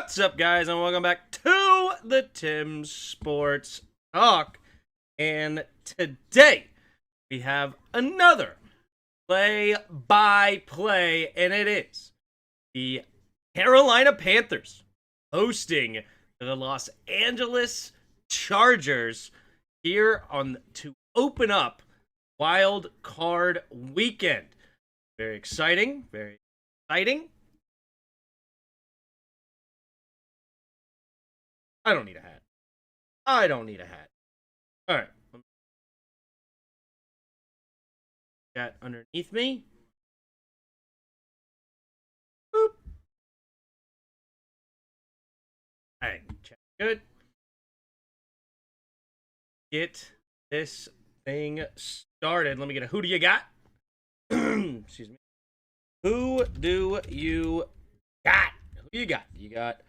What's up, guys, and welcome back to the Tim's Sports Talk. And today we have another play-by-play, and it is the Carolina Panthers hosting the Los Angeles Chargers here to open up Wild Card Weekend. Very exciting, very exciting. I don't need a hat. I don't need a hat. All right. Got underneath me. Boop. All right. Check. Good. Get this thing started. Let me get a who do you got? Excuse me. Who do you got? Who do you got? You got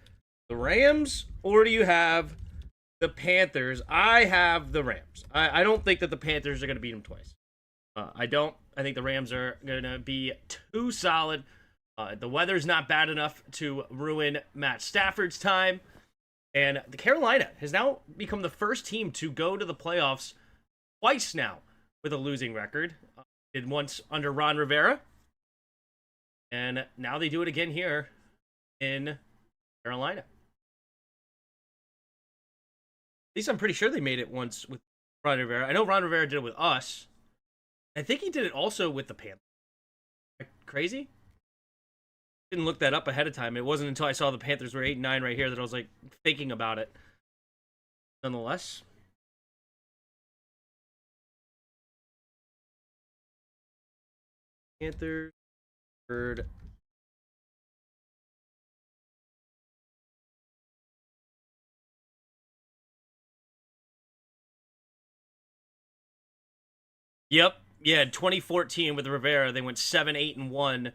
the Rams, or do you have the Panthers? I have the Rams. I don't think that the Panthers are going to beat them twice. I don't. I think the Rams are going to be too solid. The weather's not bad enough to ruin Matt Stafford's time. And the Carolina has now become the first team to go to the playoffs twice now with a losing record. Did once under Ron Rivera. And now they do it again here in Carolina. At least I'm pretty sure they made it once with Ron Rivera. I know Ron Rivera did it with us. I think he did it also with the Panthers. Crazy? Didn't look that up ahead of time. It wasn't until I saw the Panthers were 8-9 right here that I was like thinking about it. Nonetheless. Panthers. Bird. Yep. Yeah, 2014 with Rivera, they went 7-8-1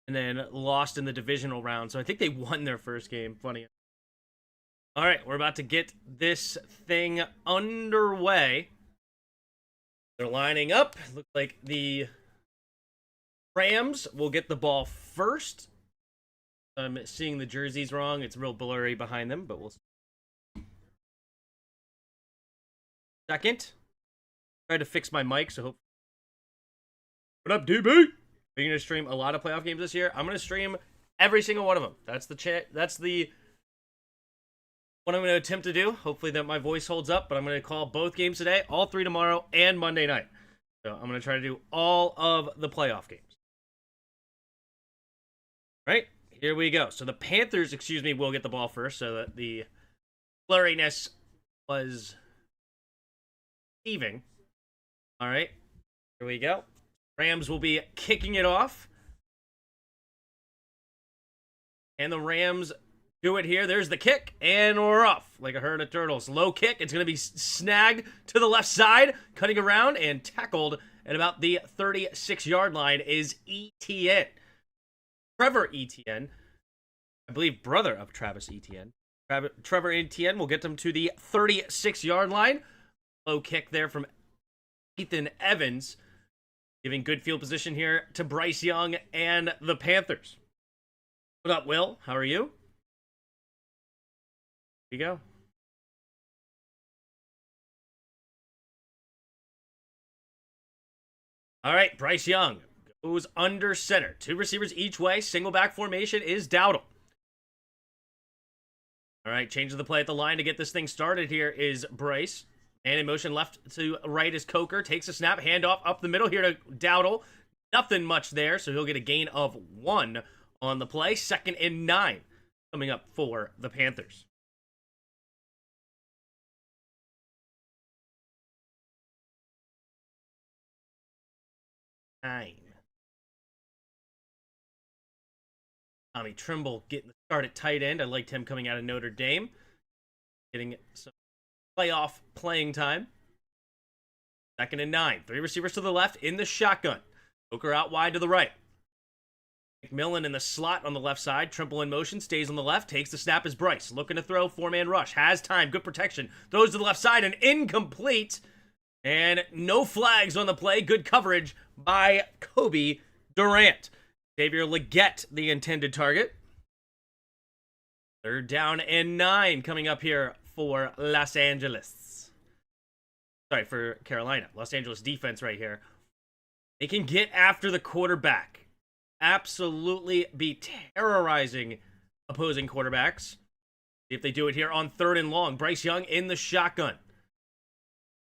and then lost in the divisional round. So I think they won their first game. Funny. All right, we're about to get this thing underway. They're lining up. Looks like the Rams will get the ball first. I'm seeing the jerseys wrong. It's real blurry behind them, but we'll see. Second. Tried to fix my mic, so hope. What up, DB? Are you gonna stream a lot of playoff games this year? I'm gonna stream every single one of them. That's the what I'm gonna attempt to do. Hopefully that my voice holds up, but I'm gonna call both games today, all three tomorrow, and Monday night. So I'm gonna try to do all of the playoff games. Right, here we go. So the Panthers, will get the ball first, so that the blurriness was even. All right, here we go. Rams will be kicking it off. And the Rams do it here. There's the kick, and we're off like a herd of turtles. Low kick. It's going to be snagged to the left side, cutting around, and tackled at about the 36-yard line is Etienne. Trevor Etienne, I believe brother of Travis Etienne. Trevor Etienne will get them to the 36-yard line. Low kick there from Ethan Evans, giving good field position here to Bryce Young and the Panthers. What up, Will? How are you? Here you go. All right, Bryce Young goes under center. Two receivers each way. Single back formation is Dowdle. All right, changing the play at the line to get this thing started here is Bryce. And in motion left to right is Coker. Takes a snap. Handoff up the middle here to Dowdle. Nothing much there, so he'll get a gain of 1 on the play. 2nd and 9 coming up for the Panthers. Tommy Trimble getting the start at tight end. I liked him coming out of Notre Dame. Getting some playoff playing time. 2nd and 9. 3 receivers to the left in the shotgun. Coker out wide to the right. McMillan in the slot on the left side. Trimble in motion. Stays on the left. Takes the snap as Bryce. Looking to throw. 4-man rush. Has time. Good protection. Throws to the left side and incomplete. And no flags on the play. Good coverage by Kobe Durant. Xavier Legette, the intended target. Third down and 9 coming up here for Los Angeles. Sorry, for Carolina. Los Angeles defense right here. They can get after the quarterback. Absolutely be terrorizing opposing quarterbacks. See if they do it here on 3rd and long. Bryce Young in the shotgun.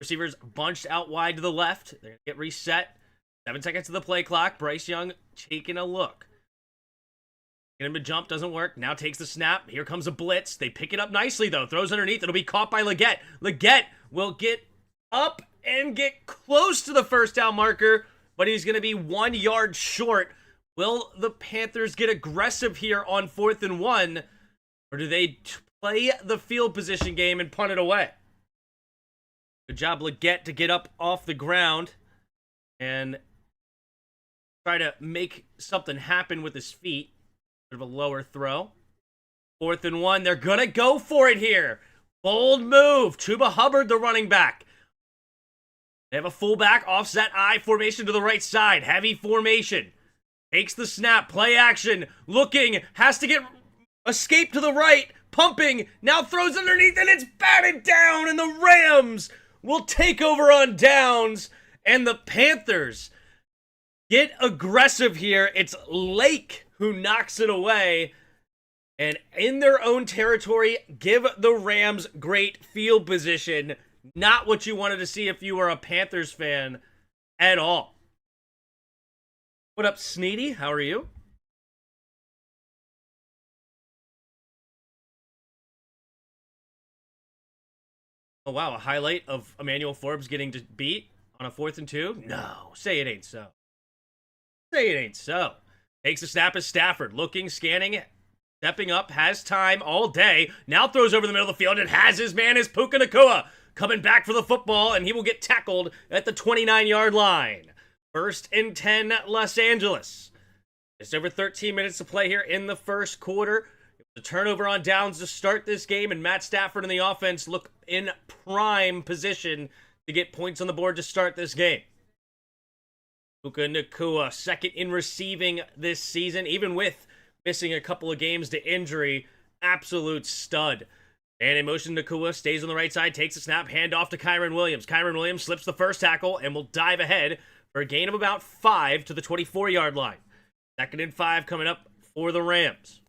Receivers bunched out wide to the left. They're going to get reset. 7 seconds to the play clock. Bryce Young taking a look. Get him to jump, doesn't work. Now takes the snap. Here comes a blitz. They pick it up nicely, though. Throws underneath. It'll be caught by Leggett. Leggett will get up and get close to the first down marker, but he's going to be 1 yard short. Will the Panthers get aggressive here on 4th and 1, or do they play the field position game and punt it away? Good job, Leggett, to get up off the ground and try to make something happen with his feet. Bit of a lower throw. 4th and 1. They're going to go for it here. Bold move. Chuba Hubbard, the running back. They have a fullback, offset I formation to the right side. Heavy formation. Takes the snap. Play action. Looking. Has to get escape to the right. Pumping. Now throws underneath and it's batted down. And the Rams will take over on downs. And the Panthers get aggressive here. It's Lake who knocks it away. And in their own territory, give the Rams great field position. Not what you wanted to see if you were a Panthers fan at all. What up, Sneedy? How are you? Oh, wow. A highlight of Emmanuel Forbes getting beat on a 4th and 2? No. Say it ain't so. Say it ain't so. Takes a snap as Stafford. Looking, scanning, stepping up, has time all day. Now throws over the middle of the field and has his man is Puka Nacua coming back for the football, and he will get tackled at the 29-yard line. 1st and 10, Los Angeles. Just over 13 minutes to play here in the first quarter. The turnover on downs to start this game, and Matt Stafford and the offense look in prime position to get points on the board to start this game. Puka Nacua, 2nd in receiving this season, even with missing a couple of games to injury. Absolute stud. And in motion, Nacua stays on the right side, takes a snap, handoff to Kyren Williams. Kyren Williams slips the first tackle and will dive ahead for a gain of about 5 to the 24-yard line. 2nd and 5 coming up for the Rams.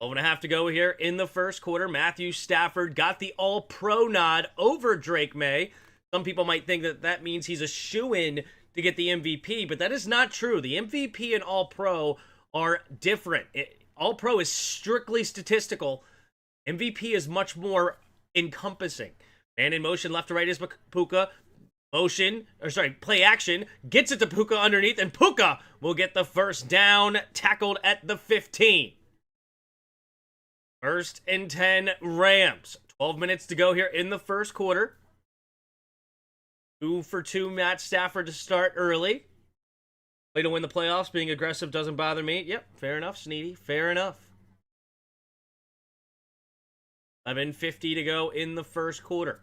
12.5 to go here in the first quarter. Matthew Stafford got the All-Pro nod over Drake May. Some people might think that that means he's a shoo-in to get the MVP, but that is not true. The MVP and All-Pro are different. All-Pro is strictly statistical. MVP is much more encompassing. Man in motion, left to right is Puka. Play action. Gets it to Puka underneath, and Puka will get the first down, tackled at the 15. 1st and 10, Rams. 12 minutes to go here in the first quarter. 2 for 2, Matt Stafford to start early. Way to win the playoffs. Being aggressive doesn't bother me. Yep, fair enough, Sneedy. Fair enough. 11:50 to go in the first quarter.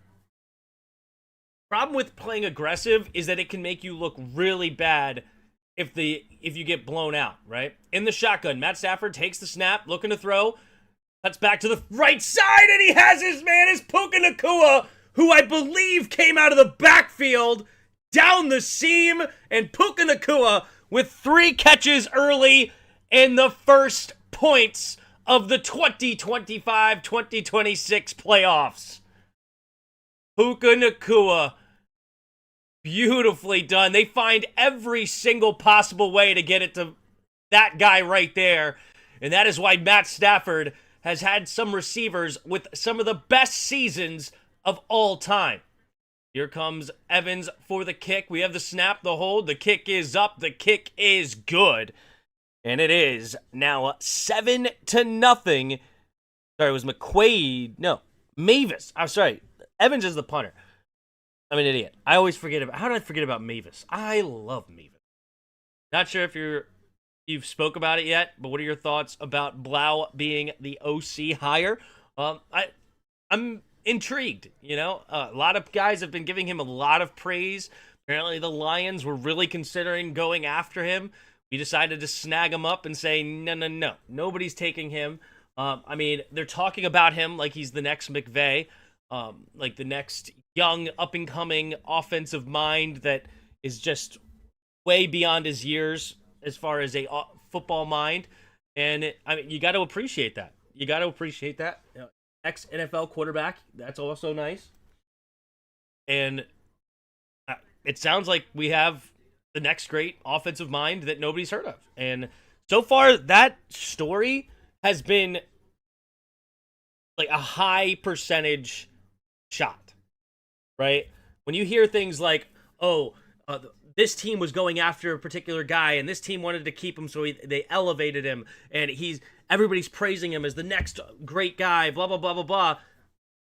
Problem with playing aggressive is that it can make you look really bad if you get blown out, right? In the shotgun, Matt Stafford takes the snap, looking to throw. Cuts back to the right side, and he has his man, is Puka Nacua, who I believe came out of the backfield, down the seam, and Puka Nacua with 3 catches early in the first points of the 2025-2026 playoffs. Puka Nacua, beautifully done. They find every single possible way to get it to that guy right there, and that is why Matt Stafford has had some receivers with some of the best seasons of all time. Here comes Evans for the kick. We have the snap, the hold. The kick is up. The kick is good. And it is now 7-0. Sorry, it was McQuaid. No, Mavis. I'm sorry. Evans is the punter. I'm an idiot. I always forget about... How did I forget about Mavis? I love Mavis. Not sure if you've spoke about it yet, but what are your thoughts about Blau being the OC hire? I'm intrigued, you know? A lot of guys have been giving him a lot of praise. Apparently the Lions were really considering going after him. We decided to snag him up and say, no. Nobody's taking him. I mean, they're talking about him like he's the next McVay, like the next young, up and coming offensive mind that is just way beyond his years as far as a football mind. And I mean, you got to appreciate that. You got to appreciate that. You know, ex NFL quarterback, that's also nice. And it sounds like we have the next great offensive mind that nobody's heard of. And so far, that story has been like a high percentage shot, right? When you hear things like, oh, this team was going after a particular guy and this team wanted to keep him, so they elevated him, and everybody's praising him as the next great guy, blah, blah, blah, blah, blah.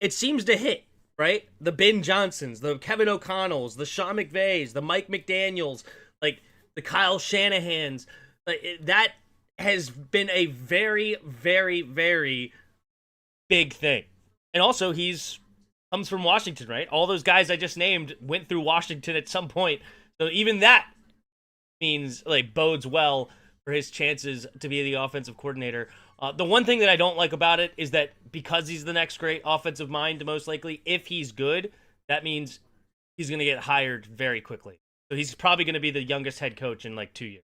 It seems to hit, right? The Ben Johnsons, the Kevin O'Connells, the Sean McVays, the Mike McDaniels, like the Kyle Shanahans. Like that has been a very, very, very big thing. And also, he's comes from Washington, right? All those guys I just named went through Washington at some point. So even that means, like, bodes well for his chances to be the offensive coordinator. The one thing that I don't like about it is that because he's the next great offensive mind, most likely, if he's good, that means he's going to get hired very quickly. So he's probably going to be the youngest head coach in like 2 years.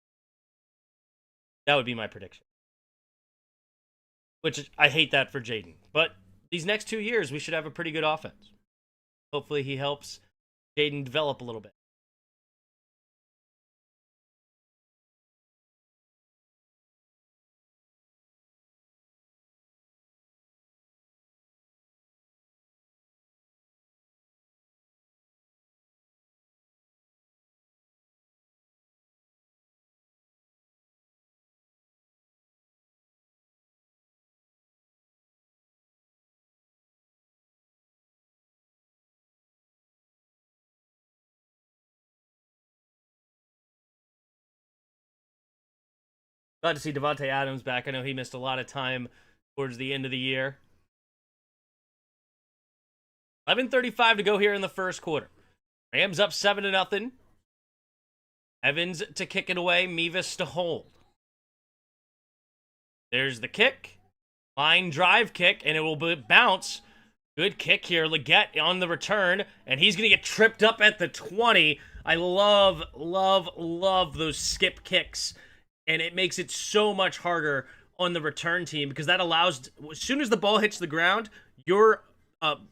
That would be my prediction. Which I hate that for Jaden. But these next 2 years, we should have a pretty good offense. Hopefully he helps Jaden develop a little bit. Glad to see Devontae Adams back. I know he missed a lot of time towards the end of the year. 11:35 to go here in the first quarter. Rams up 7-0. Evans to kick it away. Mevis to hold. There's the kick. Line drive kick, and it will bounce. Good kick here. Leggett on the return, and he's going to get tripped up at the 20. I love, love, love those skip kicks. And it makes it so much harder on the return team because that allows, as soon as the ball hits the ground, your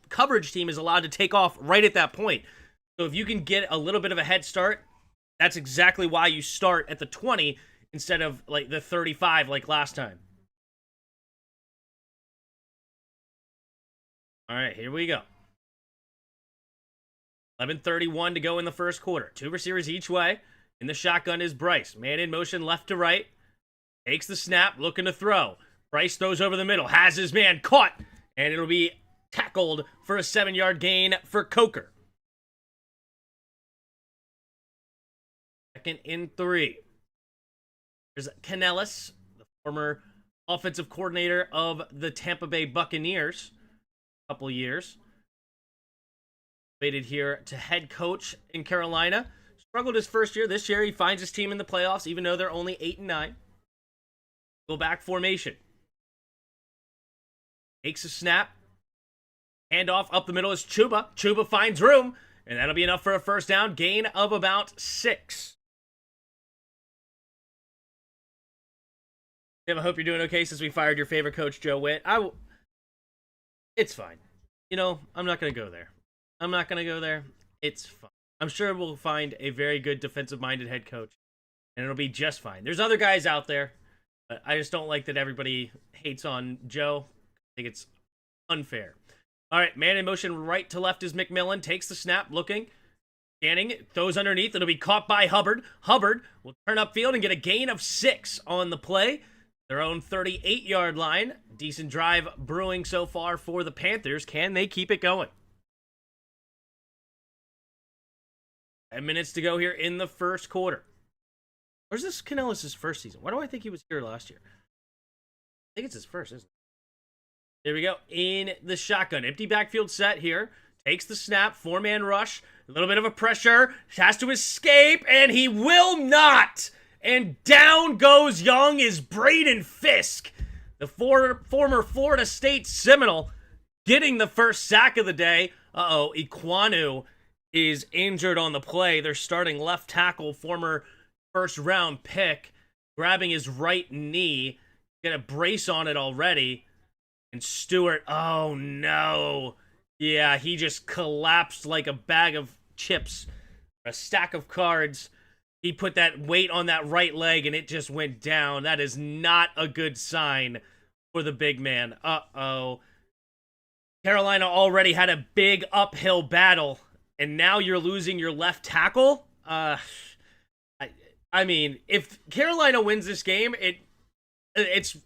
coverage team is allowed to take off right at that point. So if you can get a little bit of a head start, that's exactly why you start at the 20 instead of like the 35 like last time. All right, here we go. 11:31 to go in the first quarter. Two receivers each way. In the shotgun is Bryce. Man in motion left to right. Takes the snap, looking to throw. Bryce throws over the middle. Has his man caught. And it'll be tackled for a 7-yard gain for Coker. 2nd and 3. There's Canellis, the former offensive coordinator of the Tampa Bay Buccaneers. A couple years. Waited here to head coach in Carolina. Struggled his first year. This year, he finds his team in the playoffs, even though they're only 8-9. Go back formation. Takes a snap. Handoff up the middle is Chuba. Chuba finds room, and that'll be enough for a first down. Gain of about 6. Tim, I hope you're doing okay since we fired your favorite coach, Joe Witt. It's fine. You know, I'm not going to go there. It's fine. I'm sure we'll find a very good defensive-minded head coach, and it'll be just fine. There's other guys out there, but I just don't like that everybody hates on Joe. I think it's unfair. All right, man in motion right to left is McMillan. Takes the snap, looking, scanning, throws underneath. It'll be caught by Hubbard. Hubbard will turn upfield and get a gain of 6 on the play. Their own 38-yard line. Decent drive brewing so far for the Panthers. Can they keep it going? 10 minutes to go here in the first quarter. Or is this Canellis' first season? Why do I think he was here last year? I think it's his first, isn't it? There we go. In the shotgun. Empty backfield set here. Takes the snap. 4-man rush. A little bit of a pressure. Has to escape, and he will not. And down goes young is Braden Fisk. The former Florida State Seminole getting the first sack of the day. Iquanu is injured on the play. They're starting left tackle, former first-round pick, grabbing his right knee. Get a brace on it already. And Stewart, oh no. Yeah, he just collapsed like a bag of chips, a stack of cards. He put that weight on that right leg and it just went down. That is not a good sign for the big man. Carolina already had a big uphill battle, and now you're losing your left tackle? I mean, if Carolina wins this game, it's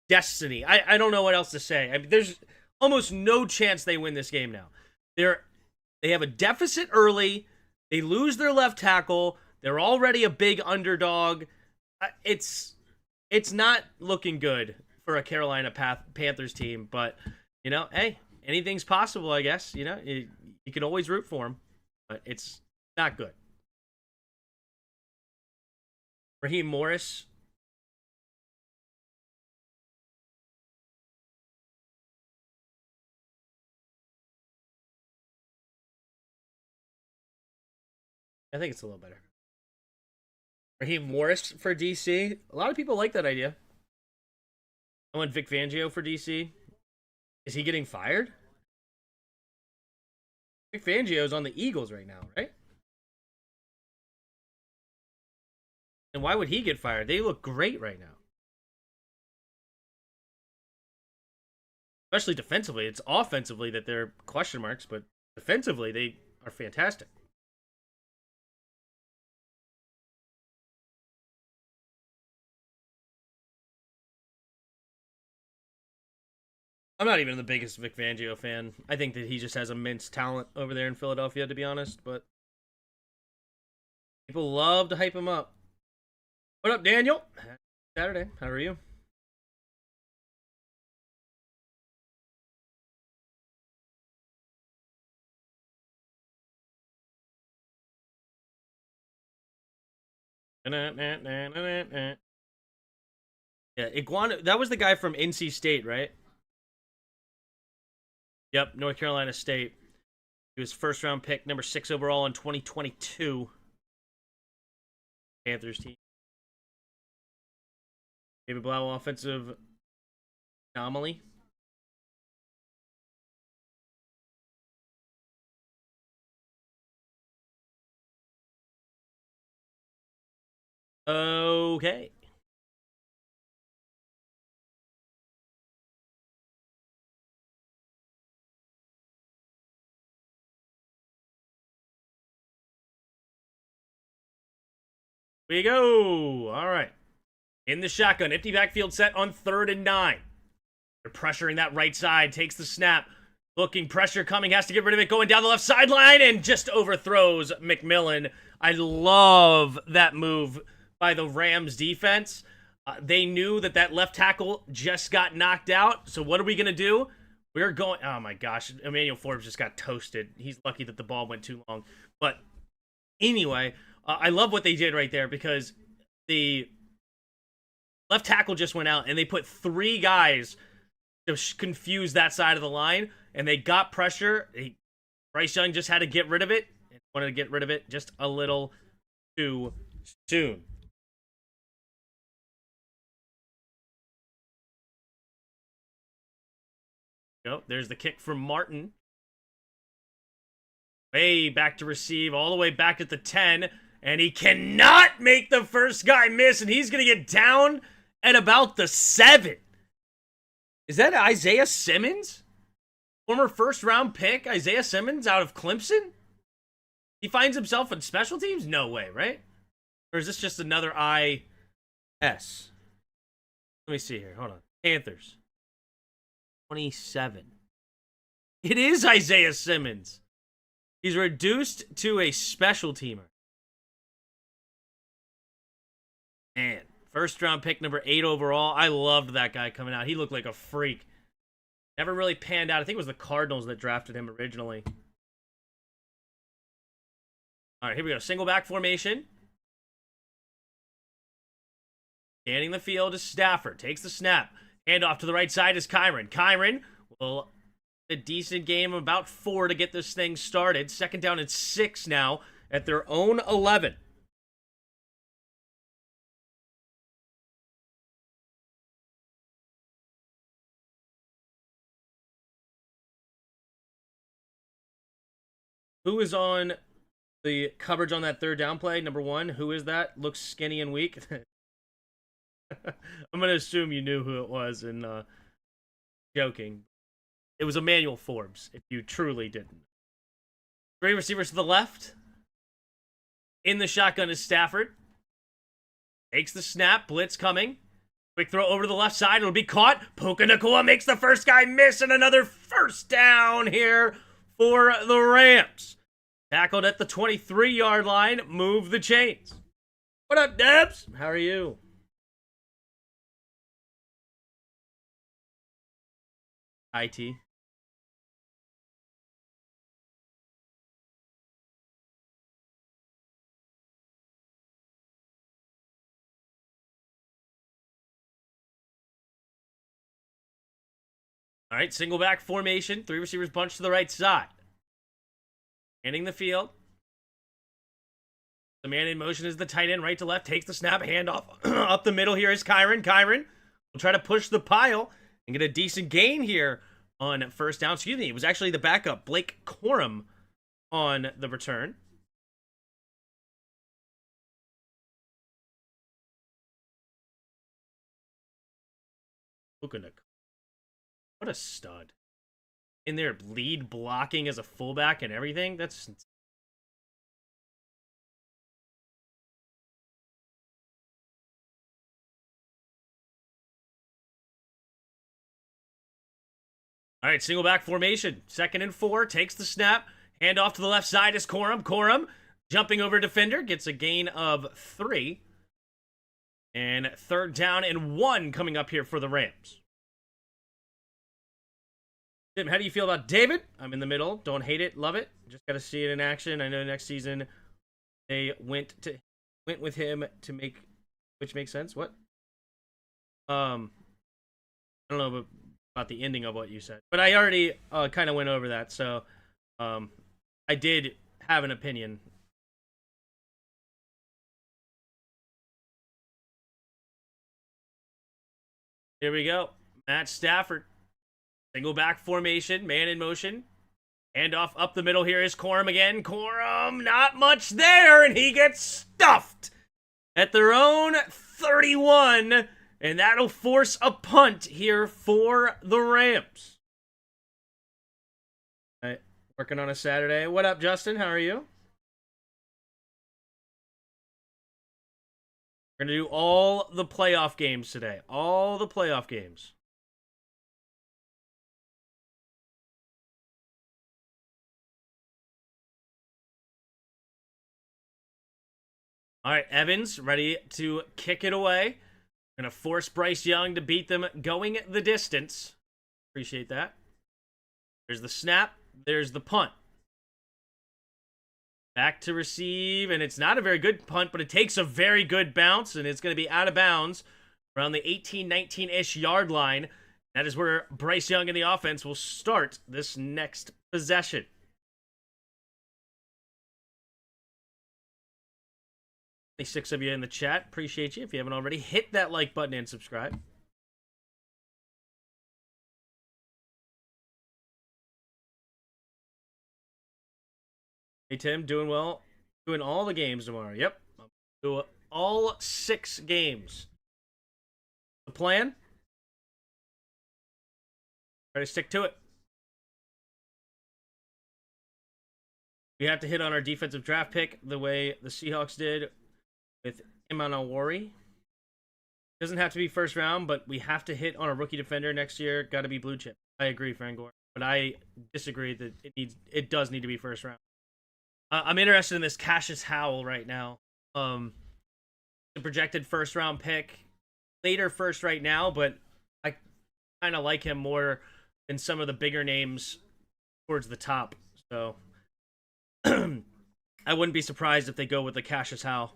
destiny. I don't know what else to say. I mean, there's almost no chance they win this game now. They have a deficit early. They lose their left tackle. They're already a big underdog. It's not looking good for a Carolina Panthers team, but, you know, hey, anything's possible, I guess. You know, you can always root for them, but it's not good. Raheem Morris. I think it's a little better. Raheem Morris for DC. A lot of people like that idea. I want Vic Fangio for DC. Is he getting fired? Vic Fangio's on the Eagles right now, right? And why would he get fired? They look great right now. Especially defensively. It's offensively that they're question marks, but defensively they are fantastic. I'm not even the biggest Vic Fangio fan. I think that he just has immense talent over there in Philadelphia, to be honest, but people love to hype him up. What up, Daniel? Saturday. How are you? Yeah, Iguana. That was the guy from NC State, right? Yep, North Carolina State. He was first round pick, number 6 overall in 2022. Panthers team. David Blau, offensive anomaly. Okay. We go. All right. In the shotgun. Empty backfield set on 3rd and 9. They're pressuring that right side. Takes the snap. Looking pressure coming. Has to get rid of it. Going down the left sideline and just overthrows McMillan. I love that move by the Rams defense. They knew that left tackle just got knocked out. So what are we going to do? We're going... Oh, my gosh. Emmanuel Forbes just got toasted. He's lucky that the ball went too long. But anyway... I love what they did right there because the left tackle just went out and they put 3 guys to confuse that side of the line, and they got pressure. Bryce Young just had to get rid of it. Wanted to get rid of it just a little too soon. Go. There's the kick from Martin. Way back to receive, all the way back at the 10. And he cannot make the first guy miss, and he's going to get down at about the 7. Is that Isaiah Simmons? Former first-round pick, Isaiah Simmons out of Clemson? He finds himself in special teams? No way, right? Or is this just another IS? Let me see here. Hold on. Panthers. 27. It is Isaiah Simmons. He's reduced to a special teamer. Man, first round pick, number 8 overall. I loved that guy coming out. He looked like a freak. Never really panned out. I think it was the Cardinals that drafted him originally. All right, here we go. Single back formation. Scanning the field is Stafford. Takes the snap. Hand off to the right side is Kyron. Kyron will a decent game, about 4 to get this thing started. Second down and 6 now at their own 11. Who is on the coverage on that third down play? Number 1. Who is that? Looks skinny and weak. I'm going to assume you knew who it was and joking. It was Emmanuel Forbes, if you truly didn't. 3 receivers to the left. In the shotgun is Stafford. Takes the snap. Blitz coming. Quick throw over to the left side. It'll be caught. Puka Nacua makes the first guy miss, and another first down here for the Rams. Tackled at the 23-yard line. Move the chains. What up, Debs? How are you? IT. All right, single back formation. 3 receivers bunched to the right side. Handing the field. The man in motion is the tight end, right to left. Takes the snap, handoff up the middle. Here is Kyron. Kyron will try to push the pile and get a decent gain here on first down. Excuse me, it was actually the backup, Blake Corum, on the return. What a stud. In there, lead blocking as a fullback and everything. That's... All right, single back formation. 2nd and 4. Takes the snap. Hand off to the left side is Corum. Corum jumping over defender. Gets a gain of 3. And 3rd down and 1 coming up here for the Rams. Tim, how do you feel about David? I'm in the middle. Don't hate it. Love it. Just got to see it in action. I know next season they went with him to make, which makes sense. What? I don't know about the ending of what you said, but I already kind of went over that. So I did have an opinion. Here we go. Matt Stafford. Single back formation, man in motion. Handoff up the middle. Here is Corum again. Corum, not much there, and he gets stuffed at their own 31, and that'll force a punt here for the Rams. All right, working on a Saturday. What up, Justin? How are you? We're going to do all the playoff games today. All the playoff games. All right, Evans ready to kick it away. Going to force Bryce Young to beat them going the distance. Appreciate that. There's the snap. There's the punt. Back to receive, and it's not a very good punt, but it takes a very good bounce, and it's going to be out of bounds around the 18, 19-ish yard line. That is where Bryce Young and the offense will start this next possession. 6 of you in the chat. Appreciate you. If you haven't already, hit that like button and subscribe. Hey, Tim, doing well. Doing all the games tomorrow. Yep. Do all 6 games. The plan? Try to stick to it. We have to hit on our defensive draft pick the way the Seahawks did with Imanawari. Doesn't have to be first round, but we have to hit on a rookie defender next year. Got to be blue chip. I agree, Frangor, but I disagree that it does need to be first round. I'm interested in this Cassius Howell right now. The projected first round pick, later first right now, but I kind of like him more than some of the bigger names towards the top. So I wouldn't be surprised if they go with the Cassius Howell.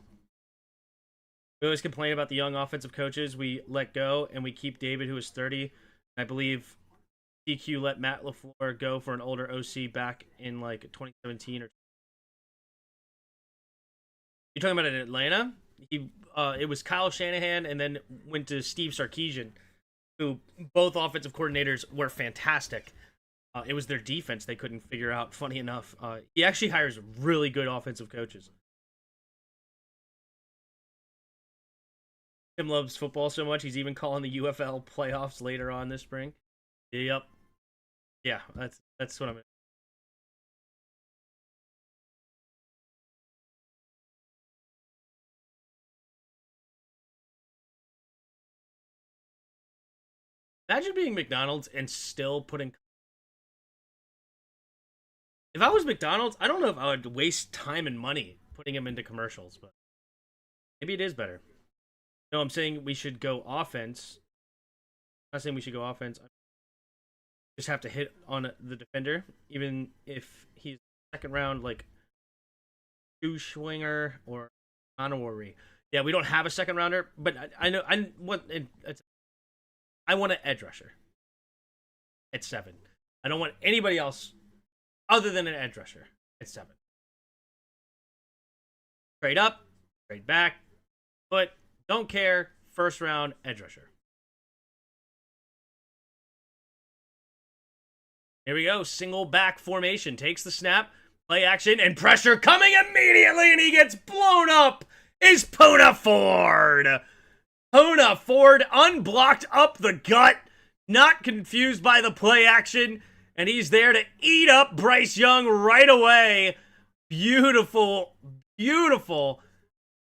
We always complain about the young offensive coaches we let go, and we keep David, who is 30. I believe DQ let Matt LaFleur go for an older OC back in like 2017 or. You're talking about in Atlanta? It was Kyle Shanahan and then went to Steve Sarkisian, who both offensive coordinators were fantastic. It was their defense they couldn't figure out. Funny enough, he actually hires really good offensive coaches. Tim loves football so much he's even calling the UFL playoffs later on this spring. Yep. Yeah, that's what I'm. Imagine being McDonald's and still putting. If I was McDonald's, I don't know if I would waste time and money putting him into commercials, but maybe it is better. No, I'm saying we should go offense. I'm not saying we should go offense. Just have to hit on the defender, even if he's second round, like shoe swinger or honorary. Yeah, we don't have a second rounder, but I know I want an edge rusher at 7. I don't want anybody else other than an edge rusher at 7. Trade up, trade back, but don't care. First round edge rusher. Here we go. Single back formation. Takes the snap. Play action and pressure coming immediately, and he gets blown up. Is Puna Ford. Puna Ford unblocked up the gut. Not confused by the play action. And he's there to eat up Bryce Young right away. Beautiful, beautiful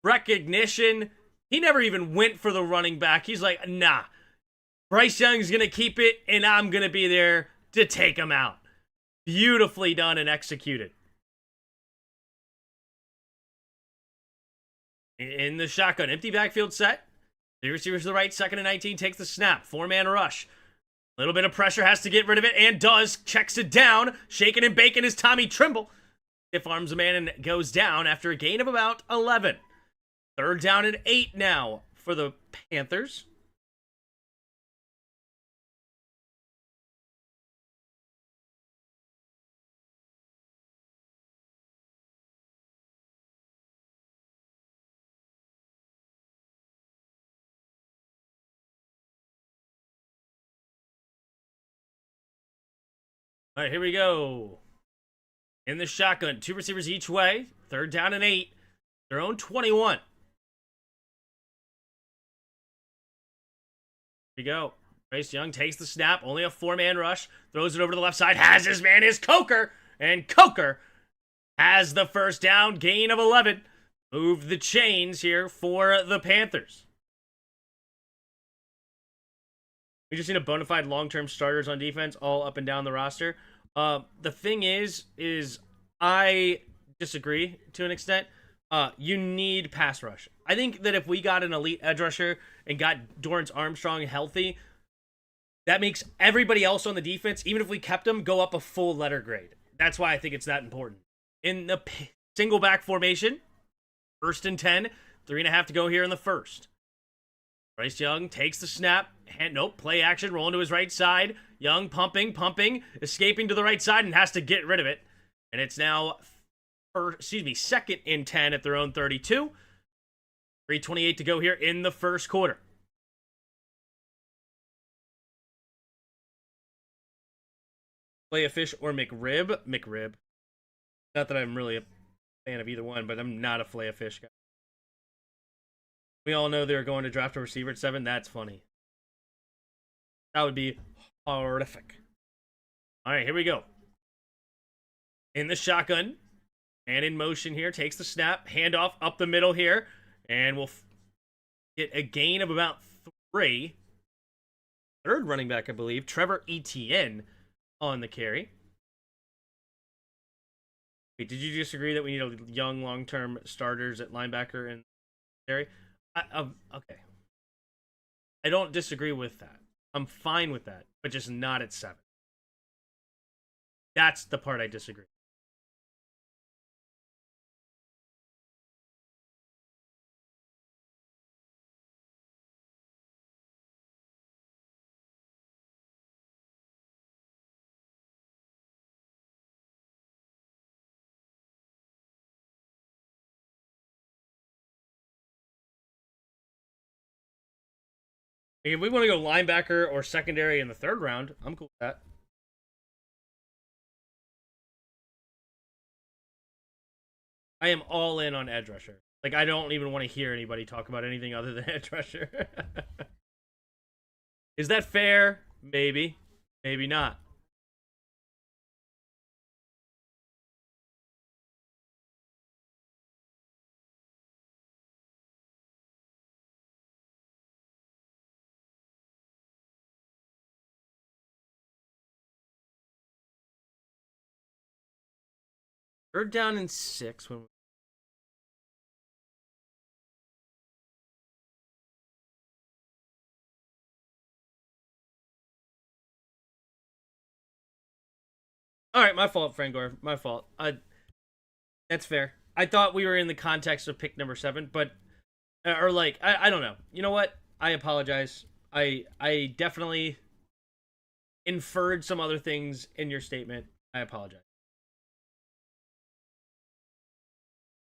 recognition. He never even went for the running back. He's like, nah. Bryce Young's going to keep it, and I'm going to be there to take him out. Beautifully done and executed. In the shotgun, empty backfield set. The receiver to the right, 2nd and 19, takes the snap. 4-man rush. A little bit of pressure, has to get rid of it, and does. Checks it down. Shaking and baking is Tommy Trimble. Stiff arms a man and goes down after a gain of about 11. 3rd down and 8 now for the Panthers. All right, here we go. In the shotgun, 2 receivers each way. 3rd down and 8. Their own 21. Here we go. Bryce Young takes the snap. Only a 4-man rush. Throws it over to the left side. Has his man, is Coker. And Coker has the first down. Gain of 11. Move the chains here for the Panthers. We just need a bona fide long-term starters on defense all up and down the roster. The thing is I disagree to an extent. You need pass rush. I think that if we got an elite edge rusher and got Dorrance Armstrong healthy, that makes everybody else on the defense, even if we kept them, go up a full letter grade. That's why I think it's that important. In the single back formation, 1st and 10, 3.5 to go here in the first. Bryce Young takes the snap. Play action, rolling to his right side. Young pumping, escaping to the right side and has to get rid of it. And it's now, 2nd and 10 at their own 32. 3:28 to go here in the first quarter. Play a fish or McRib? McRib. Not that I'm really a fan of either one, but I'm not a Filet Fish guy. We all know they're going to draft a receiver at 7. That's funny. That would be horrific. All right, here we go. In the shotgun. And in motion here. Takes the snap. Handoff up the middle here. And we'll get a gain of about 3. 3rd running back, I believe. Trevor Etienne on the carry. Wait, did you disagree that we need a young, long-term starters at linebacker and carry? Okay. I don't disagree with that. I'm fine with that, but just not at 7. That's the part I disagree. If we want to go linebacker or secondary in the 3rd round, I'm cool with that. I am all in on edge rusher. Like, I don't even want to hear anybody talk about anything other than edge rusher. Is that fair? Maybe. Maybe not. Third down and 6 when all right, my fault, Frangor. My fault. That's fair. I thought we were in the context of pick number 7, but or like I don't know. You know what? I apologize. I definitely inferred some other things in your statement. I apologize.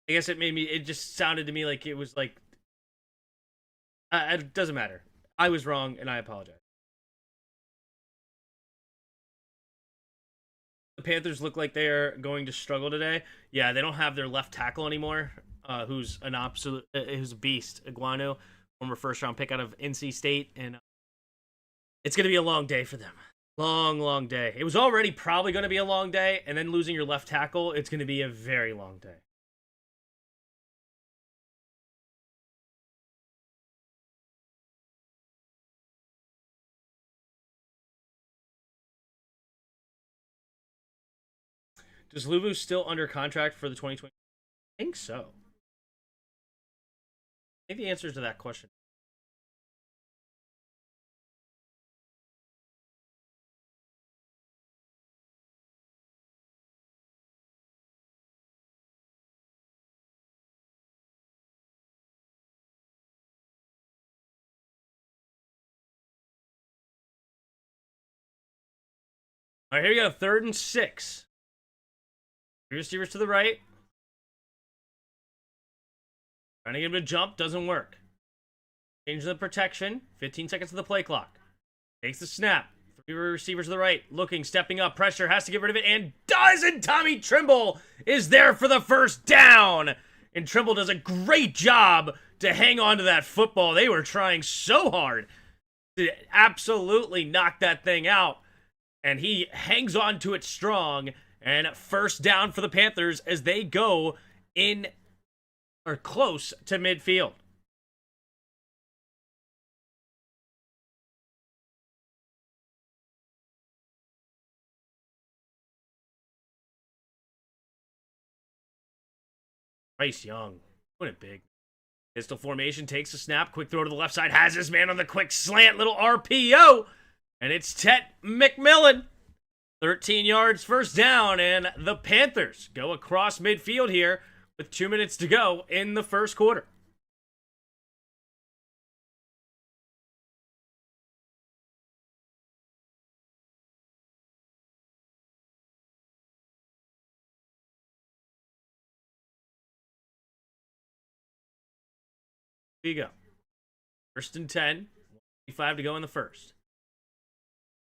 I guess it just sounded to me like it was like it doesn't matter. I was wrong and I apologize. The Panthers look like they're going to struggle today. Yeah, they don't have their left tackle anymore, who's who's a beast, Iguanu, former 1st-round pick out of NC State, and it's going to be a long day for them. Long day. It was already probably going to be a long day, and then losing your left tackle, it's going to be a very long day. Does Luvu still under contract for the 2020? I think so. I think the answer to that question. All right, here we go. 3rd and 6. 3 receivers to the right. Trying to get him to jump. Doesn't work. Change the protection. 15 seconds to the play clock. Takes the snap. 3 receivers to the right. Looking, stepping up. Pressure. Has to get rid of it. And does. And Tommy Trimble is there for the 1st down. And Trimble does a great job to hang on to that football. They were trying so hard to absolutely knock that thing out. And he hangs on to it strong. And 1st down for the Panthers as they go in or close to midfield. Bryce Young, doing it big. Pistol formation, takes a snap, quick throw to the left side, has his man on the quick slant, little RPO, and it's Tet McMillan. 13 yards, 1st down, and the Panthers go across midfield here with 2 minutes to go in the 1st quarter. Here you go. 1st and 10, 5 to go in the 1st.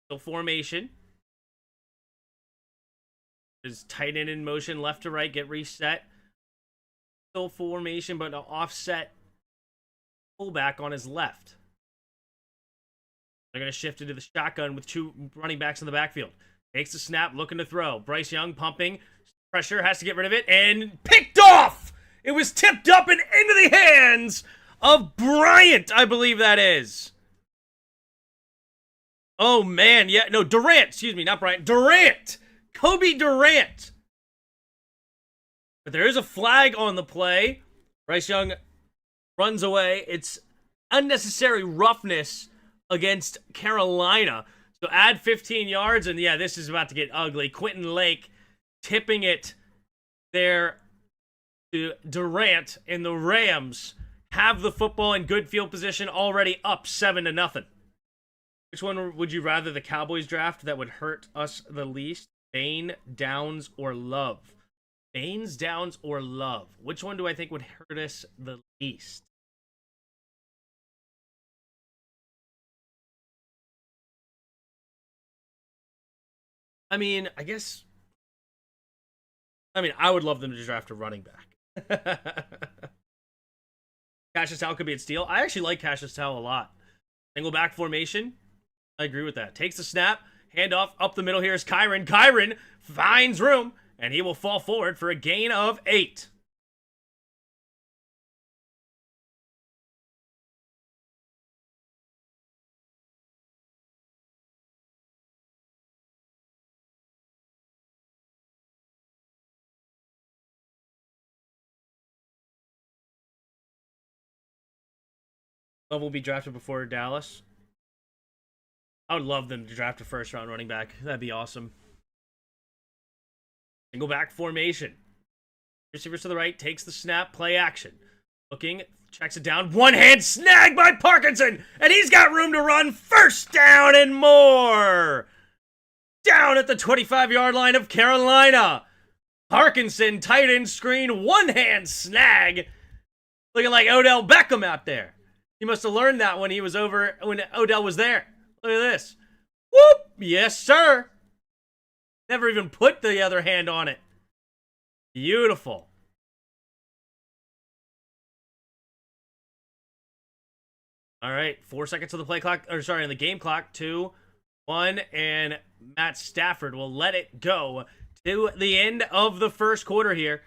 Still formation. Is tight end in motion, left to right, get reset. Still formation, but an offset fullback on his left. They're going to shift into the shotgun with 2 running backs in the backfield. Takes the snap, looking to throw. Bryce Young pumping. Pressure, has to get rid of it, and picked off! It was tipped up and into the hands of Bryant, I believe that is. Oh, man. Yeah, no, Durant. Excuse me, not Bryant. Durant! Kobe Durant. But there is a flag on the play. Bryce Young runs away. It's unnecessary roughness against Carolina. So add 15 yards, and yeah, this is about to get ugly. Quentin Lake tipping it there to Durant, and the Rams have the football in good field position, already up 7-0. Which one would you rather the Cowboys draft that would hurt us the least? Bain, Downs, or Love? Baines, Downs, or Love? Which one do I think would hurt us the least? I mean, I guess. I mean, I would love them to draft a running back. Cassius Towel could be at steal. I actually like Cassius Towel a lot. Single back formation. I agree with that. Takes the snap. Handoff up the middle here is Kyron. Kyron finds room, and he will fall forward for a gain of 8. Love will be drafted before Dallas. I would love them to draft a first round running back. That'd be awesome. Single back formation. Receivers to the right, takes the snap, play action. Looking, checks it down. One hand snag by Parkinson, and he's got room to run. First down and more. Down at the 25-yard line of Carolina. Parkinson, tight end screen, one hand snag. Looking like Odell Beckham out there. He must have learned that when he was over, when Odell was there. Look at this. Whoop! Yes, sir. Never even put the other hand on it. Beautiful. All right, 4 seconds on the play clock, or sorry, on the game clock. 2, 1, and Matt Stafford will let it go to the end of the first quarter here.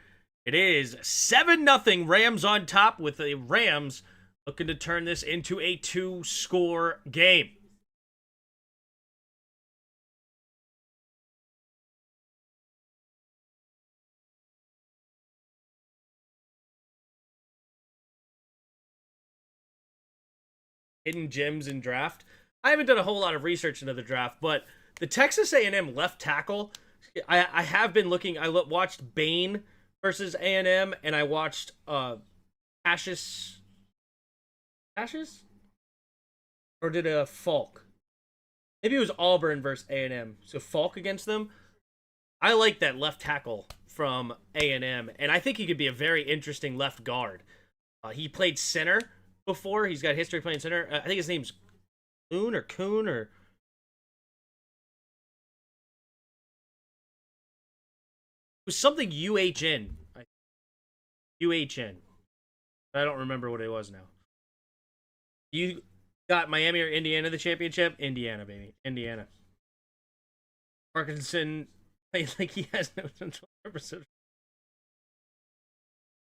It is 7-0 Rams on top, with the Rams looking to turn this into a 2-score game. Hidden gems in draft. I haven't done a whole lot of research into the draft, but the Texas A&M left tackle, I have been looking. I watched Bain versus A&M, and I watched Cassius, or did a Falk? Maybe it was Auburn versus A&M. So Falk against them. I like that left tackle from A&M, and I think he could be a very interesting left guard. He played center before. He's got history playing center. I think his name's Kuhn or it was something UHN. UHN. I don't remember what it was now. You got Miami or Indiana the championship? Indiana, baby. Indiana. Parkinson plays like he has no central purpose.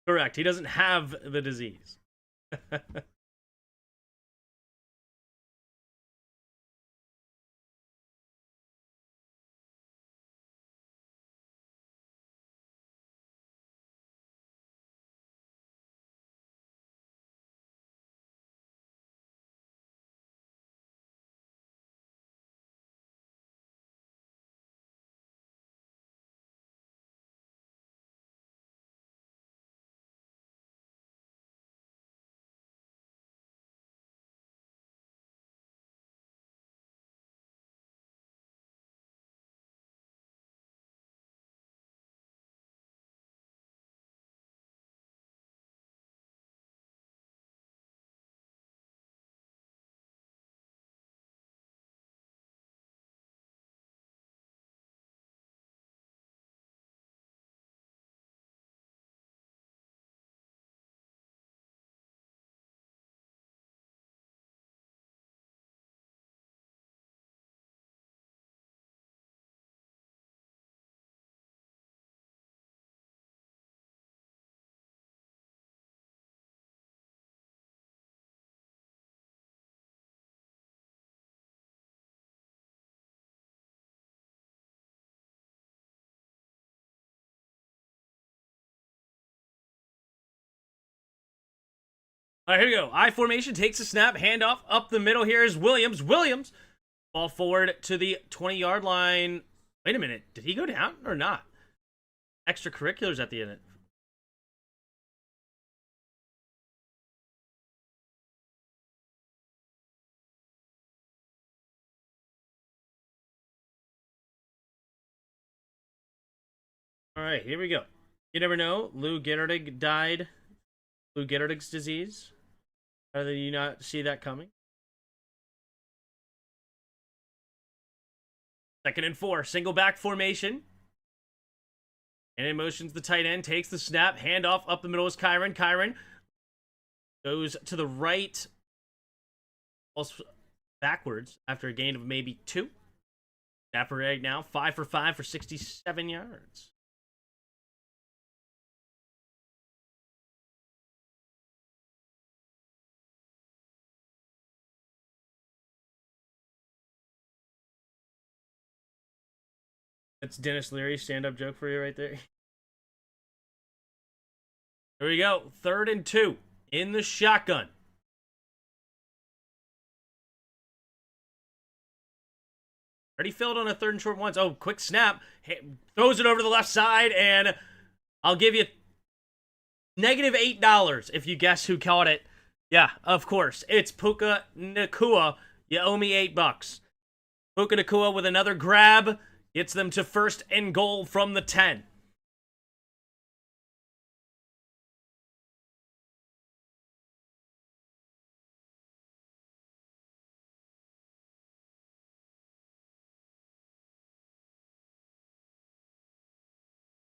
Correct. He doesn't have the disease. All right, here we go. I formation takes a snap, handoff up the middle. Here is Williams. Williams ball forward to the 20-yard line. Wait a minute. Did he go down or not? Extracurriculars at the end. All right, here we go. You never know. Lou Gehrig died. Lou Gehrig's disease. How did you not see that coming? 2nd and 4. Single back formation. And in motion's the tight end. Takes the snap. Handoff up the middle is Kyron. Kyron goes to the right. Also backwards after a gain of maybe 2. Dapper Egg now 5 for 5 for 67 yards. That's Dennis Leary's stand-up joke for you right there. There we go. 3rd and 2 in the shotgun. Already filled on a 3rd and short once. Oh, quick snap. Throws it over to the left side, and I'll give you -$8 if you guess who caught it. Yeah, of course. It's Puka Nacua. You owe me $8. Puka Nacua with another grab. Gets them to 1st and goal from the 10.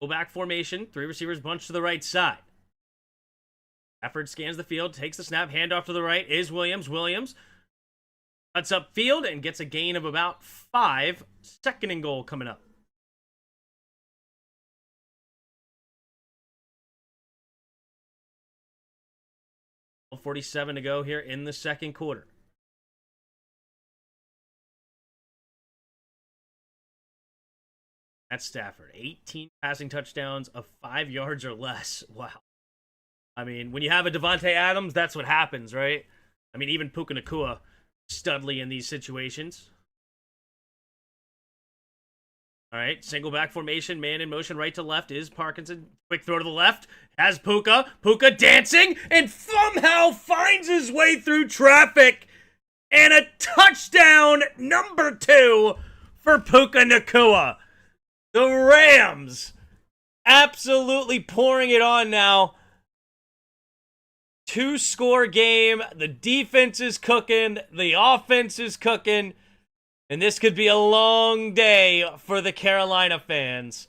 Fullback formation. 3 receivers bunched to the right side. Stafford scans the field, takes the snap, handoff to the right is Williams. Williams cuts up field and gets a gain of about 5. 2nd and goal coming up. 47 to go here in the 2nd quarter. That's Stafford. 18 passing touchdowns of 5 yards or less. Wow. I mean, when you have a Devontae Adams, that's what happens, right? I mean, even Puka Nacua, studly in these situations. All right, single back formation, man in motion, right to left is Parkinson. Quick throw to the left, has Puka. Puka dancing, and somehow finds his way through traffic. And a touchdown, number 2 for Puka Nacua. The Rams absolutely pouring it on now. 2-score game. The defense is cooking. The offense is cooking. And this could be a long day for the Carolina fans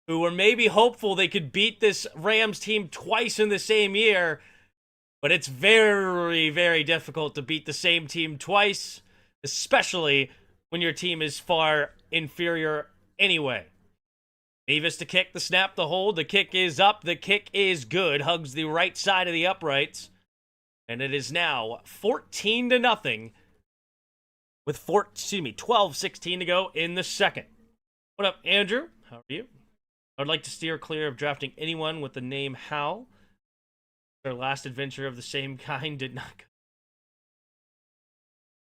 who were maybe hopeful they could beat this Rams team twice in the same year. But it's very, very difficult to beat the same team twice, especially when your team is far inferior anyway. Davis to kick, the snap, the hold. The kick is up. The kick is good. Hugs the right side of the uprights. And it is now 14-0 with 12-16 to go in the 2nd. What up, Andrew? How are you? I would like to steer clear of drafting anyone with the name Hal. Their last adventure of the same kind did not go.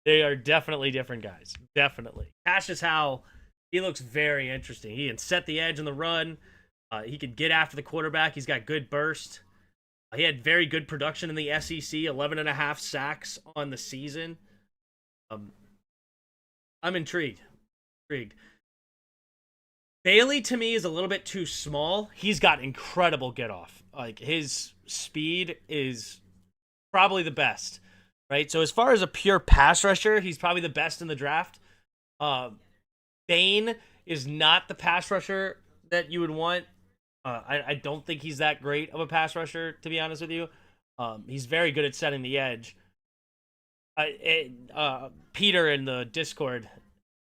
They are definitely different guys. Definitely. Cassius Howell, he looks very interesting. He can set the edge on the run. He can get after the quarterback. He's got good burst. He had very good production in the SEC, 11.5 sacks on the season. I'm intrigued. Bailey, to me, is a little bit too small. He's got incredible get-off. Like, his speed is probably the best, right? So as far as a pure pass rusher, he's probably the best in the draft. Bane is not the pass rusher that you would want. I don't think he's that great of a pass rusher, to be honest with you. He's very good at setting the edge. Peter in the Discord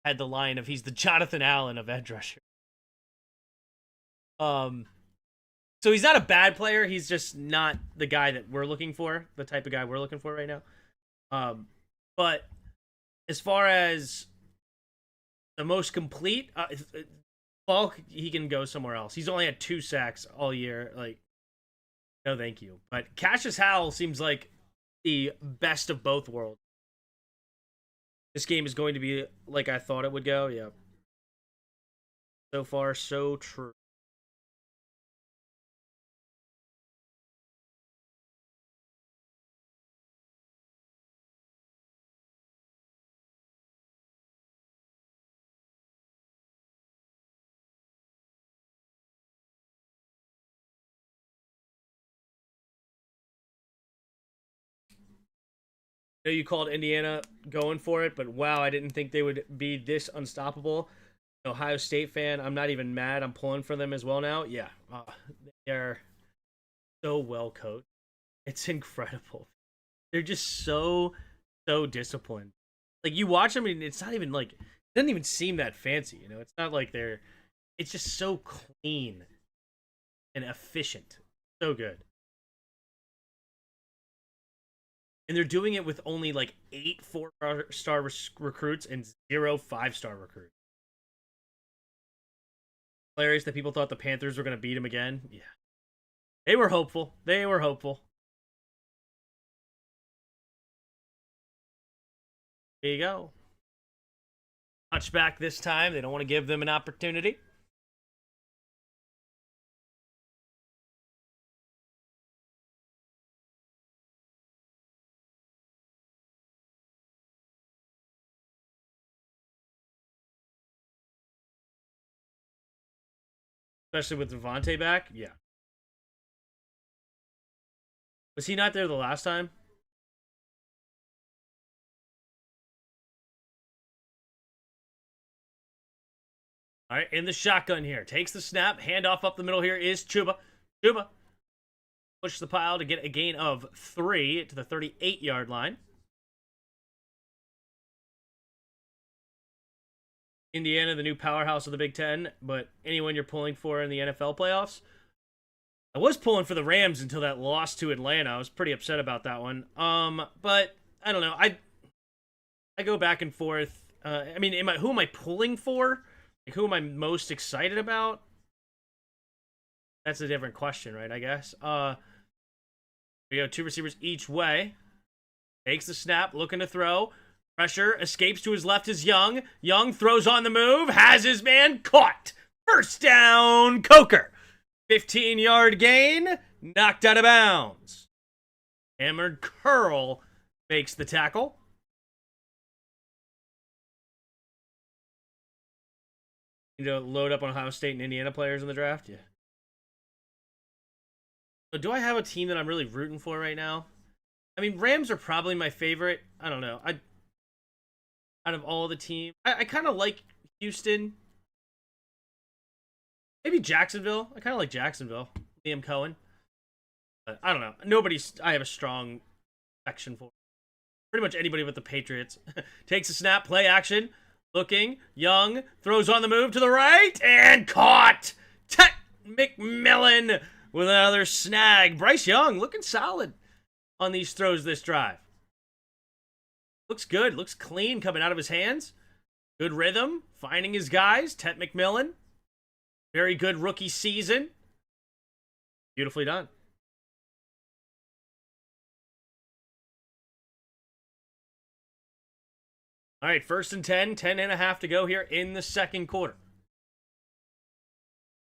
had the line of he's the Jonathan Allen of edge rusher. So he's not a bad player. He's just not the guy that we're looking for, the type of guy we're looking for right now. But as far as the most complete, Falk, he can go somewhere else. He's only had 2 sacks all year. Like, no thank you. But Cassius Howell seems like the best of both worlds. This game is going to be like I thought it would go. Yeah. So far, so true. I know you called Indiana going for it, but wow, I didn't think they would be this unstoppable. Ohio State fan. I'm not even mad. I'm pulling for them as well now. Yeah, they're so well coached. It's incredible. They're just so disciplined. Like you watch them, and it's not even like it doesn't even seem that fancy. It's not like they're. It's just so clean and efficient. So good. And they're doing it with only like 8 4-star recruits and 0 5-star recruits. Hilarious that people thought the Panthers were going to beat him again. Yeah. They were hopeful. They were hopeful. There you go. Touchback this time. They don't want to give them an opportunity. Especially with Devontae back. Yeah. Was he not there the last time? All right, in the shotgun here. Takes the snap. Handoff up the middle here is Chuba. Chuba pushes the pile to get a gain of 3 to the 38-yard line. Indiana, the new powerhouse of the Big Ten, but anyone you're pulling for in the NFL playoffs? I was pulling for the Rams until that loss to Atlanta. I was pretty upset about that one. But I don't know. I go back and forth. I mean, who am I pulling for? Like, who am I most excited about? That's a different question, right? I guess. We go 2 receivers each way. Takes the snap, looking to throw. Pressure, escapes to his left is Young. Young throws on the move, has his man caught. First down, Coker. 15-yard gain, knocked out of bounds. Hammered curl makes the tackle. You know, load up on Ohio State and Indiana players in the draft? Yeah. So do I have a team that I'm really rooting for right now? I mean, Rams are probably my favorite. I don't know. Out of all the teams, I kind of like Houston. Maybe Jacksonville. I kind of like Jacksonville. Liam Cohen. But I don't know. I have a strong affection for. Pretty much anybody with the Patriots. Takes a snap, play action. Looking. Young throws on the move to the right. And caught. Tet McMillan with another snag. Bryce Young looking solid on these throws this drive. Looks good. Looks clean coming out of his hands. Good rhythm. Finding his guys. Tet McMillan. Very good rookie season. Beautifully done. All right, 1st and 10. 10 and a half to go here in the second quarter.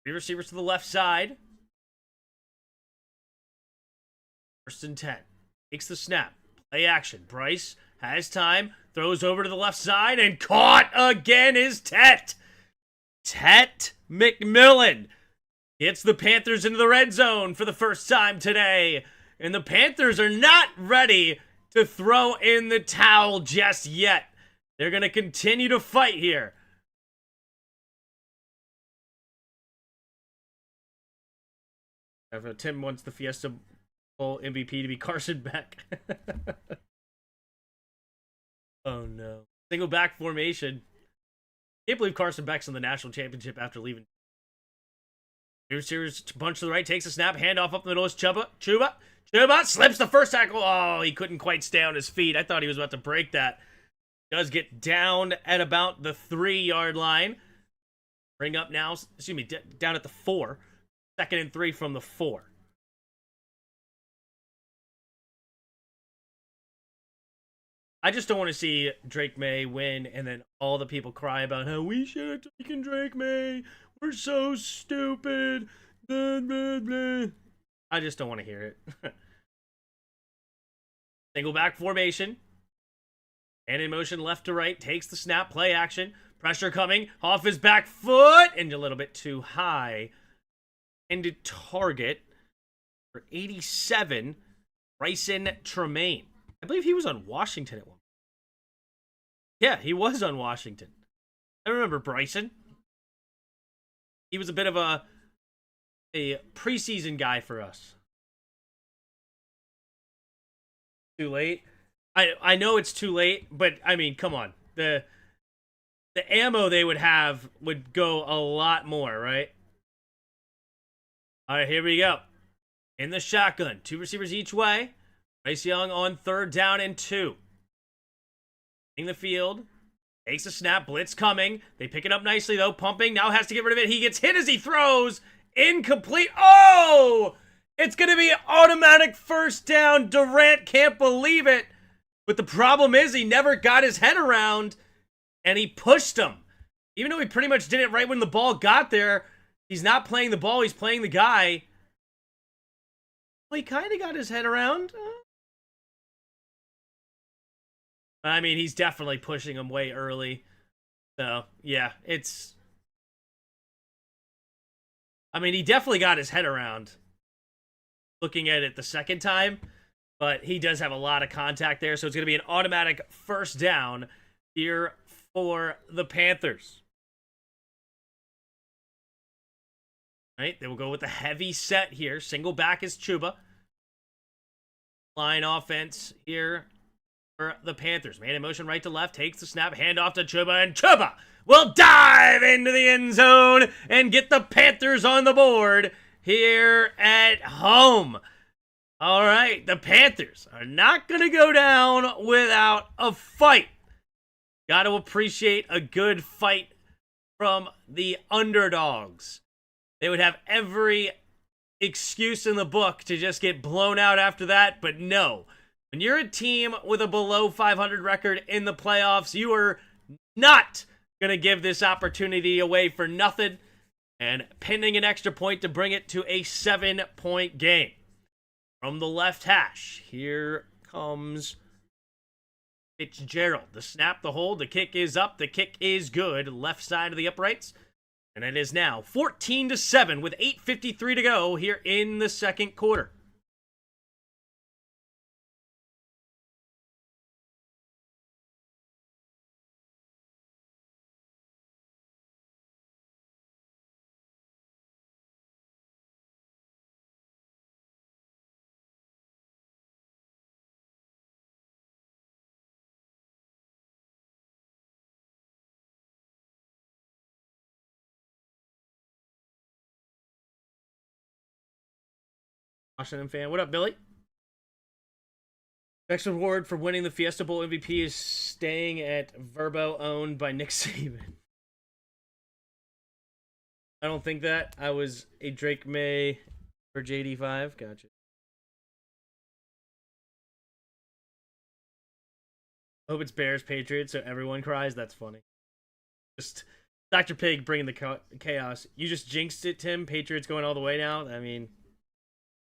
3 receivers to the left side. 1st and 10. Takes the snap. Play action. Bryce has time. Throws over to the left side. And caught again is Tet. Tet McMillan gets the Panthers into the red zone for the first time today. And the Panthers are not ready to throw in the towel just yet. They're going to continue to fight here. Tim wants the Fiesta Bowl MVP to be Carson Beck. Oh no. Single back formation. Can't believe Carson Beck's in the national championship after leaving. Series punch to the right, takes a snap, handoff up the middle is Chuba. Chuba slips the first tackle. Oh, he couldn't quite stay on his feet. I thought he was about to break that. Does get down at about the 3-yard line. Bring up now, down at the 4. 2nd and 3 from the 4. I just don't want to see Drake May win and then all the people cry about how we should have taken Drake May. We're so stupid. Blah, blah, blah. I just don't want to hear it. Single back formation. And in motion left to right. Takes the snap. Play action. Pressure coming off his back foot. And a little bit too high. Ended target for 87. Bryson Tremaine. I believe he was on Washington at one point. Yeah, he was on Washington. I remember Bryson. He was a bit of a preseason guy for us. Too late. I know it's too late, but I mean, come on. The ammo they would have would go a lot more, right? All right, here we go. In the shotgun, 2 receivers each way. Bryce Young on 3rd down and 2. In the field. Takes a snap. Blitz coming. They pick it up nicely, though. Pumping. Now has to get rid of it. He gets hit as he throws. Incomplete. Oh! It's going to be an automatic 1st down. Durant can't believe it. But the problem is he never got his head around, and he pushed him. Even though he pretty much did it right when the ball got there, he's not playing the ball. He's playing the guy. Well, he kind of got his head around. I mean, he's definitely pushing him way early. So, yeah, it's... I mean, he definitely got his head around looking at it the second time, but he does have a lot of contact there, so it's going to be an automatic 1st down here for the Panthers. Right, they will go with the heavy set here. Single back is Chuba. Line offense here for the Panthers. Man in motion right to left. Takes the snap. Hand off to Chuba. And Chuba will dive into the end zone and get the Panthers on the board here at home. All right. The Panthers are not going to go down without a fight. Got to appreciate a good fight from the underdogs. They would have every excuse in the book to just get blown out after that, but no. When you're a team with a below 500 record in the playoffs, you are not going to give this opportunity away for nothing, and pending an extra point to bring it to a 7-point game. From the left hash, here comes Fitzgerald. The snap, the hold, the kick is up, the kick is good. Left side of the uprights. And it is now 14-7 with 8:53 to go here in the second quarter. Washington fan. What up, Billy? Next reward for winning the Fiesta Bowl MVP is staying at Verbo, owned by Nick Saban. I don't think that. I was a Drake May for JD5. Gotcha. I hope it's Bears Patriots so everyone cries. That's funny. Just Dr. Pig bringing the chaos. You just jinxed it, Tim. Patriots going all the way now. I mean,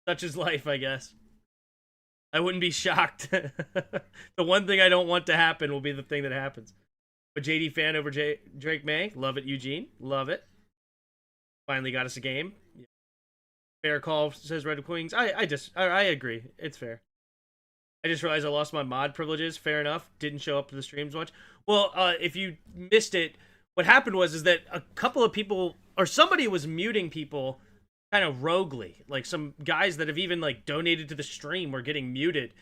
such is life, I guess. I wouldn't be shocked. The one thing I don't want to happen will be the thing that happens. A JD fan over Drake May. Love it, Eugene. Love it. Finally got us a game. Fair call, says Red Queens. I agree. It's fair. I just realized I lost my mod privileges. Fair enough. Didn't show up to the streams much. Well, if you missed it, what happened was that a couple of people, or somebody was muting people kind of roguely. Like some guys that have even like donated to the stream were getting muted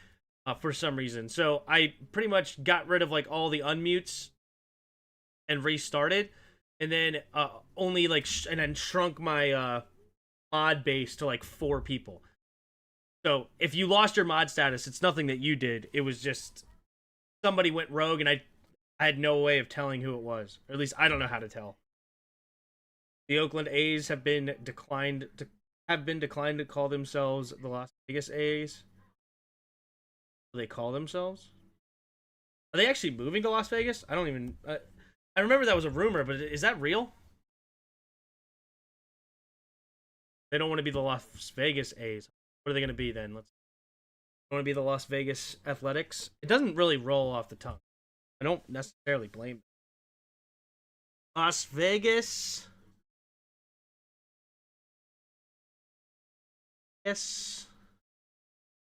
for some reason. So I pretty much got rid of like all the unmutes and restarted, and then only like and then shrunk my mod base to like 4 people. So if you lost your mod status, it's nothing that you did. It was just somebody went rogue, and I had no way of telling who it was. Or at least I don't know how to tell. The Oakland A's have been declined to call themselves the Las Vegas A's. What do they call themselves? Are they actually moving to Las Vegas? I don't even... I remember that was a rumor, but is that real? They don't want to be the Las Vegas A's. What are they going to be then? Let's want to be the Las Vegas Athletics. It doesn't really roll off the tongue. I don't necessarily blame them. Las Vegas. Yes.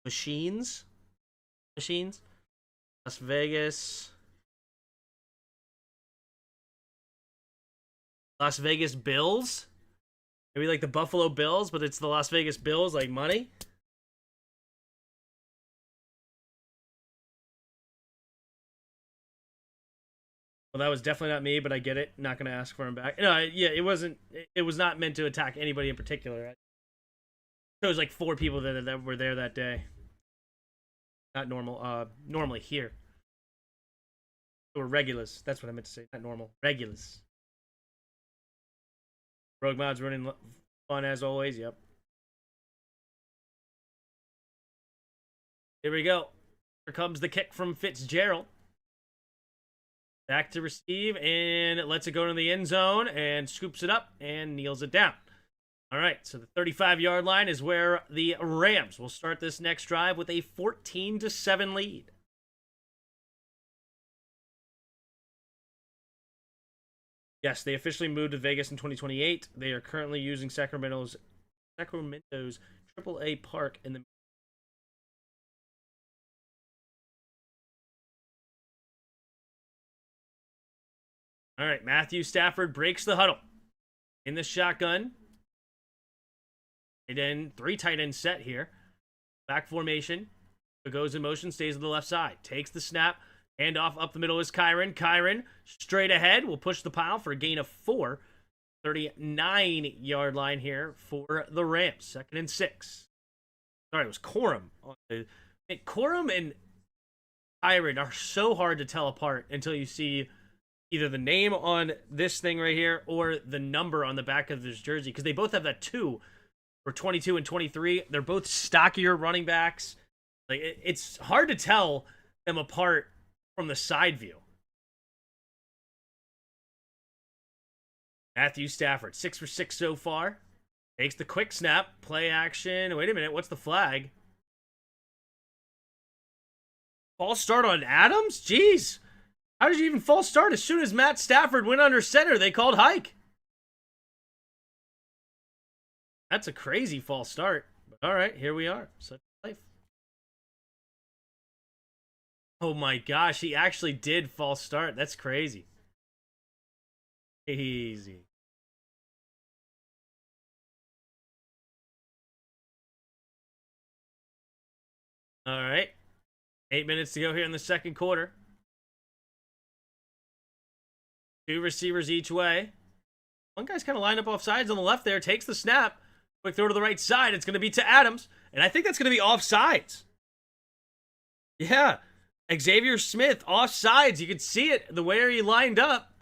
Machines. Las Vegas. Las Vegas Bills. Maybe like the Buffalo Bills, but it's the Las Vegas Bills, like money. Well, that was definitely not me, but I get it. Not going to ask for him back. No, yeah, it wasn't. It was not meant to attack anybody in particular. I chose like 4 people that were there that day. Not normal. Normally here. Or regulars. That's what I meant to say. Not normal. Regulars. Rogue Mod's running fun as always. Yep. Here we go. Here comes the kick from Fitzgerald. Back to receive and lets it go to the end zone and scoops it up and kneels it down. All right, so the 35-yard line is where the Rams will start this next drive with a 14-7 lead. Yes, they officially moved to Vegas in 2028. They are currently using Sacramento's AAA Park in the. All right, Matthew Stafford breaks the huddle in the shotgun. And then 3 tight end set here. Back formation. It goes in motion, stays on the left side. Takes the snap. Handoff up the middle is Kyron. Kyron straight ahead will push the pile for a gain of 4. 39-yard line here for the Rams. 2nd and 6. Sorry, it was Corum. Corum and Kyron are so hard to tell apart until you see either the name on this thing right here or the number on the back of his jersey, because they both have that 2 for 22 and 23. They're both stockier running backs. Like it's hard to tell them apart from the side view. Matthew Stafford, 6 for 6 so far. Takes the quick snap, play action. Wait a minute, what's the flag? False start on Adams? Jeez. How did you even false start? As soon as Matt Stafford went under center, they called hike. That's a crazy false start. But all right, here we are. Such life. Oh my gosh, he actually did false start. That's crazy. Easy. All right. 8 minutes to go here in the second quarter. 2 receivers each way. One guy's kind of lined up off sides on the left there. Takes the snap. Quick throw to the right side. It's going to be to Adams. And I think that's going to be offsides. Yeah. Xavier Smith, offsides. You could see it the way he lined up.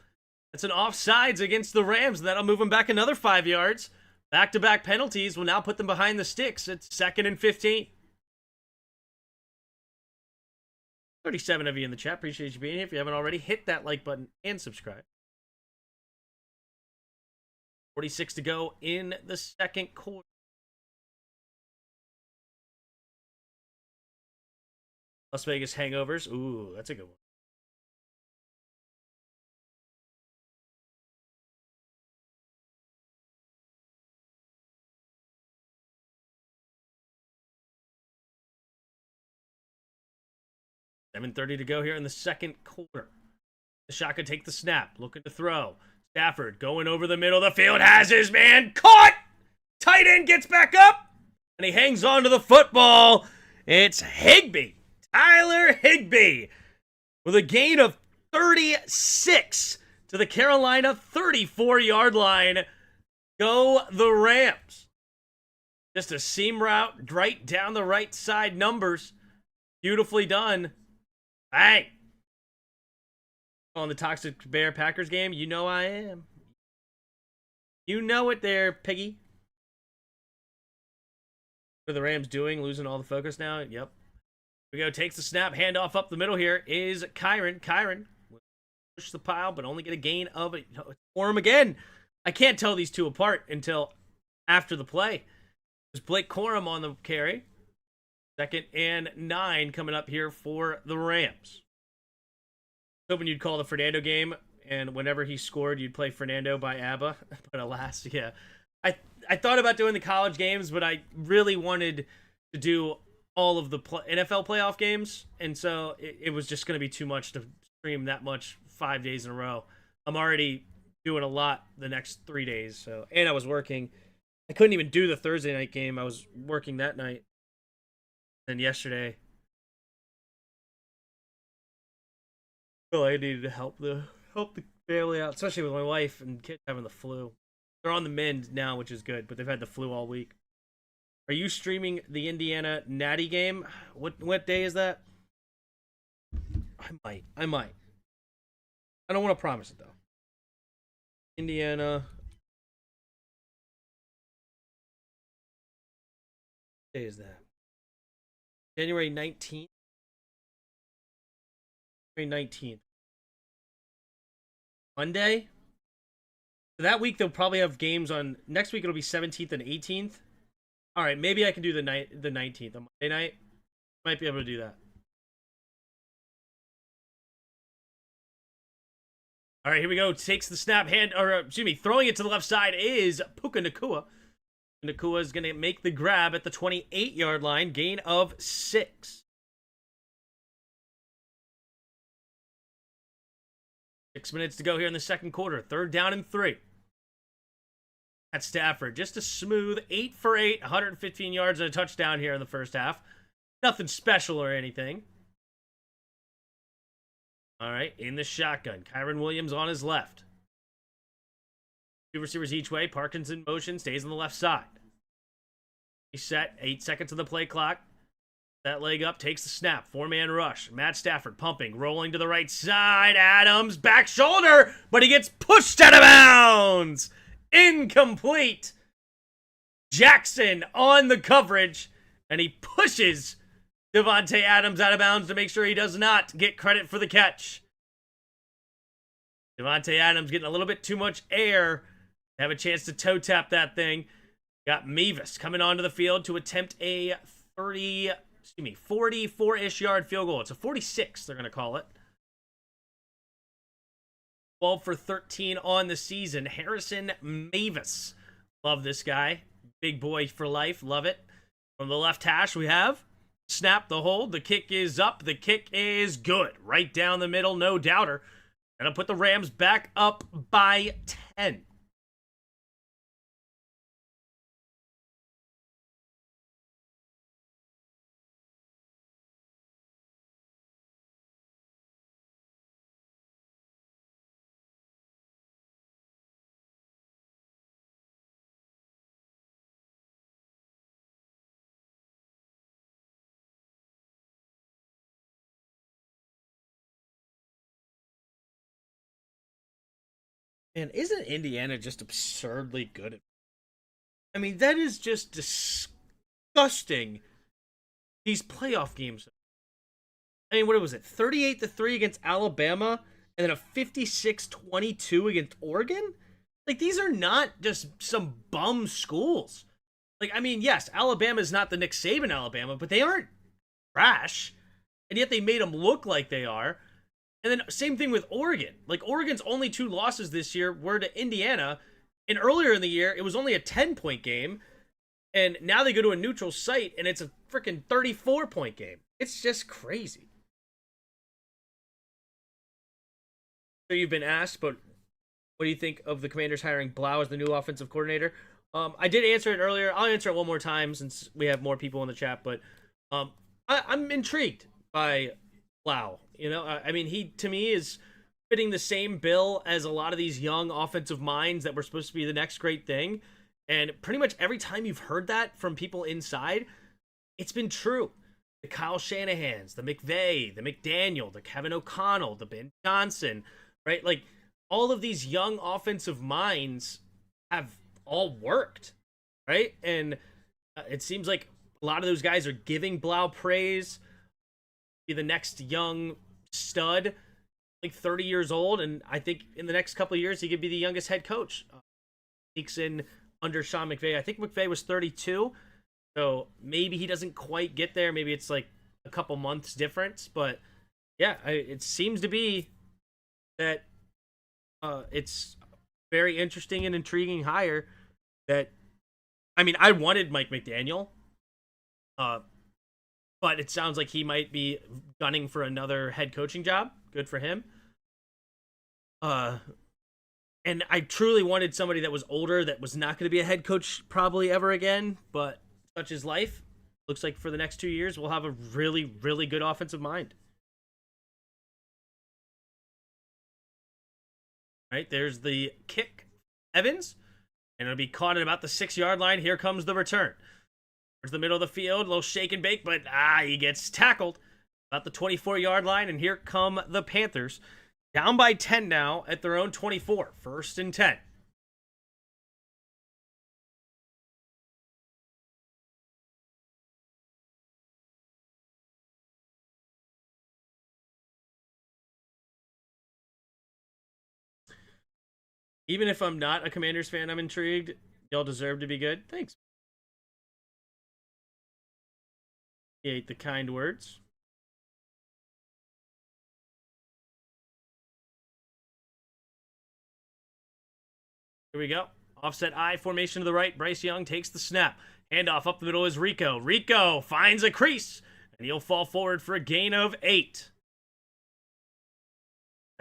That's an offsides against the Rams. That'll move them back another 5 yards. Back-to-back penalties will now put them behind the sticks. It's 2nd and 15. 37 of you in the chat. Appreciate you being here. If you haven't already, hit that like button and subscribe. 46 to go in the second quarter. Las Vegas hangovers. Ooh, that's a good one. $7:30 to go here in the second quarter. The shotgun take the snap, looking to throw. Stafford going over the middle of the field, has his man caught. Tight end gets back up, and he hangs on to the football. It's Higbee, Tyler Higbee, with a gain of 36 to the Carolina 34-yard line. Go the Rams. Just a seam route right down the right side numbers. Beautifully done. Bang. On the Toxic Bear Packers game, you know I am. You know it there, Piggy. What are the Rams doing? Losing all the focus now? Yep. Here we go. Takes the snap. Handoff up the middle here is Kyron. Kyron will push the pile, but only get a gain of it. For him again. I can't tell these two apart until after the play. There's Blake Corum on the carry. 2nd and 9 coming up here for the Rams. Hoping you'd call the Fernando game, and whenever he scored, you'd play Fernando by ABBA. But alas, yeah. I thought about doing the college games, but I really wanted to do all of the NFL playoff games, and so it was just going to be too much to stream that much 5 days in a row. I'm already doing a lot the next 3 days, so, and I was working. I couldn't even do the Thursday night game. I was working that night. Then yesterday, well, I needed to help the family out, especially with my wife and kids having the flu. They're on the mend now, which is good, but they've had the flu all week. Are you streaming the Indiana Natty game? What day is that? I might. I don't want to promise it though. Indiana. What day is that? January 19th. January 19th. Monday. So that week they'll probably have games on. Next week it'll be 17th and 18th. All right, maybe I can do the 19th on Monday night. Might be able to do that. All right, here we go. Takes the snap, throwing it to the left side is Puka Nacua. Nacua is going to make the grab at the 28-yard line, gain of 6. 6 minutes to go here in the second quarter. 3rd down and 3. At Stafford, just a smooth 8 for 8, 115 yards and a touchdown here in the first half. Nothing special or anything. All right, in the shotgun. Kyron Williams on his left. 2 receivers each way. Parkinson motion, stays on the left side. He's set. 8 seconds of the play clock. That leg up, takes the snap. 4-man rush. Matt Stafford pumping, rolling to the right side. Adams, back shoulder, but he gets pushed out of bounds. Incomplete. Jackson on the coverage, and he pushes Devontae Adams out of bounds to make sure he does not get credit for the catch. Devontae Adams getting a little bit too much air. Have a chance to toe tap that thing. Got Mevis coming onto the field to attempt a 44-ish yard field goal. It's a 46, they're going to call it. 12 for 13 on the season. Harrison Mevis. Love this guy. Big boy for life. Love it. From the left hash, we have snap the hold. The kick is up. The kick is good. Right down the middle, no doubter. Gonna put the Rams back up by 10. And isn't Indiana just absurdly good? I mean, that is just disgusting. These playoff games. I mean, what was it? 38-3 against Alabama, and then a 56-22 against Oregon? Like, these are not just some bum schools. Like, I mean, yes, Alabama's not the Nick Saban Alabama, but they aren't trash. And yet they made them look like they are. And then same thing with Oregon. Like, Oregon's only 2 losses this year were to Indiana. And earlier in the year, it was only a 10-point game. And now they go to a neutral site, and it's a freaking 34-point game. It's just crazy. So you've been asked, but what do you think of the Commanders hiring Blau as the new offensive coordinator? I did answer it earlier. I'll answer it one more time since we have more people in the chat. But I'm intrigued by Blau. You know, I mean, he, to me, is fitting the same bill as a lot of these young offensive minds that were supposed to be the next great thing. And pretty much every time you've heard that from people inside, it's been true. The Kyle Shanahans, the McVay, the McDaniel, the Kevin O'Connell, the Ben Johnson, right? Like, all of these young offensive minds have all worked, right? And it seems like a lot of those guys are giving Blau praise. Be the next young stud, like 30 years old, and I think in the next couple of years he could be the youngest head coach. Sneaks in under Sean McVay. I think McVay was 32, so maybe he doesn't quite get there. Maybe it's like a couple months difference, but yeah, it seems to be that it's very interesting and intriguing hire. That, I mean, I wanted Mike McDaniel, but it sounds like he might be gunning for another head coaching job. Good for him. And I truly wanted somebody that was older, that was not going to be a head coach probably ever again, but such is life. Looks like for the next 2 years, we'll have a really, really good offensive mind. Right, there's the kick, Evans, and it'll be caught at about the 6-yard line. Here comes the return. Towards the middle of the field, a little shake and bake, but he gets tackled about the 24-yard line, and here come the Panthers. Down by 10 now at their own 24. 1st and 10. Even if I'm not a Commanders fan, I'm intrigued. Y'all deserve to be good. Thanks. He ate the kind words. Here we go. Offset I formation to the right. Bryce Young takes the snap. Handoff up the middle is Rico. Rico finds a crease, and he'll fall forward for a gain of 8.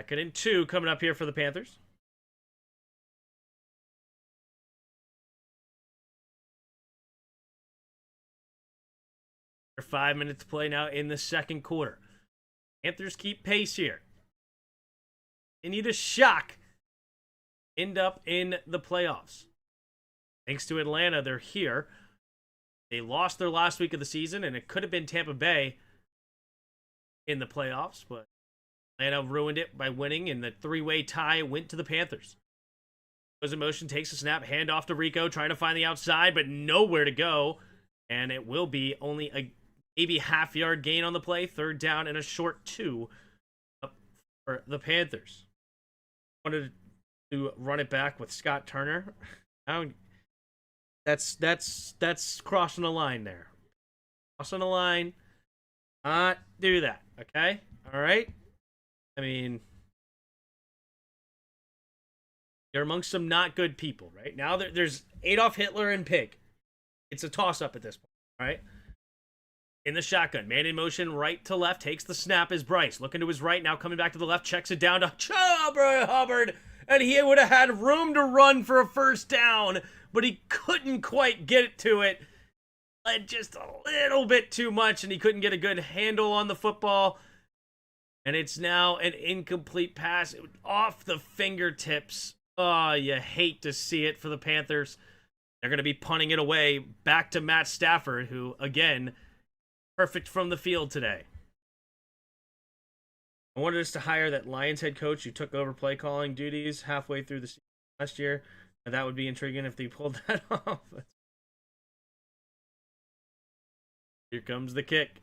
2nd and 2 coming up here for the Panthers. They're 5 minutes to play now in the second quarter. Panthers keep pace here. They need a shock. End up in the playoffs. Thanks to Atlanta, they're here. They lost their last week of the season, and it could have been Tampa Bay in the playoffs, but Atlanta ruined it by winning, and the 3-way tie went to the Panthers. Goes in motion, takes a snap, hand off to Rico, trying to find the outside, but nowhere to go, and it will be only a maybe half-yard gain on the play. 3rd down and a short 2 for the Panthers. Wanted to run it back with Scott Turner. That's crossing the line there. Crossing the line. Not do that, okay? All right? I mean, you're amongst some not good people, right? Now there's Adolf Hitler and Pig. It's a toss-up at this point, all right? In the shotgun, man in motion, right to left, takes the snap is Bryce. Looking to his right, now coming back to the left, checks it down to Chuba Hubbard, and he would have had room to run for a 1st down, but he couldn't quite get it to it. Led just a little bit too much, and he couldn't get a good handle on the football. And it's now an incomplete pass off the fingertips. Oh, you hate to see it for the Panthers. They're going to be punting it away back to Matt Stafford, who, again, perfect from the field today. I wanted us to hire that Lions head coach who took over play calling duties halfway through the season last year. And that would be intriguing if they pulled that off. Here comes the kick.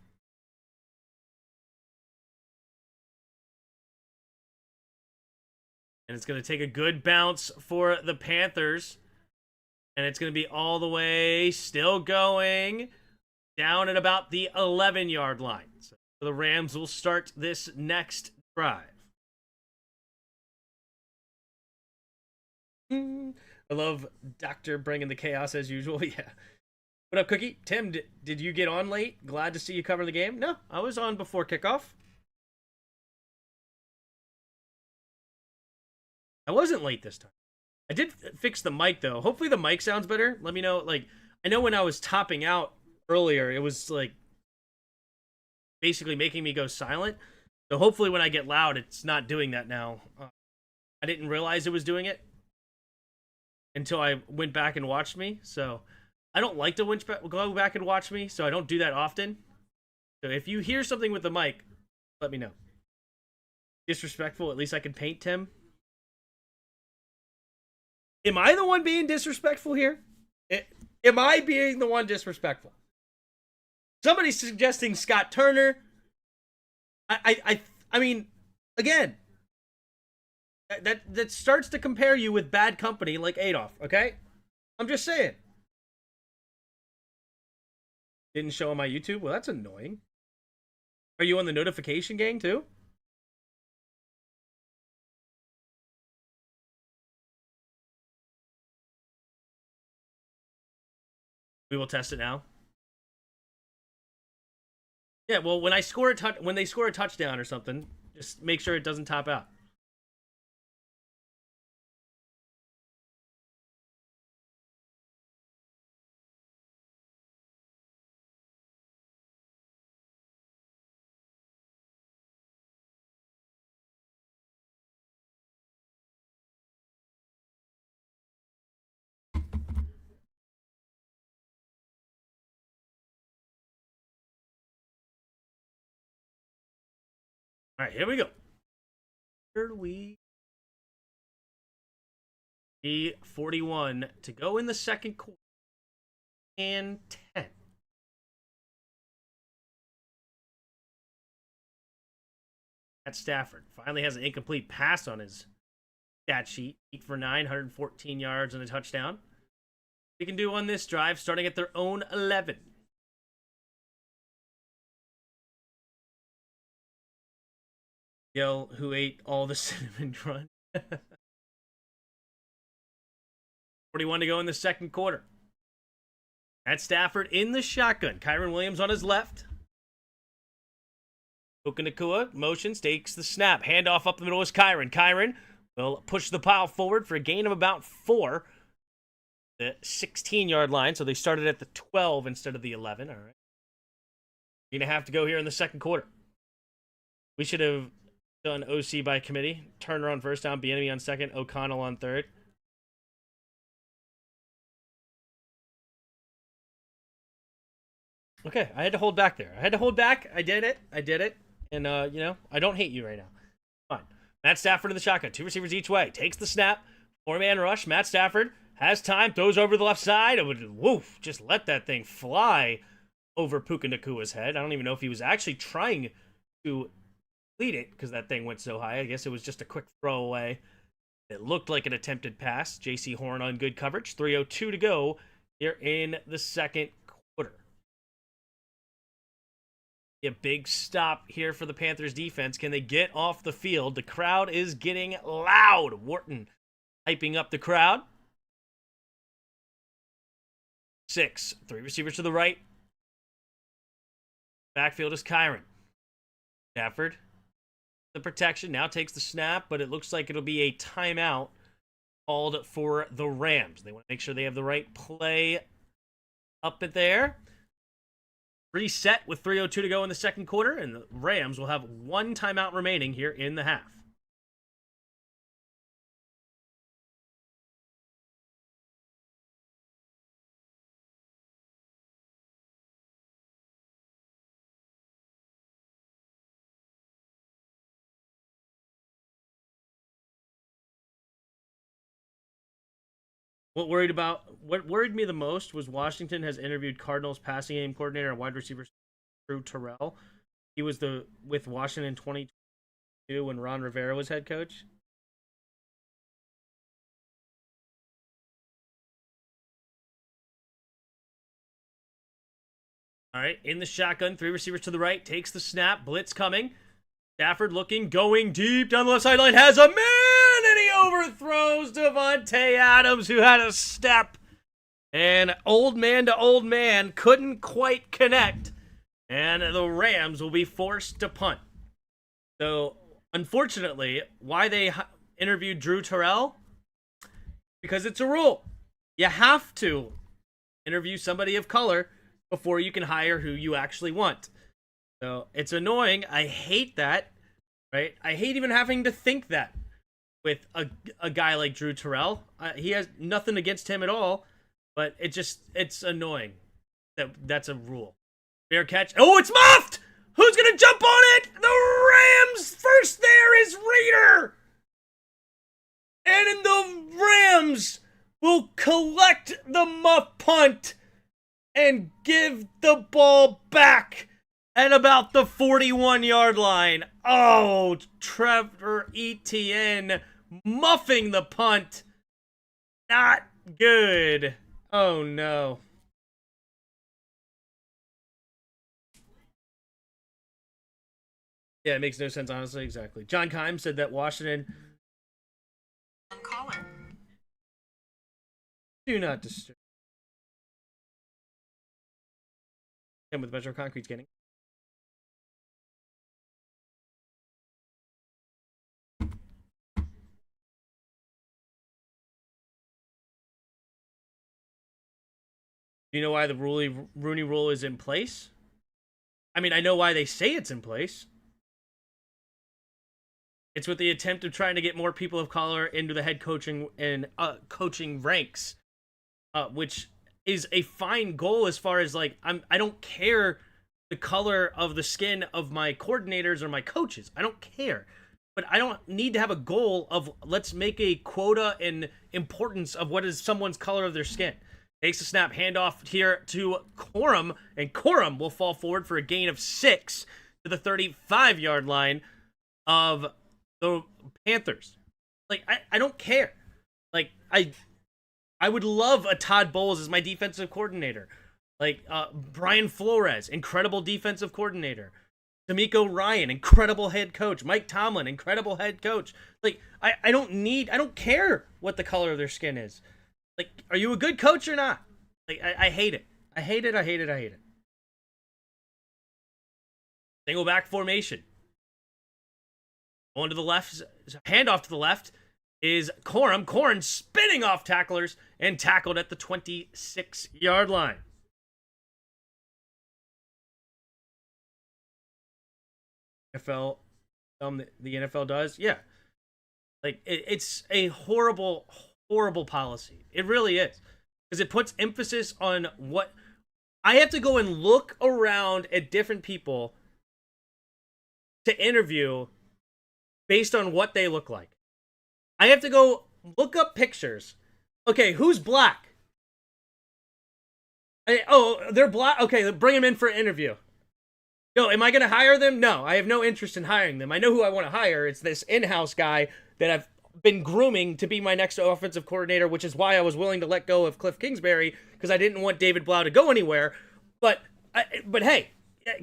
And it's going to take a good bounce for the Panthers. And it's going to be all the way, still going, down at about the 11-yard line. So the Rams will start this next drive. I love Doctor bringing the chaos as usual. Yeah. What up, Cookie? Tim, did you get on late? Glad to see you cover the game. No, I was on before kickoff. I wasn't late this time. I did fix the mic, though. Hopefully the mic sounds better. Let me know. Like, I know when I was topping out earlier, it was, like, basically making me go silent. So hopefully when I get loud, it's not doing that now. I didn't realize it was doing it until I went back and watched me. So I don't like to go back and watch me, so I don't do that often. So if you hear something with the mic, let me know. Disrespectful, at least I can paint Tim. Am I the one being disrespectful here? Am I being the one disrespectful? Somebody's suggesting Scott Turner. I mean, again, that starts to compare you with bad company like Adolf, okay? I'm just saying. Didn't show on my YouTube? Well, that's annoying. Are you on the notification gang too? We will test it now. Yeah, well, when they score a touchdown or something, just make sure it doesn't top out. All right, here we go. Here we 41 to go in the second quarter. And 10. At Stafford. Finally has an incomplete pass on his stat sheet. 8 for 9, 114 yards and a touchdown. We can do on this drive, starting at their own 11. Yell, who ate all the cinnamon crunch. 41 to go in the second quarter. At Stafford in the shotgun. Kyren Williams on his left. Puka motions, takes the snap. Handoff up the middle is Kyren. Kyren will push the pile forward for a gain of about 4. The 16-yard line, so they started at the 12 instead of the 11. All right. You're going to have to go here in the second quarter. We should have done OC by committee. Turner on first down, Bieniemy on second, O'Connell on third. Okay, I had to hold back there. I did it. And, I don't hate you right now. Fine. Matt Stafford in the shotgun. 2 receivers each way. Takes the snap. 4-man rush. Matt Stafford has time. Throws over the left side. Woof. Just let that thing fly over Puka Nakua's head. I don't even know if he was actually trying to lead it because that thing went so high. I guess it was just a quick throwaway. It looked like an attempted pass. J.C. Horn on good coverage. 3:02 to go here in the second quarter. A big stop here for the Panthers defense. Can they get off the field? The crowd is getting loud. Wharton hyping up the crowd. 6. 3 receivers to the right. Backfield is Kyren. Stafford. The protection. Now takes the snap, but it looks like it'll be a timeout called for the Rams. They want to make sure they have the right play up at there. Reset with 3:02 to go in the second quarter, and the Rams will have 1 timeout remaining here in the half. What worried me the most was Washington has interviewed Cardinals passing game coordinator and wide receiver Drew Terrell. He was with Washington in 2022 when Ron Rivera was head coach. All right, in the shotgun, 3 receivers to the right, takes the snap, blitz coming. Stafford looking, going deep down the left sideline, has a man, and he overthrows Devontae Adams, who had a step. And old man to old man couldn't quite connect. And the Rams will be forced to punt. So, unfortunately, why they interviewed Drew Terrell? Because it's a rule. You have to interview somebody of color before you can hire who you actually want. So it's annoying. I hate that, right? I hate even having to think that with a guy like Drew Terrell. He has nothing against him at all, but it's annoying that's a rule. Fair catch. Oh, it's muffed! Who's going to jump on it? The Rams! First there is Reader! And the Rams will collect the muff punt and give the ball back at about the 41-yard line. Oh, Trevor Etienne muffing the punt. Not good. Oh, no. Yeah, it makes no sense, honestly. Exactly. John Keim said that Washington... I'm calling. Do not disturb. And with Metro Concrete's getting... Do you know why the Rooney Rule is in place? I mean, I know why they say it's in place. It's with the attempt of trying to get more people of color into the head coaching and coaching ranks, which is a fine goal as far as, like, I don't care the color of the skin of my coordinators or my coaches. I don't care. But I don't need to have a goal of let's make a quota and importance of what is someone's color of their skin. Takes a snap, handoff here to Corum, and Corum will fall forward for a gain of 6 to the 35-yard line of the Panthers. Like, I don't care. Like, I would love a Todd Bowles as my defensive coordinator. Like, Brian Flores, incredible defensive coordinator. D'Amico Ryan, incredible head coach. Mike Tomlin, incredible head coach. Like, I don't care what the color of their skin is. Like, are you a good coach or not? Like, I hate it. I hate it. Single back formation. Going to the left, handoff to the left is Corum. Corum spinning off tacklers and tackled at the 26-yard line. NFL, the NFL does, yeah. Like it's a horrible policy. It really is, because it puts emphasis on what I have to go and look around at different people to interview based on what they look like. I have to go look up pictures. Okay, who's black? They're black. Okay, bring them in for an interview. No, am I going to hire them? No, I have no interest in hiring them. I know who I want to hire. It's this in-house guy that I've been grooming to be my next offensive coordinator, which is why I was willing to let go of Cliff Kingsbury, because I didn't want David Blau to go anywhere. But hey,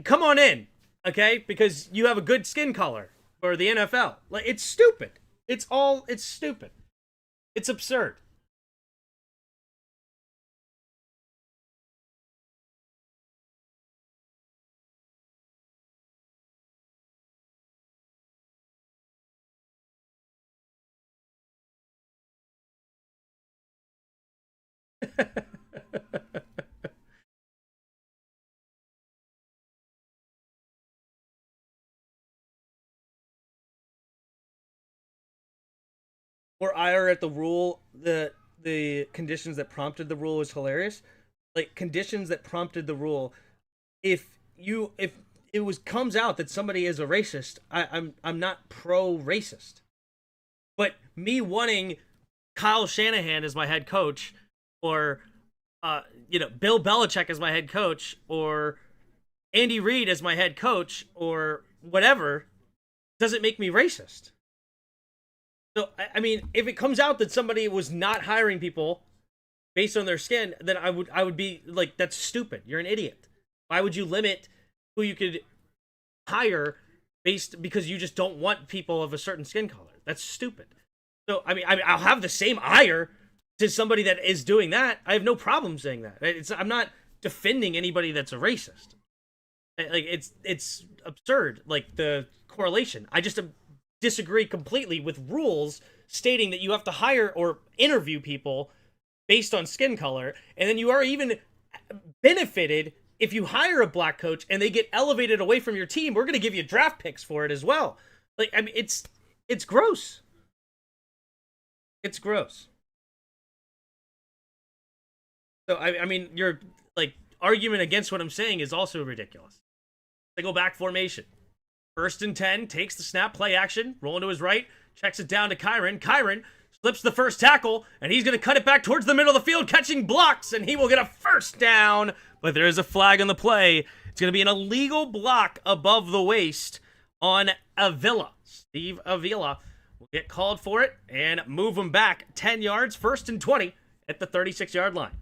come on in, okay? Because you have a good skin color for the NFL. Like, it's stupid. It's stupid. It's absurd. Or ire at the rule, the conditions that prompted the rule is hilarious. Like, conditions that prompted the rule, if it comes out that somebody is a racist, I'm not pro racist. But me wanting Kyle Shanahan as my head coach, or Bill Belichick as my head coach, or Andy Reid as my head coach, or whatever, doesn't make me racist. So, I mean, if it comes out that somebody was not hiring people based on their skin, then I would be like, that's stupid. You're an idiot. Why would you limit who you could hire because you just don't want people of a certain skin color? That's stupid. So, I mean, I'll have the same ire to somebody that is doing that. I have no problem saying that. I'm not defending anybody that's a racist. Like, it's absurd, like, the correlation. I just disagree completely with rules stating that you have to hire or interview people based on skin color, and then you are even benefited if you hire a black coach and they get elevated away from your team. We're going to give you draft picks for it as well. Like, I mean, it's gross. It's gross. So, I mean, your, like, argument against what I'm saying is also ridiculous. They go back formation. 1st and 10, takes the snap, play action, rolling to his right, checks it down to Kyron. Kyron slips the first tackle, and he's going to cut it back towards the middle of the field, catching blocks, and he will get a first down. But there is a flag on the play. It's going to be an illegal block above the waist on Avila. Steve Avila will get called for it and move him back 10 yards, 1st and 20 at the 36-yard line.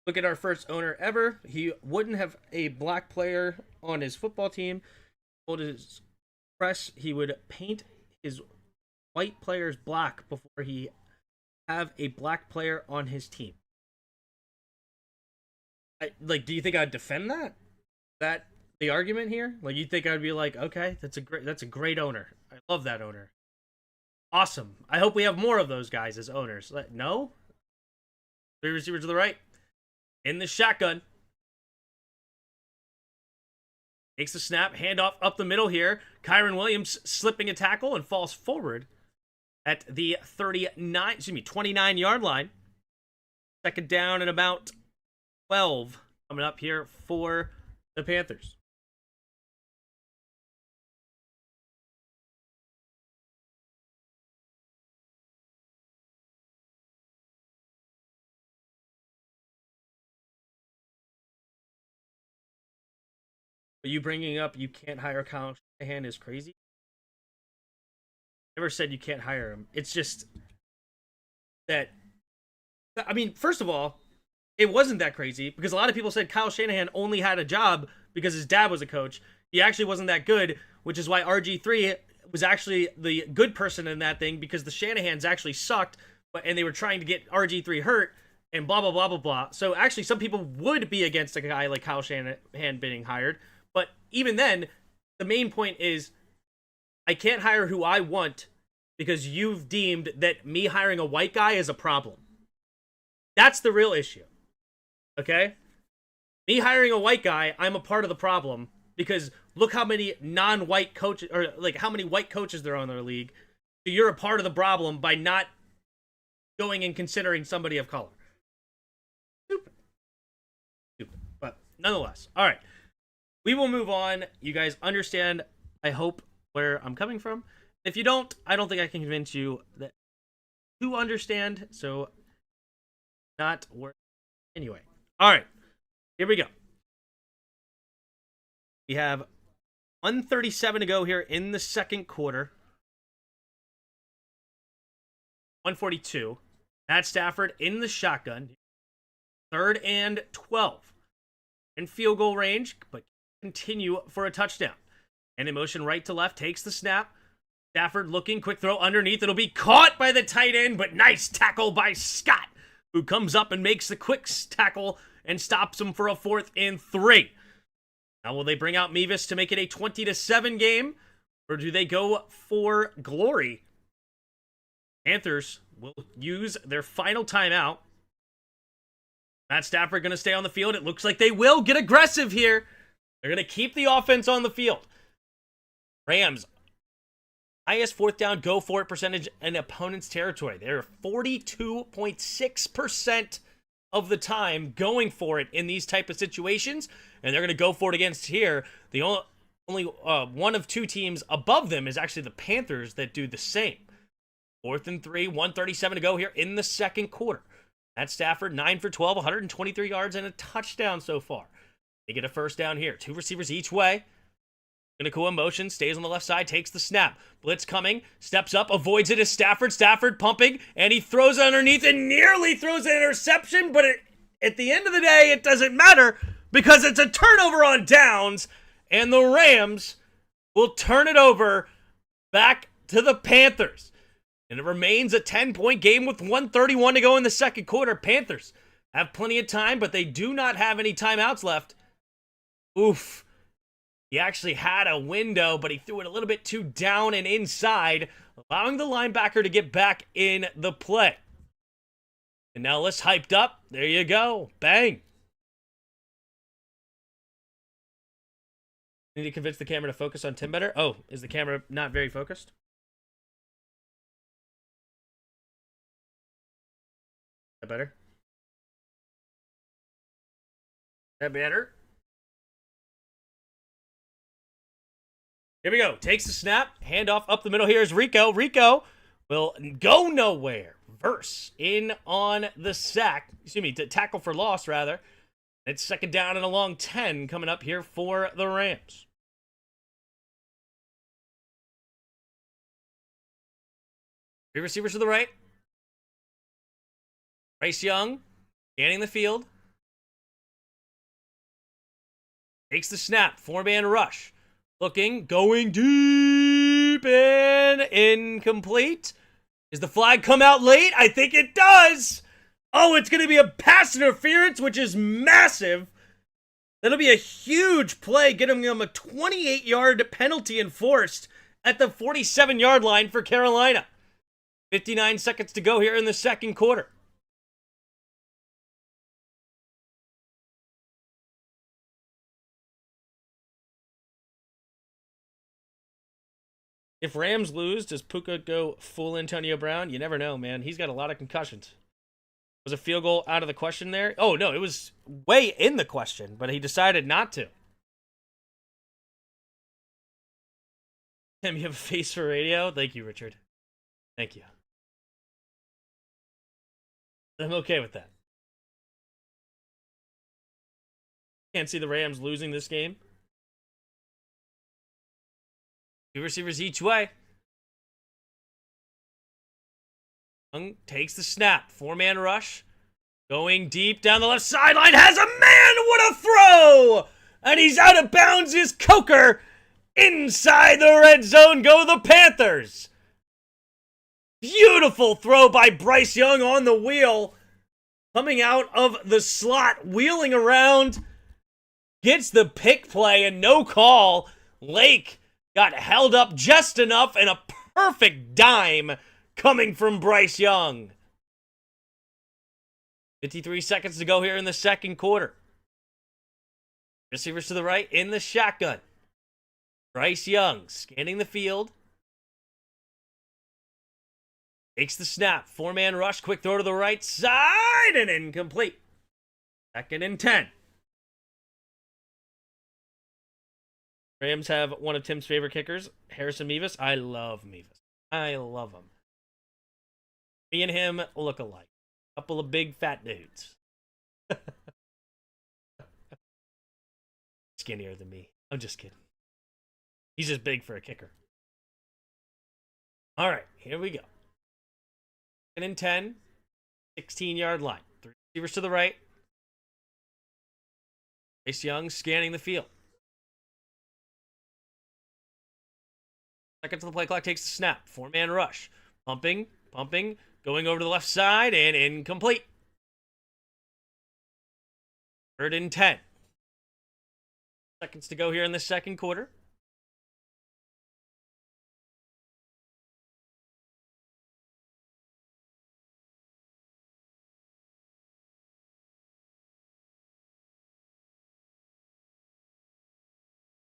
Look at our first owner ever. He wouldn't have a black player on his football team. Told his press he would paint his white players black before he have a black player on his team. Do you think I'd defend that? That the argument here? Like, you think I'd be like, okay, that's a great owner. I love that owner. Awesome. I hope we have more of those guys as owners. No? 3 receivers to the right. In the shotgun. Takes the snap, handoff up the middle here. Kyron Williams slipping a tackle and falls forward at the 29-yard line. Second down and about 12 coming up here for the Panthers. Are you bringing up you can't hire Kyle Shanahan is crazy? Never said you can't hire him. It's just that, I mean, first of all, it wasn't that crazy because a lot of people said Kyle Shanahan only had a job because his dad was a coach. He actually wasn't that good, which is why RG3 was actually the good person in that thing because the Shanahans actually sucked, and they were trying to get RG3 hurt and blah, blah, blah, blah, blah. So actually some people would be against a guy like Kyle Shanahan being hired. But even then, the main point is I can't hire who I want because you've deemed that me hiring a white guy is a problem. That's the real issue. Okay? Me hiring a white guy, I'm a part of the problem because look how many non-white coaches, or like how many white coaches there are in their league. So you're a part of the problem by not going and considering somebody of color. Stupid. But nonetheless. All right. We will move on. You guys understand, I hope, where I'm coming from. If you don't, I don't think I can convince you that to understand. So, not worth. Anyway. All right. Here we go. We have 1:37 to go here in the second quarter. 1:42. Matt Stafford in the shotgun. 3rd and 12. In field goal range, but continue for a touchdown. And in motion right to left, takes the snap. Stafford looking, quick throw underneath. It'll be caught by the tight end, but nice tackle by Scott, who comes up and makes the quick tackle and stops him for a 4th and 3. Now, will they bring out Mevis to make it a 20-7 game, or do they go for glory? Panthers will use their final timeout. Matt Stafford going to stay on the field. It looks like they will get aggressive here. They're going to keep the offense on the field. Rams, highest 4th down go for it percentage in opponent's territory. They're 42.6% of the time going for it in these type of situations, and they're going to go for it against here. The only one of 2 teams above them is actually the Panthers that do the same. 4th and 3, 1:37 to go here in the second quarter. Matt Stafford, 9 for 12, 123 yards and a touchdown so far. They get a first down here. 2 receivers each way. Gonna in motion, stays on the left side, takes the snap. Blitz coming, steps up, avoids it as Stafford. Stafford pumping, and he throws it underneath and nearly throws an interception, but at the end of the day, it doesn't matter because it's a turnover on downs, and the Rams will turn it over back to the Panthers. And it remains a 10-point game with 1:31 to go in the second quarter. Panthers have plenty of time, but they do not have any timeouts left. Oof. He actually had a window, but he threw it a little bit too down and inside, allowing the linebacker to get back in the play. And now let's hyped up. There you go. Bang. Need to convince the camera to focus on Tim better. Oh, is the camera not very focused? That better? That better? Here we go. Takes the snap. Handoff up the middle. Here's Rico. Rico will go nowhere. Verse in on the sack. Excuse me, to tackle for loss, rather. It's second down and a long 10 coming up here for the Rams. Three receivers to the right. Bryce Young scanning the field. Takes the snap. 4-man rush. Looking, going deep and incomplete. Does the flag come out late? I think it does. Oh, it's going to be a pass interference, which is massive. That'll be a huge play, getting them a 28-yard penalty enforced at the 47-yard line for Carolina. 59 seconds to go here in the second quarter. If Rams lose, does Puka go full Antonio Brown? You never know, man. He's got a lot of concussions. Was a field goal out of the question there? Oh, no, it was way in the question, but he decided not to. Tim, you have a face for radio? Thank you, Richard. Thank you. I'm okay with that. Can't see the Rams losing this game. Two receivers each way. Young takes the snap. 4-man rush. Going deep down the left sideline. Has a man. What a throw! And he's out of bounds. Is Coker. Inside the red zone go the Panthers. Beautiful throw by Bryce Young on the wheel. Coming out of the slot. Wheeling around. Gets the pick play and no call. Lake got held up just enough and a perfect dime coming from Bryce Young. 53 seconds to go here in the second quarter. Receivers to the right in the shotgun. Bryce Young scanning the field. Takes the snap. 4-man rush. Quick throw to the right side and incomplete. 2nd and 10. Rams have one of Tim's favorite kickers, Harrison Mevis. I love Mevis. I love him. Me and him look alike. Couple of big fat dudes. Skinnier than me. I'm just kidding. He's just big for a kicker. All right, here we go. 2nd and 10. 16-yard line. 3 receivers to the right. Bryce Young scanning the field. Second to the play clock, takes the snap. 4-man rush. Pumping. Going over to the left side and incomplete. 3rd and 10. Seconds to go here in the second quarter.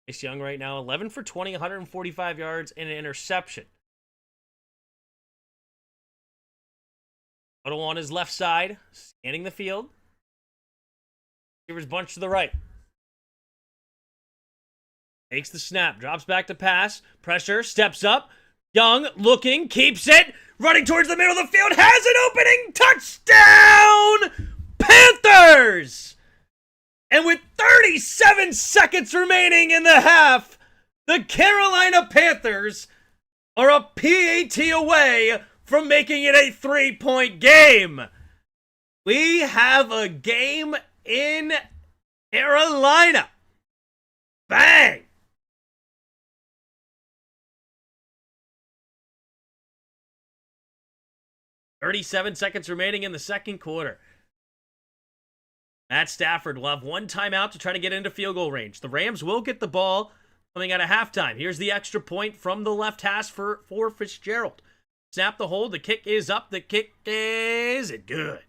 Bryce Young right now, 11 for 20, 145 yards, and an interception. Huddle on his left side, scanning the field. Receivers bunch to the right. Takes the snap, drops back to pass. Pressure, steps up. Young looking, keeps it. Running towards the middle of the field, has an opening. Touchdown! Panthers! And with 37 seconds remaining in the half, the Carolina Panthers are a PAT away from making it a 3-point game. We have a game in Carolina. Bang! "37 seconds remaining in the second quarter. Matt Stafford will have one timeout to try to get into field goal range. The Rams will get the ball coming out of halftime. Here's the extra point from the left hash for Fitzgerald. Snap the hold. The kick is up. The kick is good.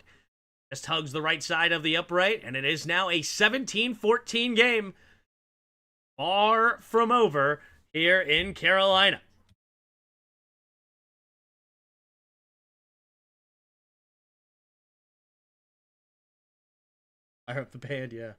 Just hugs the right side of the upright, and it is now a 17-14 game. Far from over here in Carolina. I hope the band, yeah.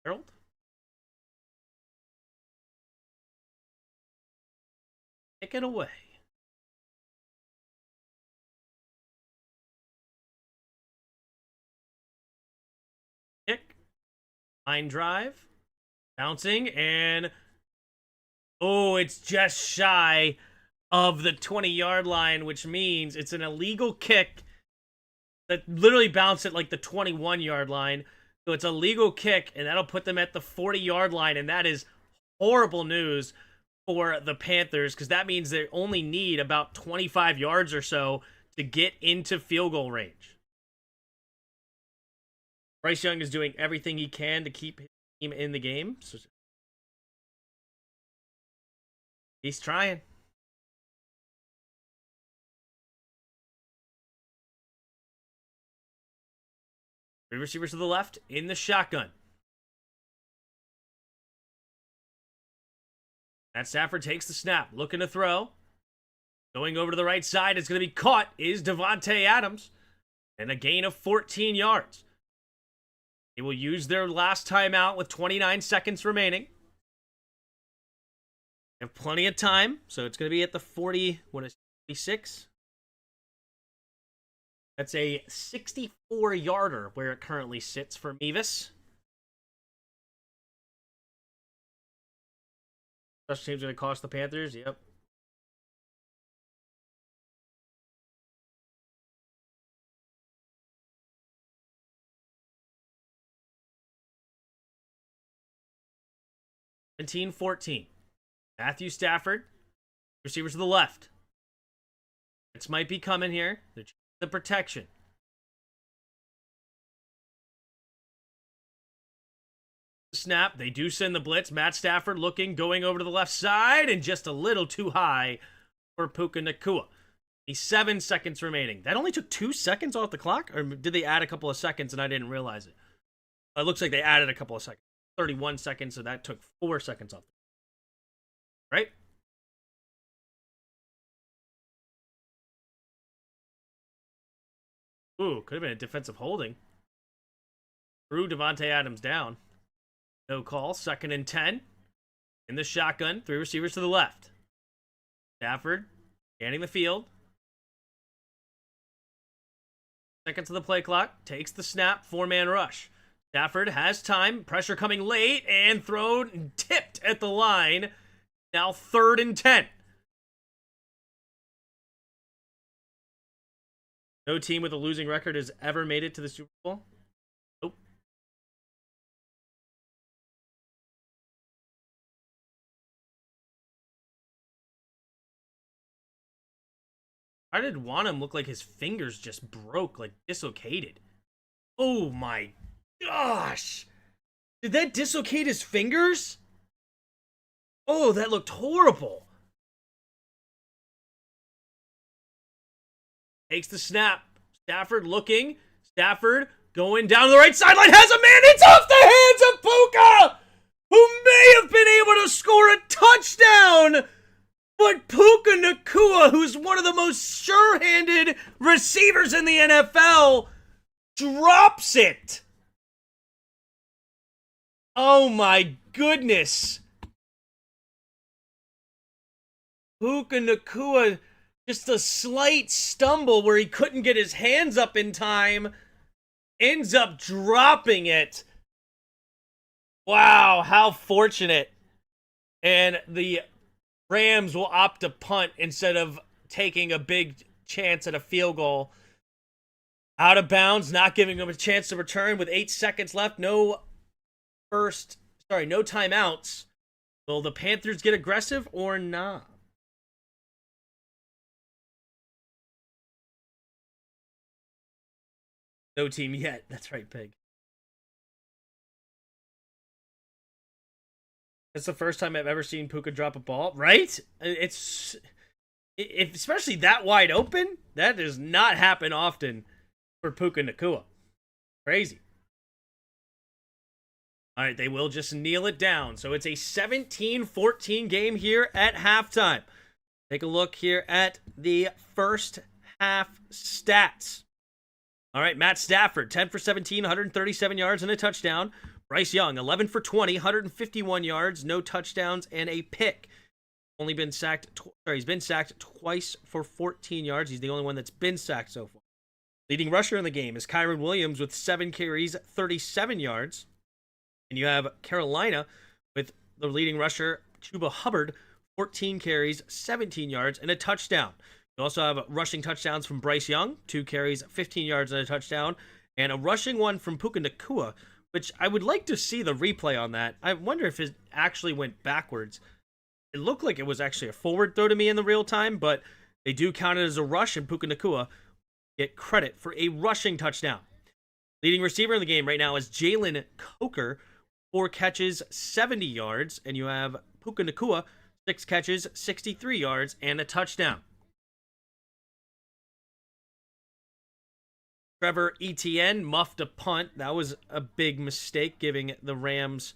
Harold? Take it away. Kick. Line drive. Bouncing and... oh, it's just shy of the 20-yard line, which means it's an illegal kick that literally bounced at like the 21-yard line. So it's a legal kick, and that'll put them at the 40-yard line, and that is horrible news for the Panthers because that means they only need about 25 yards or so to get into field goal range. Bryce Young is doing everything he can to keep his team in the game. So he's trying. Three receivers to the left in the shotgun. Matt Stafford takes the snap, looking to throw. Going over to the right side, it's going to be caught, is Davante Adams. And a gain of 14 yards. They will use their last timeout with 29 seconds remaining. They have plenty of time, so it's going to be at the 46? That's a 64-yarder where it currently sits for Mevis. Special teams going to cost the Panthers. Yep. 17-14. Matthew Stafford. Receivers to the left. This might be coming here. They're changing the protection. Snap. They do send the blitz. Matt Stafford looking, going over to the left side, and just a little too high for Puka Nacua. 7 seconds remaining. That only took 2 seconds off the clock? Or did they add a couple of seconds and I didn't realize it? It looks like they added a couple of seconds. 31 seconds, so that took 4 seconds off. Right? Ooh, could have been a defensive holding. Threw Davante Adams down. No call. 2nd and 10. In the shotgun. 3 receivers to the left. Stafford scanning the field. Seconds of the play clock. Takes the snap. 4-man rush. Stafford has time. Pressure coming late. And thrown. Tipped at the line. Now 3rd and 10. No team with a losing record has ever made it to the Super Bowl. Nope. Why did Wanham look like his fingers just broke, like dislocated? Oh my gosh. Did that dislocate his fingers? Oh, that looked horrible. Takes the snap. Stafford looking. Stafford going down the right sideline. Has a man. It's off the hands of Puka, who may have been able to score a touchdown. But Puka Nacua, who's one of the most sure-handed receivers in the NFL, drops it. Oh my goodness. Puka Nacua, just a slight stumble where he couldn't get his hands up in time, ends up dropping it. Wow, how fortunate. And the Rams will opt to punt instead of taking a big chance at a field goal. Out of bounds, not giving them a chance to return with 8 seconds left. No timeouts. Will the Panthers get aggressive or not? No team yet. That's right, Pig. It's the first time I've ever seen Puka drop a ball, right? Especially that wide open. That does not happen often for Puka Nacua. Crazy. All right, they will just kneel it down. So it's a 17-14 game here at halftime. Take a look here at the first half stats. All right, Matt Stafford, 10 for 17, 137 yards and a touchdown. Bryce Young, 11 for 20, 151 yards, no touchdowns, and a pick. He's been sacked twice for 14 yards. He's the only one that's been sacked so far. Leading rusher in the game is Kyron Williams with 7 carries, 37 yards. And you have Carolina with the leading rusher, Chuba Hubbard, 14 carries, 17 yards, and a touchdown. You also have rushing touchdowns from Bryce Young, 2 carries, 15 yards, and a touchdown, and a rushing one from Puka Nacua, which I would like to see the replay on that. I wonder if it actually went backwards. It looked like it was actually a forward throw to me in the real time, but they do count it as a rush, and Puka Nacua get credit for a rushing touchdown. Leading receiver in the game right now is Jalen Coker, 4 catches, 70 yards, and you have Puka Nacua, 6 catches, 63 yards, and a touchdown. Trevor Etienne muffed a punt. That was a big mistake, giving the Rams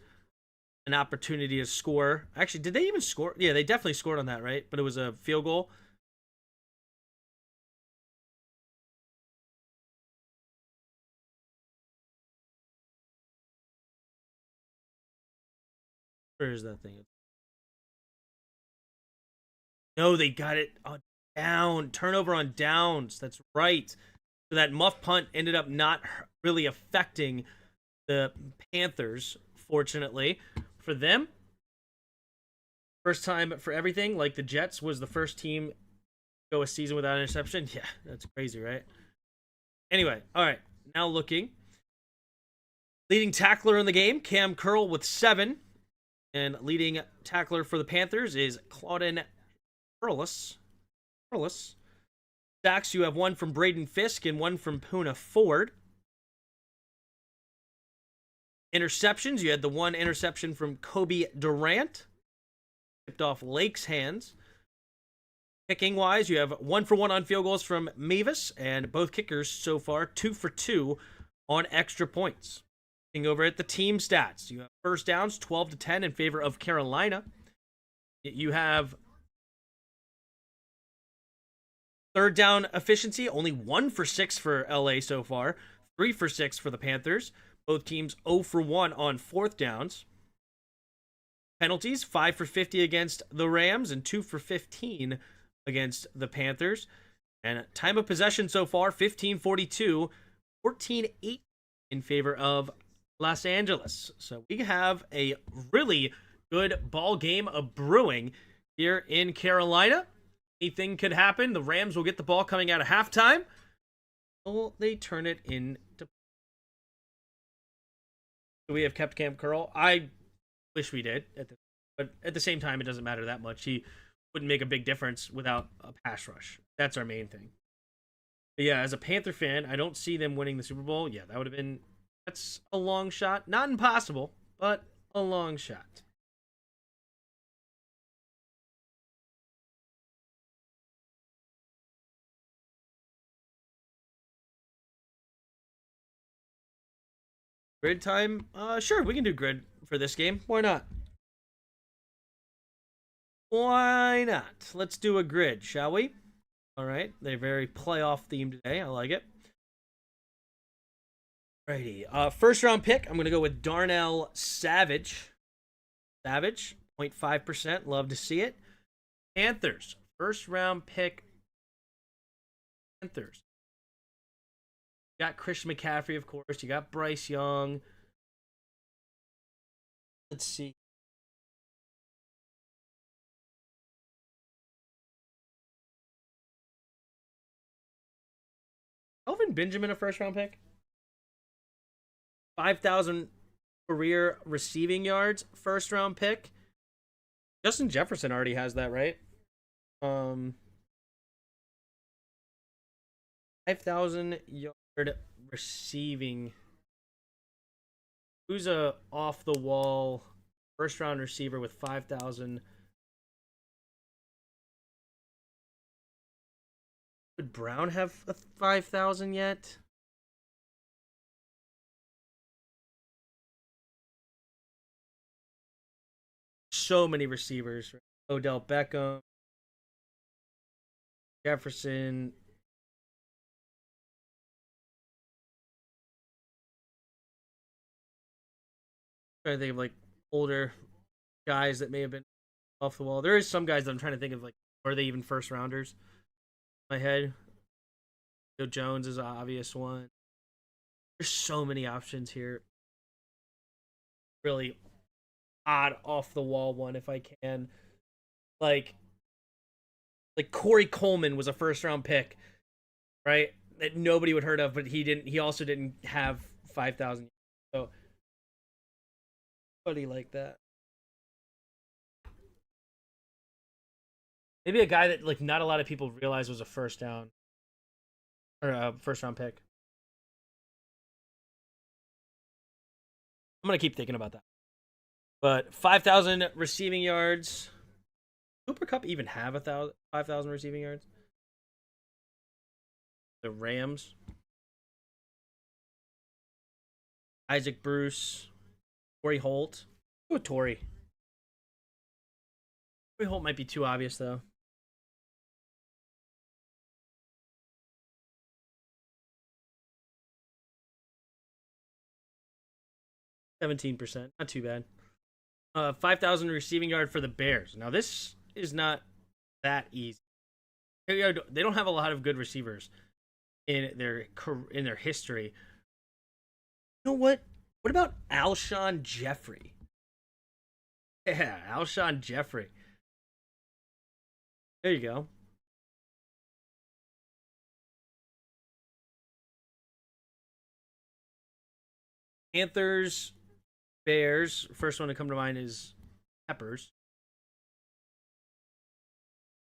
an opportunity to score. Actually, did they even score? Yeah, they definitely scored on that, right? But it was a field goal. Where is that thing? No, they got it on down. Turnover on downs. That's right. So that muff punt ended up not really affecting the Panthers, fortunately for them. First time for everything. Like the Jets was the first team to go a season without an interception. Yeah, that's crazy, right? Anyway, all right. Now looking. Leading tackler in the game, Cam Curl with 7. And leading tackler for the Panthers is Claudin Perlis. Sacks, you have 1 from Braden Fisk and 1 from Puna Ford. Interceptions, you had the 1 interception from Kobe Durant. Tipped off Lake's hands. Kicking wise, you have 1 for 1 on field goals from Mavis, and both kickers so far 2 for 2 on extra points. Looking over at the team stats, you have first downs 12-10 in favor of Carolina. You have third down efficiency, only 1 for 6 for LA so far, 3 for 6 for the Panthers. Both teams 0 for 1 on fourth downs. Penalties, 5 for 50 against the Rams and 2 for 15 against the Panthers. And time of possession so far, 15-42, 14-8 in favor of Los Angeles. So we have a really good ball game of brewing here in Carolina. Anything could happen. The Rams will get the ball coming out of halftime. Will they turn it into... We have kept Cam Curl. I wish we did, but at the same time, it doesn't matter that much. He wouldn't make a big difference without a pass rush. That's our main thing. But yeah, as a Panther fan, I don't see them winning the Super Bowl. Yeah, that would have been... That's a long shot. Not impossible, but a long shot. Grid time? Sure, we can do grid for this game. Why not? Why not? Let's do a grid, shall we? All right, they're very playoff themed today. I like it. Righty. First round pick, I'm going to go with Darnell Savage. 0.5%. Love to see it. Panthers. First round pick. Panthers. You got Christian McCaffrey, of course. You got Bryce Young. Let's see. Elvin Benjamin, a first round pick. 5,000 career receiving yards, first round pick. Justin Jefferson already has that, right? 5,000 yard receiving. Who's a off the wall first round receiver with 5,000? Would Brown have a 5,000 yet? So many receivers. Odell Beckham, Jefferson. I'm trying to think of like older guys that may have been off the wall. There is some guys that I'm trying to think of, like, are they even first rounders? In my head, Joe Jones is an obvious one. There's so many options here. Really odd off the wall one if I can Like Corey Coleman was a first round pick, right? That nobody would heard of, but he didn't. He also didn't have 5,000. So, buddy, like that. Maybe a guy that like not a lot of people realize was a first down or a first round pick. I'm gonna keep thinking about that. But 5,000 receiving yards. Cooper Cup even have 5,000 receiving yards? The Rams. Isaac Bruce. Torrey Holt. Oh, Torrey. Torrey Holt might be too obvious though. 17%. Not too bad. 5,000 receiving yard for the Bears. Now this is not that easy. They don't have a lot of good receivers in their history. You know what? What about Alshon Jeffrey? Yeah, Alshon Jeffrey. There you go. Panthers, Bears. First one to come to mind is Peppers.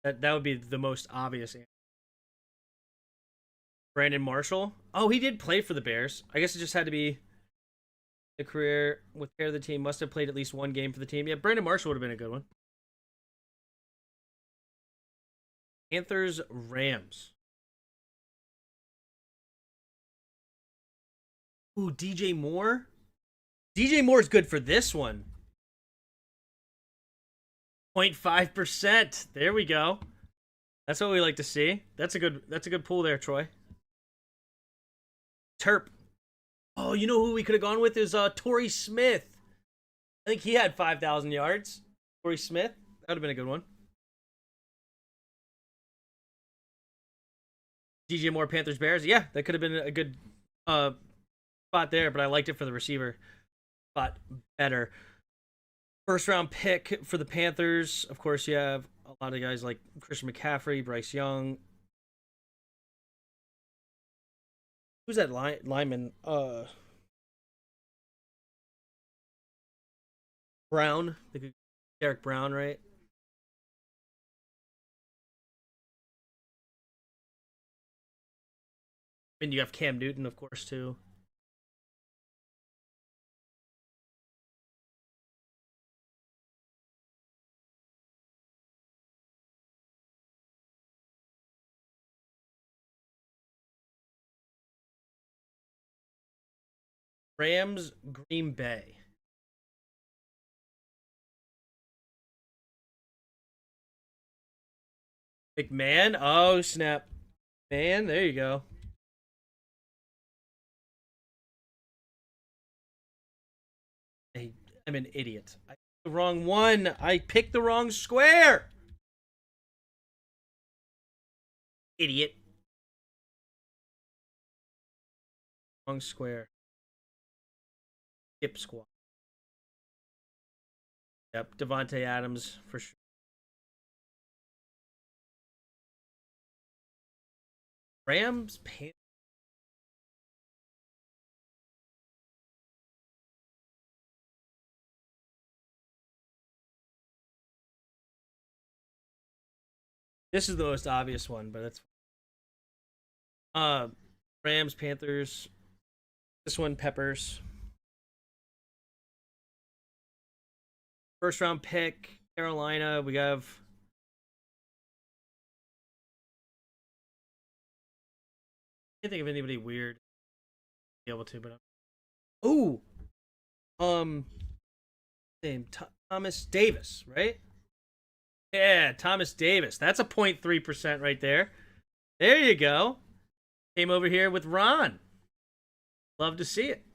That would be the most obvious answer. Brandon Marshall. Oh, he did play for the Bears. I guess it just had to be the career with care of the team. Must have played at least one game for the team. Yeah, Brandon Marshall would have been a good one. Panthers, Rams. Ooh, DJ Moore. DJ Moore is good for this one. 0.5%. There we go. That's what we like to see. That's a good pull there, Troy. Terp. Oh, you know who we could have gone with is Torrey Smith. I think he had 5,000 yards. Torrey Smith. That would have been a good one. DJ Moore, Panthers, Bears. Yeah, that could have been a good spot there, but I liked it for the receiver spot better. First round pick for the Panthers. Of course, you have a lot of guys like Christian McCaffrey, Bryce Young. Who's that lineman? Brown. Derek Brown, right? And you have Cam Newton, of course, too. Rams, Green Bay. McMahon. Oh, snap. Man, there you go. I'm an idiot. I picked the wrong one. I picked the wrong square. Idiot. Wrong square. Skip squad. Yep, Devontae Adams for sure. Rams, Panthers. This is the most obvious one, but it's uh Rams, Panthers. This one, Peppers. First round pick, Carolina. We have I can't think of anybody weird to be able to, but oh, um, name Thomas Davis, right? Yeah, Thomas Davis. That's a 0.3% right there. There you go. Came over here with Ron. Love to see it.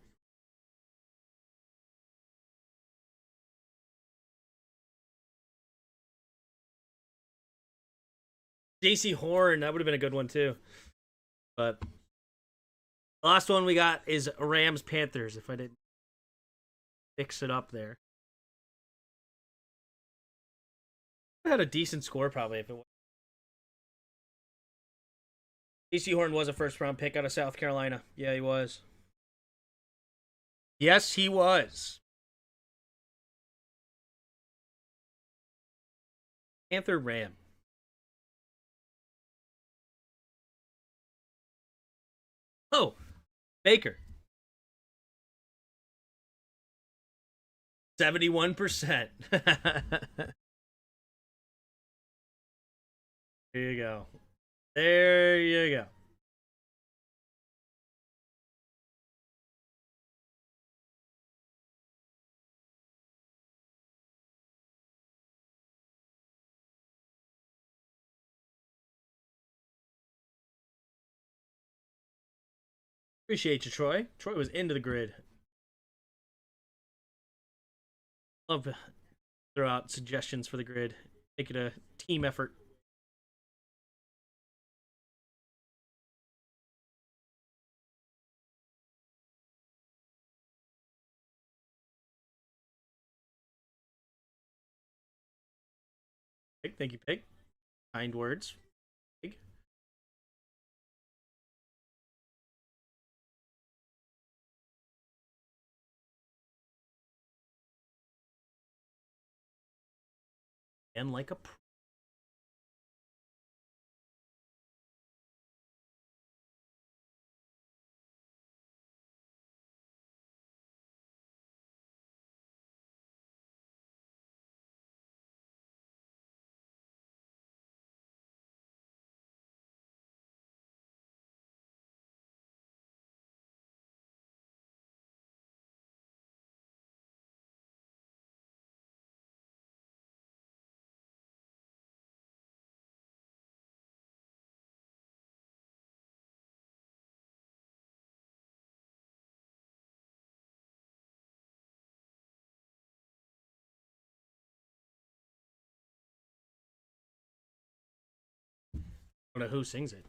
JC Horn, that would have been a good one too. But the last one we got is Rams Panthers. If I didn't fix it up there. had a decent score probably if it was. JC Horn was a first-round pick out of South Carolina. Yeah, he was. Yes, he was. Panther Ram. Oh, Baker. 71%. There you go. There you go. Appreciate you, Troy. Troy was into the grid. Love to throw out suggestions for the grid. Make it a team effort. Thank you, Pig. Kind words. Pig. And like a pro. I don't know who sings it.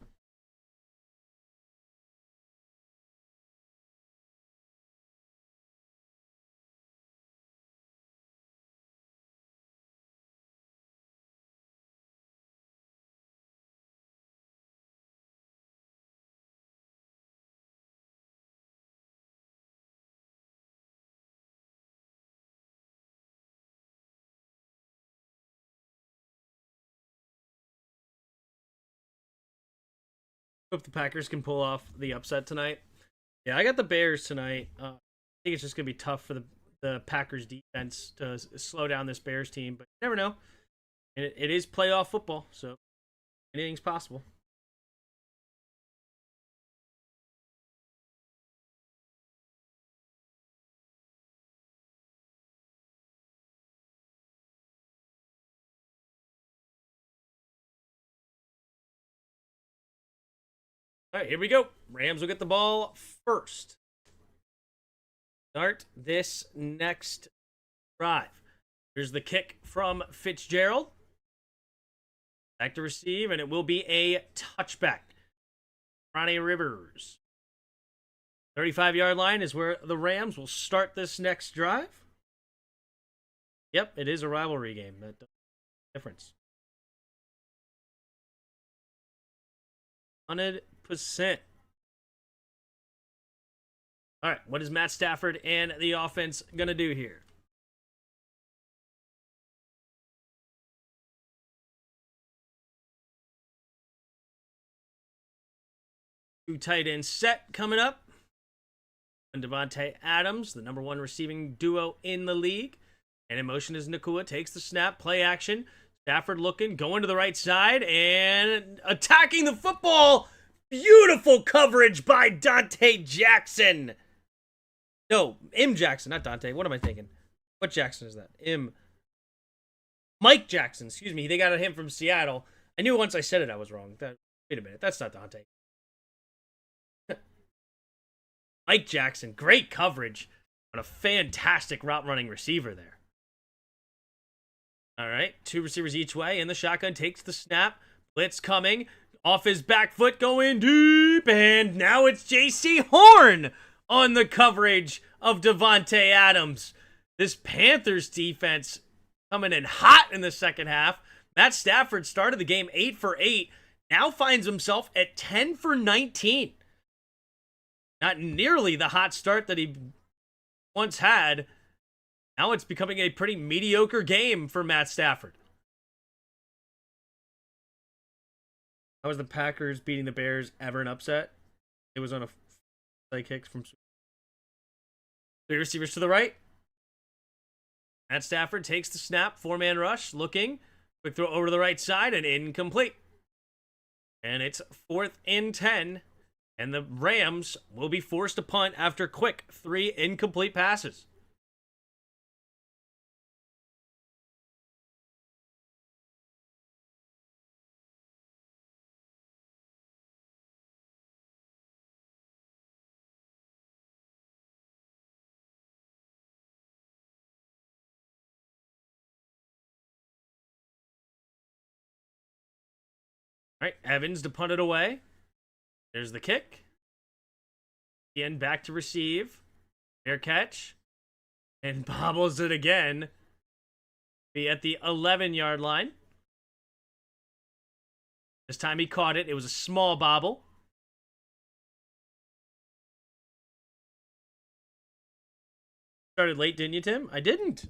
Hope the Packers can pull off the upset tonight. Yeah, I got the Bears tonight. I think it's just going to be tough for the Packers defense to slow down this Bears team, but you never know. It is playoff football, so anything's possible. All right, here we go. Rams will get the ball first. Start this next drive. Here's the kick from Fitzgerald. Back to receive, and it will be a touchback. Ronnie Rivers. 35-yard line is where the Rams will start this next drive. Yep, it is a rivalry game. That difference. 100%. All right, what is Matt Stafford and the offense going to do here? Two tight end set coming up. And Devontae Adams, the number 1 receiving duo in the league. And in motion is Nakua, takes the snap, play action. Stafford looking, going to the right side, and attacking the football. Beautiful coverage by Dante Jackson. No, M. Jackson, not Dante. What am I thinking? What Jackson is that? Mike Jackson, excuse me. They got him from Seattle. I knew once I said it I was wrong. Wait a minute, that's not Dante. Mike Jackson, great coverage on a fantastic route running receiver there. All right, 2 receivers each way, and the shotgun takes the snap. Blitz coming, off his back foot, going deep, and now it's JC Horn on the coverage of Devontae Adams. This Panthers defense coming in hot in the second half. Matt Stafford started the game 8 for 8, now finds himself at 10 for 19. Not nearly the hot start that he once had. Now it's becoming a pretty mediocre game for Matt Stafford. How was the Packers beating the Bears ever an upset? It was on a play kick from 3 receivers to the right. Matt Stafford takes the snap, 4-man rush, looking. Quick throw over to the right side and incomplete. And it's 4th and 10. And the Rams will be forced to punt after quick 3 incomplete passes. All right, Evans to punt it away. There's the kick. Again, back to receive. Fair catch. And bobbles it again. Be at the 11-yard line. This time he caught it. It was a small bobble. Started late, didn't you, Tim? I didn't.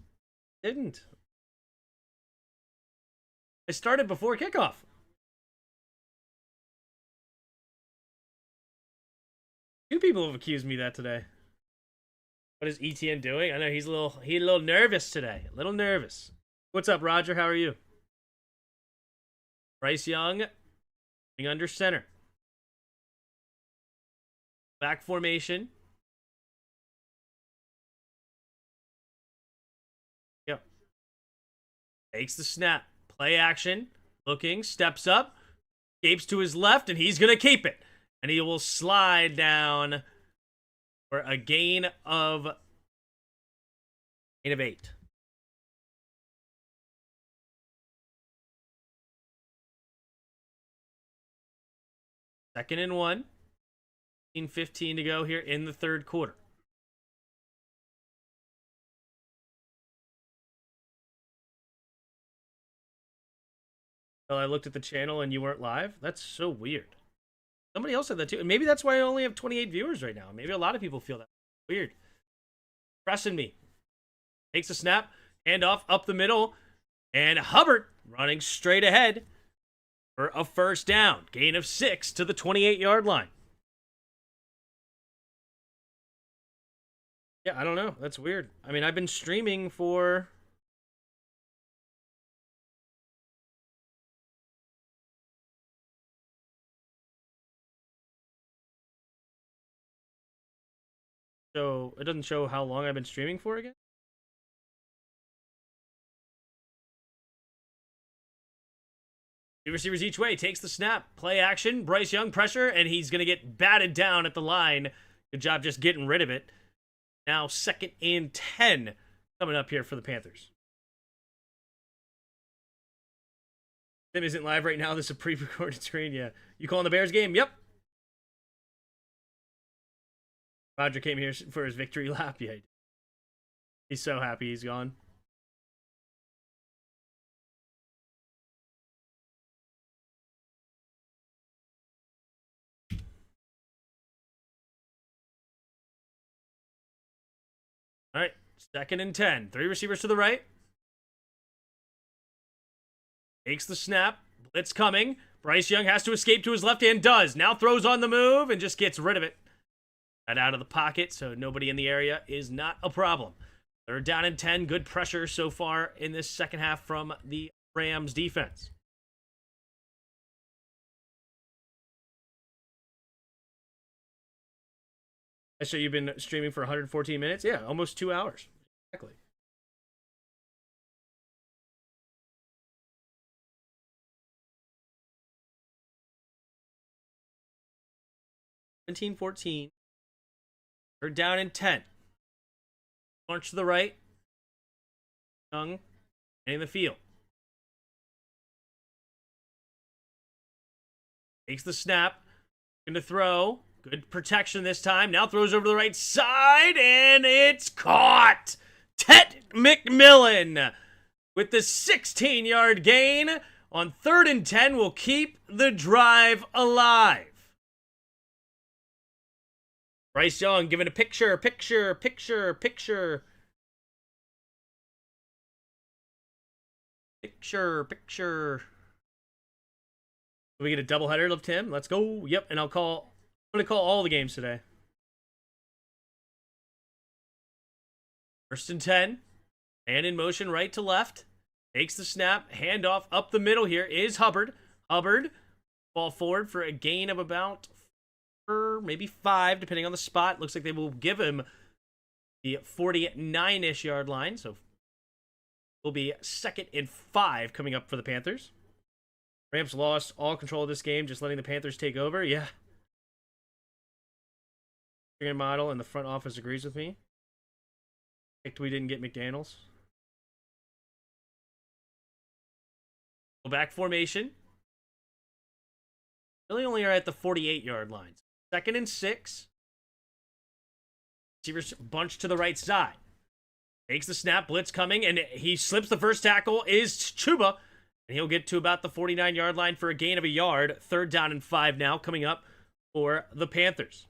I started before kickoff. Two people have accused me of that today. What is ETN doing? I know he's a little nervous today. A little nervous. What's up, Roger? How are you? Bryce Young being under center. Back formation. Yep. Takes the snap. Play action. Looking. Steps up. Escapes to his left, and he's going to keep it. And he will slide down for a gain of 8. 2nd and 1. 15 to go here in the third quarter. Well, I looked at the channel and you weren't live. That's so weird. Somebody else said that too. And maybe that's why I only have 28 viewers right now. Maybe a lot of people feel that. Weird. Pressing me. Takes a snap. Handoff up the middle. And Hubbard running straight ahead for a first down. Gain of 6 to the 28-yard line. Yeah, I don't know. That's weird. I mean, I've been streaming for... So it doesn't show how long I've been streaming for again? Two receivers each way. Takes the snap. Play action. Bryce Young pressure. And he's going to get batted down at the line. Good job just getting rid of it. Now 2nd and 10 coming up here for the Panthers. Tim isn't live right now. This is a pre-recorded screen. Yeah. You calling the Bears game? Yep. Roger came here for his victory lap. Yeah. He's so happy he's gone. All right. 2nd and 10. 3 receivers to the right. Takes the snap. Blitz coming. Bryce Young has to escape to his left hand. Does. Now throws on the move and just gets rid of it. Got out of the pocket, so nobody in the area is not a problem. 3rd down and 10. Good pressure so far in this second half from the Rams defense. So you've been streaming for 114 minutes? Yeah, almost 2 hours. Exactly. $17-14. 3rd down and 10. Launch to the right. Young in the field. Takes the snap. Going to throw. Good protection this time. Now throws over to the right side, and it's caught. Ted McMillan with the 16-yard gain. on 3rd and 10 will keep the drive alive. Bryce Young giving a picture. We get a doubleheader of Tim. Let's go. Yep, and I'm going to call all the games today. 1st and 10. And in motion right to left. Takes the snap. Handoff up the middle here is Hubbard. Hubbard, ball forward for a gain of about 4, maybe 5, depending on the spot. Looks like they will give him the 49-ish yard line. So will be 2nd and 5 coming up for the Panthers. Rams lost all control of this game, just letting the Panthers take over. Yeah. Model and the front office agrees with me. We didn't get McDaniels. Go back formation. Really only are at the 48-yard line. 2nd and 6. Receivers bunch to the right side. Takes the snap, blitz coming, and he slips the first tackle is Chuba. And he'll get to about the 49-yard line for a gain of a yard. 3rd down and 5 now coming up for the Panthers.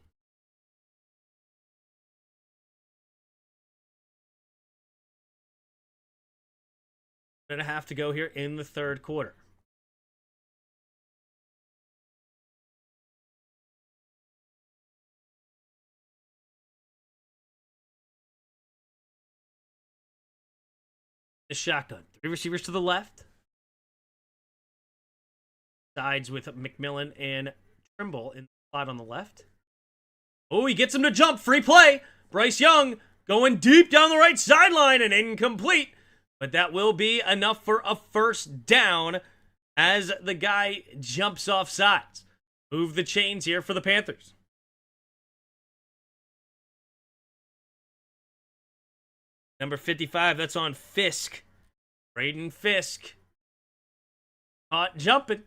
And a half to go here in the 3rd quarter. The shotgun. 3 receivers to the left. Sides with McMillan and Trimble in the spot on the left. Oh, he gets him to jump. Free play. Bryce Young going deep down the right sideline and incomplete. But that will be enough for a 1st down as the guy jumps off sides. Move the chains here for the Panthers. Number 55, that's on Fisk. Braden Fisk. Caught jumping.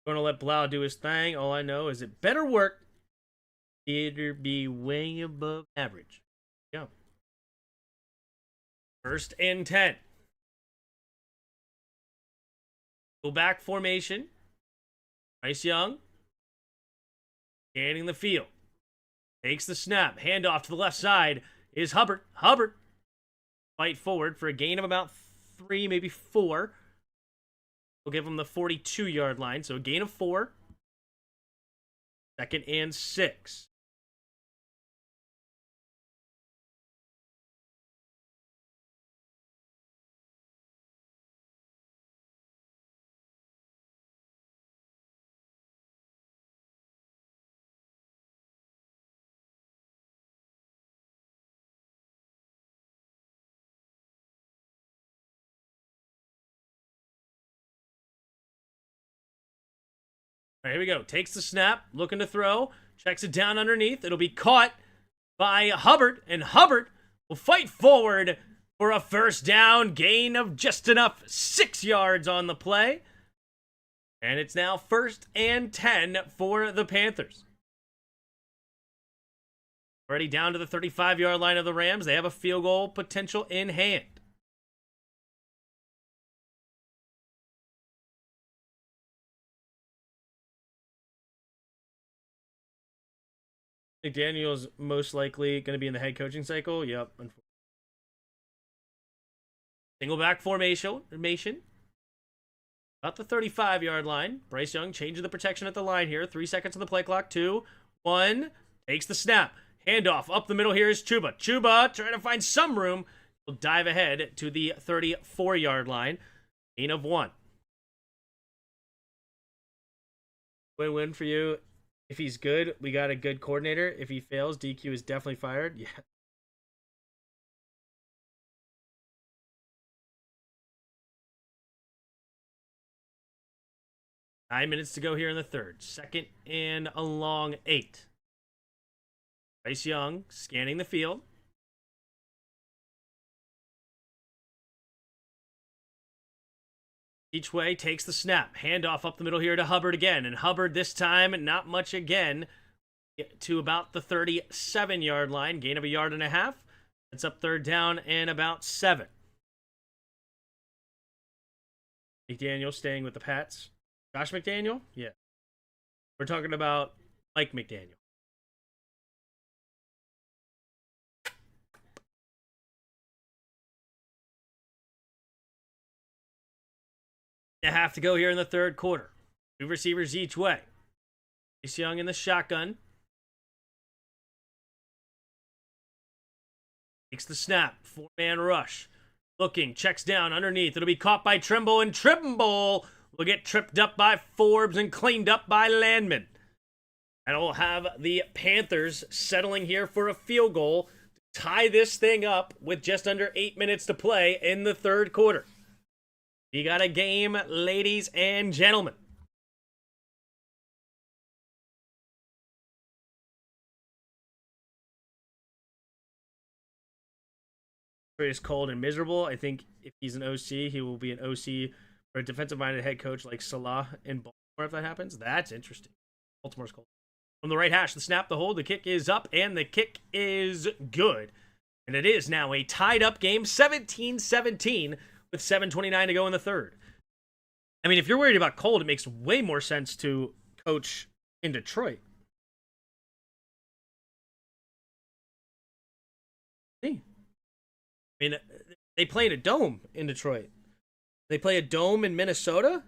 Going to let Blau do his thing. All I know is it better work. It'll be way above average. Go. 1st and 10. Go back formation. Bryce Young. Scanning the field. Takes the snap. Handoff to the left side is Hubbard. Hubbard. Fight forward for a gain of about 3, maybe 4. We'll give him the 42-yard line. So a gain of 4. 2nd and 6. All right, here we go. Takes the snap, looking to throw, checks it down underneath. It'll be caught by Hubbard, and Hubbard will fight forward for a 1st down, gain of just enough, 6 yards on the play. And it's now 1st and 10 for the Panthers. Already down to the 35-yard line of the Rams. They have a field goal potential in hand. McDaniel's most likely going to be in the head coaching cycle. Yep. Single back formation. About the 35-yard line. Bryce Young changing the protection at the line here. 3 seconds on the play clock. 2, 1. Takes the snap. Handoff up the middle here is Chuba. Chuba trying to find some room. Will dive ahead to the 34-yard line. Gain of 1. Win-win for you. If he's good, we got a good coordinator. If he fails, DQ is definitely fired. Yeah. Nine minutes to go here in the 3rd. 2nd and a long 8. Bryce Young scanning the field. Each way takes the snap. Handoff up the middle here to Hubbard again. And Hubbard this time, not much again. to about the 37-yard line. Gain of a yard and a half. It's up third down and about 7. McDaniel staying with the Pats. Josh McDaniel? Yeah. We're talking about Mike McDaniel. You have to go here in the third quarter. 2 receivers each way. Chase Young in the shotgun. Takes the snap. 4-man rush. Looking. Checks down underneath. It'll be caught by Trimble. And Trimble will get tripped up by Forbes and cleaned up by Landman. And we'll have the Panthers settling here for a field goal to tie this thing up with just under 8 minutes to play in the third quarter. You got a game, ladies and gentlemen. Is cold and miserable. I think if he's an OC, he will be an OC or a defensive-minded head coach like Salah in Baltimore if that happens. That's interesting. Baltimore's cold. From the right hash, the snap, the hold, the kick is up, and the kick is good. And it is now a tied-up game, 17-17, with 7:29 to go in the third. I mean, if you're worried about cold, it makes way more sense to coach in Detroit. See? I mean, they play in a dome in Detroit. They play a dome in Minnesota.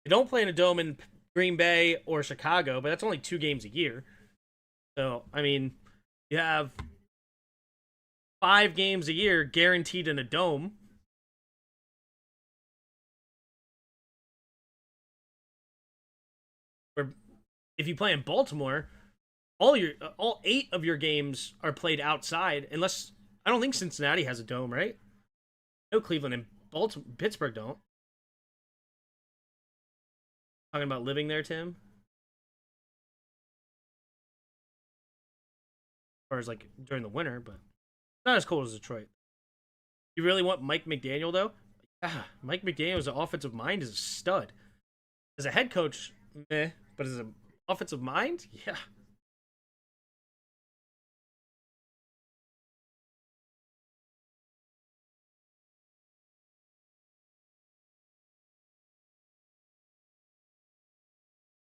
They don't play in a dome in Green Bay or Chicago, but that's only 2 games a year. So, I mean, you have 5 games a year guaranteed in a dome. Or if you play in Baltimore, all 8 of your games are played outside, unless I don't think Cincinnati has a dome, right? No, Cleveland and Pittsburgh don't. Talking about living there, Tim? As far as like during the winter, but not as cold as Detroit. You really want Mike McDaniel, though? Yeah, Mike McDaniel as an offensive mind is a stud. As a head coach, meh. But as an offensive mind, yeah.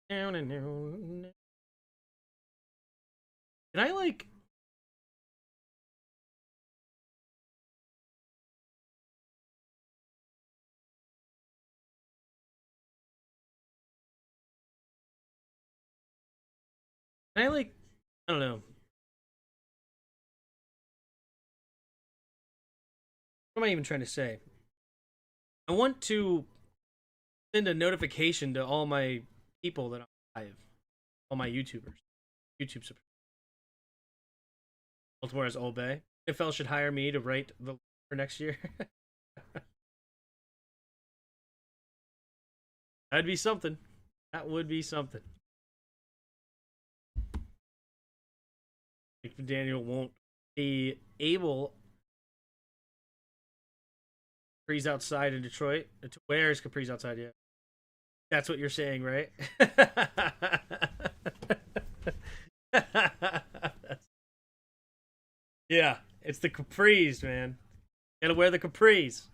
Can I like? Can I like? I don't know. What am I even trying to say? I want to send a notification to all my people that I have, all my YouTubers, YouTube subscribers. Baltimore has Old Bay. NFL should hire me to write the for next year. That'd be something. That would be something. If Daniel won't be able. Capri's outside in Detroit. Where is Capri's outside yet? That's what you're saying, right? Yeah, it's the capris, man. Gotta wear the capris.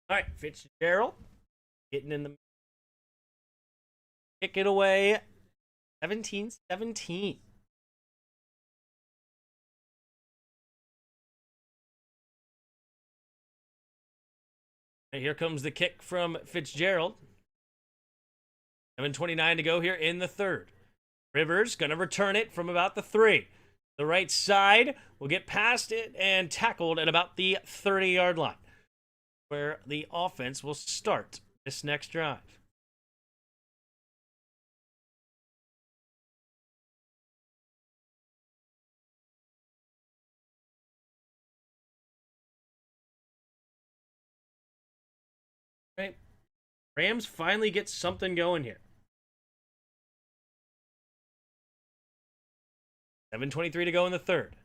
All right, Fitzgerald getting in the kick it away. 17-17. And here comes the kick from Fitzgerald. 7:29 to go here in the third. Rivers going to return it from about the 3. The right side will get past it and tackled at about the 30-yard line, where the offense will start this next drive. Right? Rams finally get something going here. 7:23 to go in the third.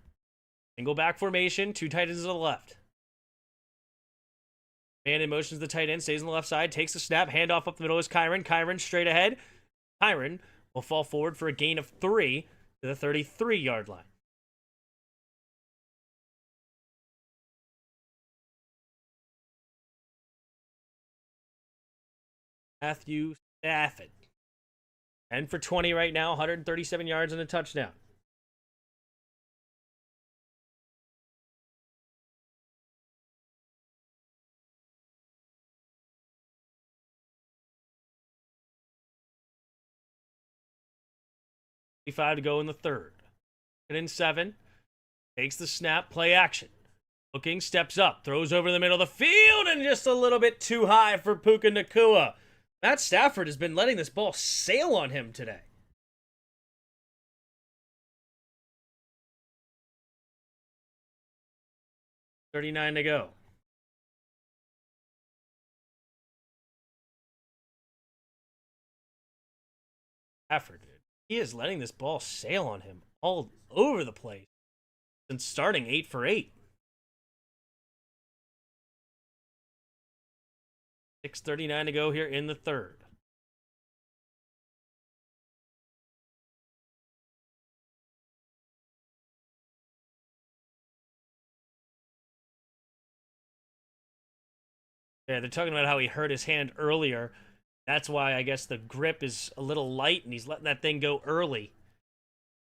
Single back formation, 2 tight ends to the left. Man in motion to the tight end, stays on the left side, takes the snap, handoff up the middle is Kyron. Kyron straight ahead. Kyron will fall forward for a gain of 3 to the 33-yard line. Matthew Stafford. 10 for 20 right now, 137 yards and a touchdown. $5 to go in the third. And in 7. Takes the snap, play action. Looking, steps up, throws over the middle of the field, and just a little bit too high for Puka Nacua. Matt Stafford has been letting this ball sail on him today. $39 to go. Stafford, he is letting this ball sail on him all over the place since starting 8 for 8. 6:39 to go here in the third. Yeah, they're talking about how he hurt his hand earlier. That's why I guess the grip is a little light and he's letting that thing go early.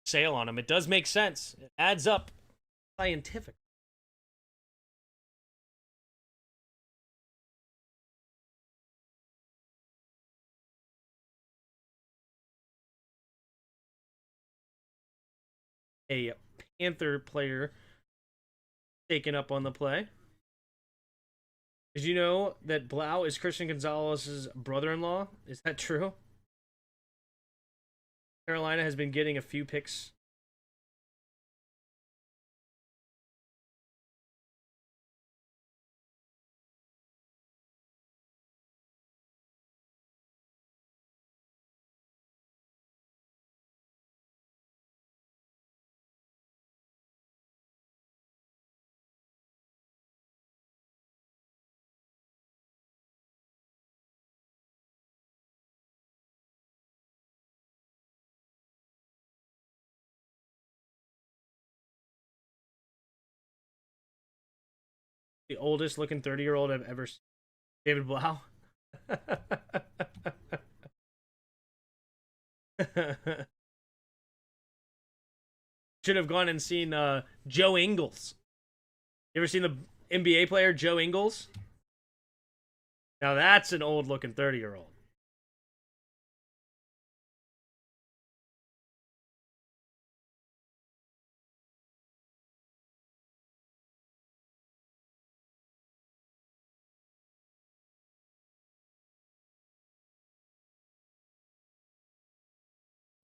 Sail on him. It does make sense. It adds up. Scientific. A Panther player taken up on the play. Did you know that Blau is Christian Gonzalez's brother-in-law? Is that true? Carolina has been getting a few picks. The oldest looking 30-year-old I've ever seen. David Blau. Should have gone and seen Joe Ingles. You ever seen the NBA player Joe Ingles? Now that's an old looking 30-year-old.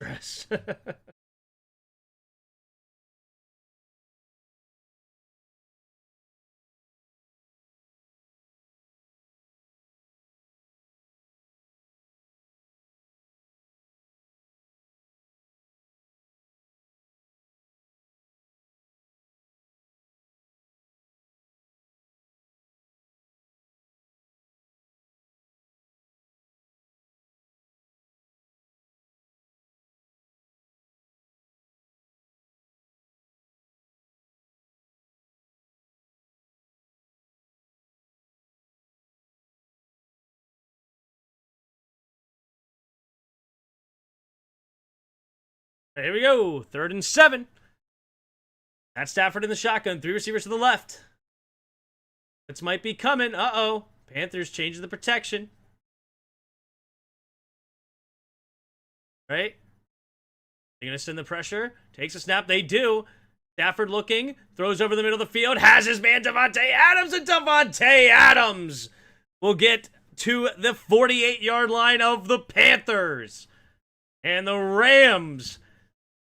Dress. Here we go. 3rd and 7. That's Stafford in the shotgun. 3 receivers to the left. This might be coming. Uh-oh. Panthers changing the protection. Right? They're going to send the pressure. Takes a snap. They do. Stafford looking. Throws over the middle of the field. Has his man Davante Adams. And Davante Adams will get to the 48-yard line of the Panthers. And the Rams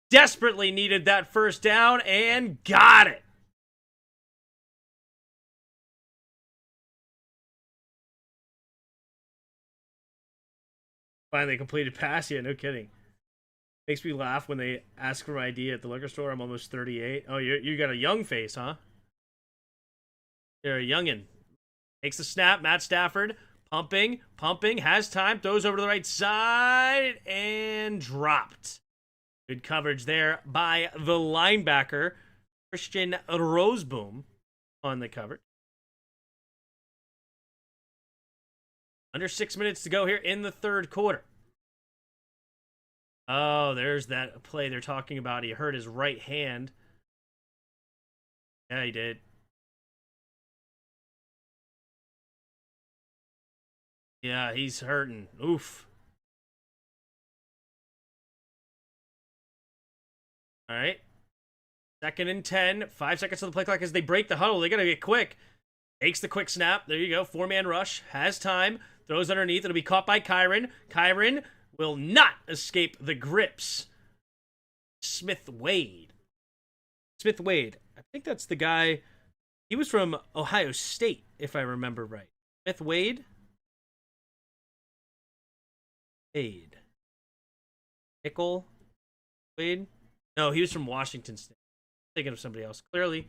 desperately needed that first down and got it. Finally completed pass. Yeah, no kidding. Makes me laugh when they ask for my ID at the liquor store. I'm almost 38. Oh, you got a young face, huh? You're a youngin'. Takes the snap. Matt Stafford pumping, has time, throws over to the right side, and dropped. Good coverage there by the linebacker, Christian Roseboom, on the coverage. Under 6 minutes to go here in the third quarter. Oh, there's that play they're talking about. He hurt his right hand. Yeah, he did. Yeah, he's hurting. Oof. All right. 2nd and 10. 5 seconds on the play clock as they break the huddle. They got to get quick. Takes the quick snap. There you go. 4-man rush. Has time. Throws underneath. It'll be caught by Kyron. Kyron will not escape the grips. Smith Wade. I think that's the guy. He was from Ohio State, if I remember right. Smith Wade. Nickel Wade. No, he was from Washington State. Thinking of somebody else. Clearly.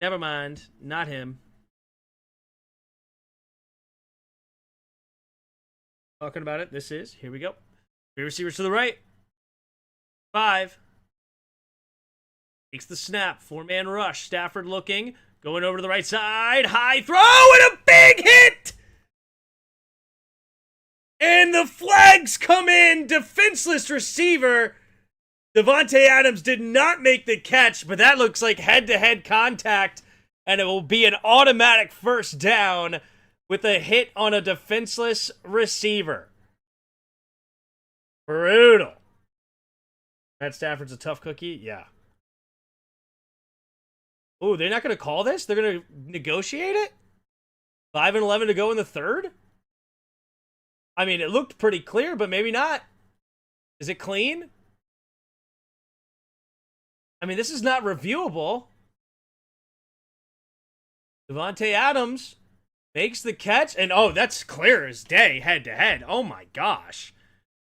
Never mind. Not him. Talking about it. This is. Here we go. 3 receivers to the right. 5. Takes the snap. 4-man rush. Stafford looking. Going over to the right side. High throw and a big hit! And the flags come in. Defenseless receiver. Davante Adams did not make the catch, but that looks like head-to-head contact, and it will be an automatic first down with a hit on a defenseless receiver. Brutal. Matt Stafford's a tough cookie? Yeah. Oh, they're not going to call this? They're going to negotiate it? 5 and 11 to go in the third? I mean, it looked pretty clear, but maybe not. Is it clean? I mean, this is not reviewable. Davante Adams makes the catch, and oh, that's clear as day, head-to-head. Oh, my gosh.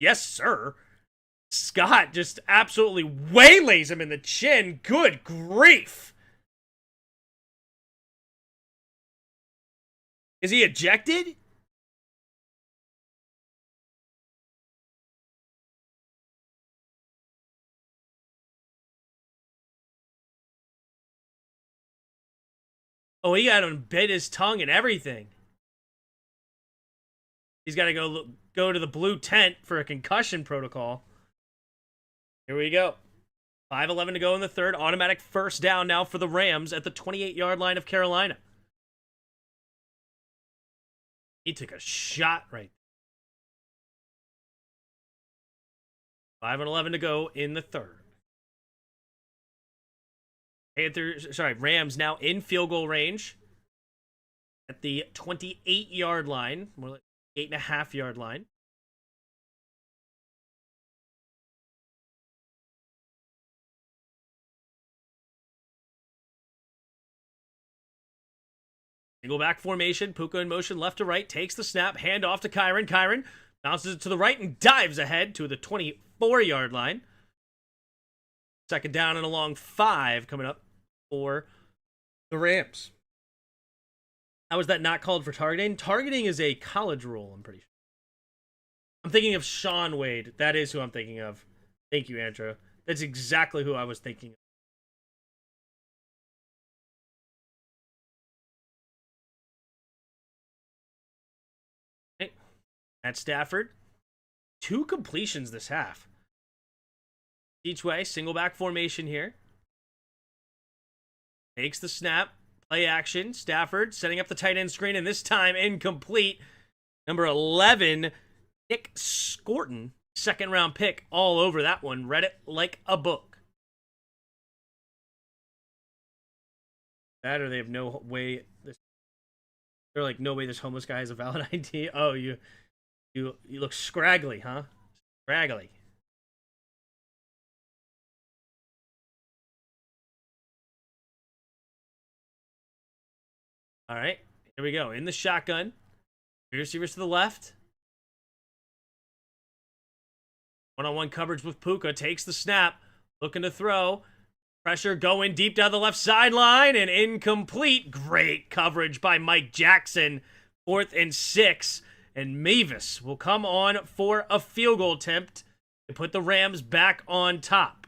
Yes, sir. Scott just absolutely waylays him in the chin. Good grief. Is he ejected? Oh, he got him bit his tongue and everything. He's got to go to the blue tent for a concussion protocol. Here we go. 5:11 to go in the third. Automatic first down now for the Rams at the 28-yard line of Carolina. He took a shot right there. 5:11 to go in the third. Rams now in field goal range at the 28-yard line, more like 8.5-yard line. Single back formation, Puka in motion left to right, takes the snap, hand off to Kyron. Kyron bounces it to the right and dives ahead to the 24-yard line. 2nd down and a long 5 coming up for the Rams. How is that not called for targeting? Targeting is a college rule, I'm pretty sure. I'm thinking of Sean Wade. That is who I'm thinking of. Thank you, Andrew. That's exactly who I was thinking of. Okay. At Stafford, 2 completions this half. Each way, single back formation here. Takes the snap. Play action. Stafford setting up the tight end screen, and this time incomplete. Number 11, Nick Scorton, 2nd round pick, all over that one. Read it like a book. That or they have no way. They're like, no way this homeless guy has a valid ID. Oh, you look scraggly, huh? Scraggly. All right, here we go. In the shotgun. 3 receivers to the left. One-on-one coverage with Puka. Takes the snap. Looking to throw. Pressure going deep down the left sideline and incomplete. Great coverage by Mike Jackson. 4th and 6. And Mavis will come on for a field goal attempt to put the Rams back on top.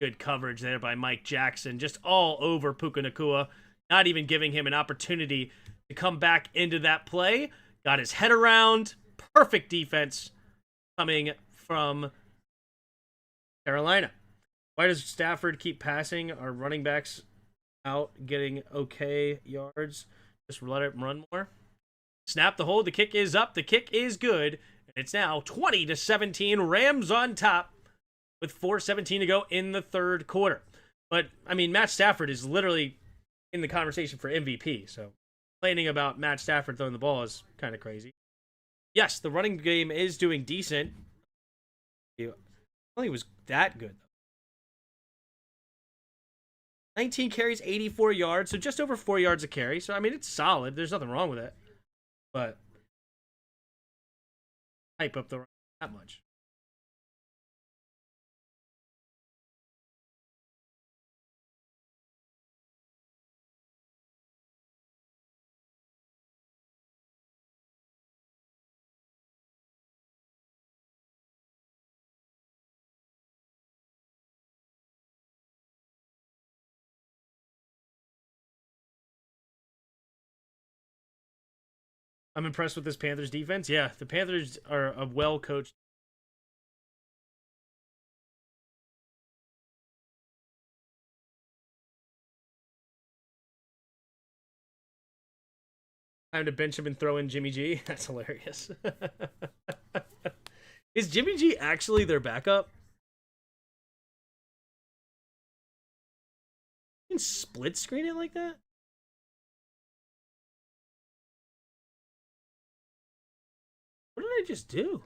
Good coverage there by Mike Jackson. Just all over Puka Nacua. Not even giving him an opportunity to come back into that play. Got his head around. Perfect defense coming from Carolina. Why does Stafford keep passing our running backs out, getting okay yards? Just let it run more. Snap the hold. The kick is up. The kick is good. And it's now 20-17. Rams on top with 4:17 to go in the third quarter. But, I mean, Matt Stafford is literally in the conversation for MVP. So, complaining about Matt Stafford throwing the ball is kind of crazy. Yes, the running game is doing decent. I don't think it was that good, though. 19 carries, 84 yards, so just over 4 yards a carry. So, I mean, it's solid. There's nothing wrong with it. But, hype up the run that much. I'm impressed with this Panthers defense. Yeah, the Panthers are a well-coached. Time to bench him and throw in Jimmy G. That's hilarious. Is Jimmy G actually their backup? You can split screen it like that? What did I just do?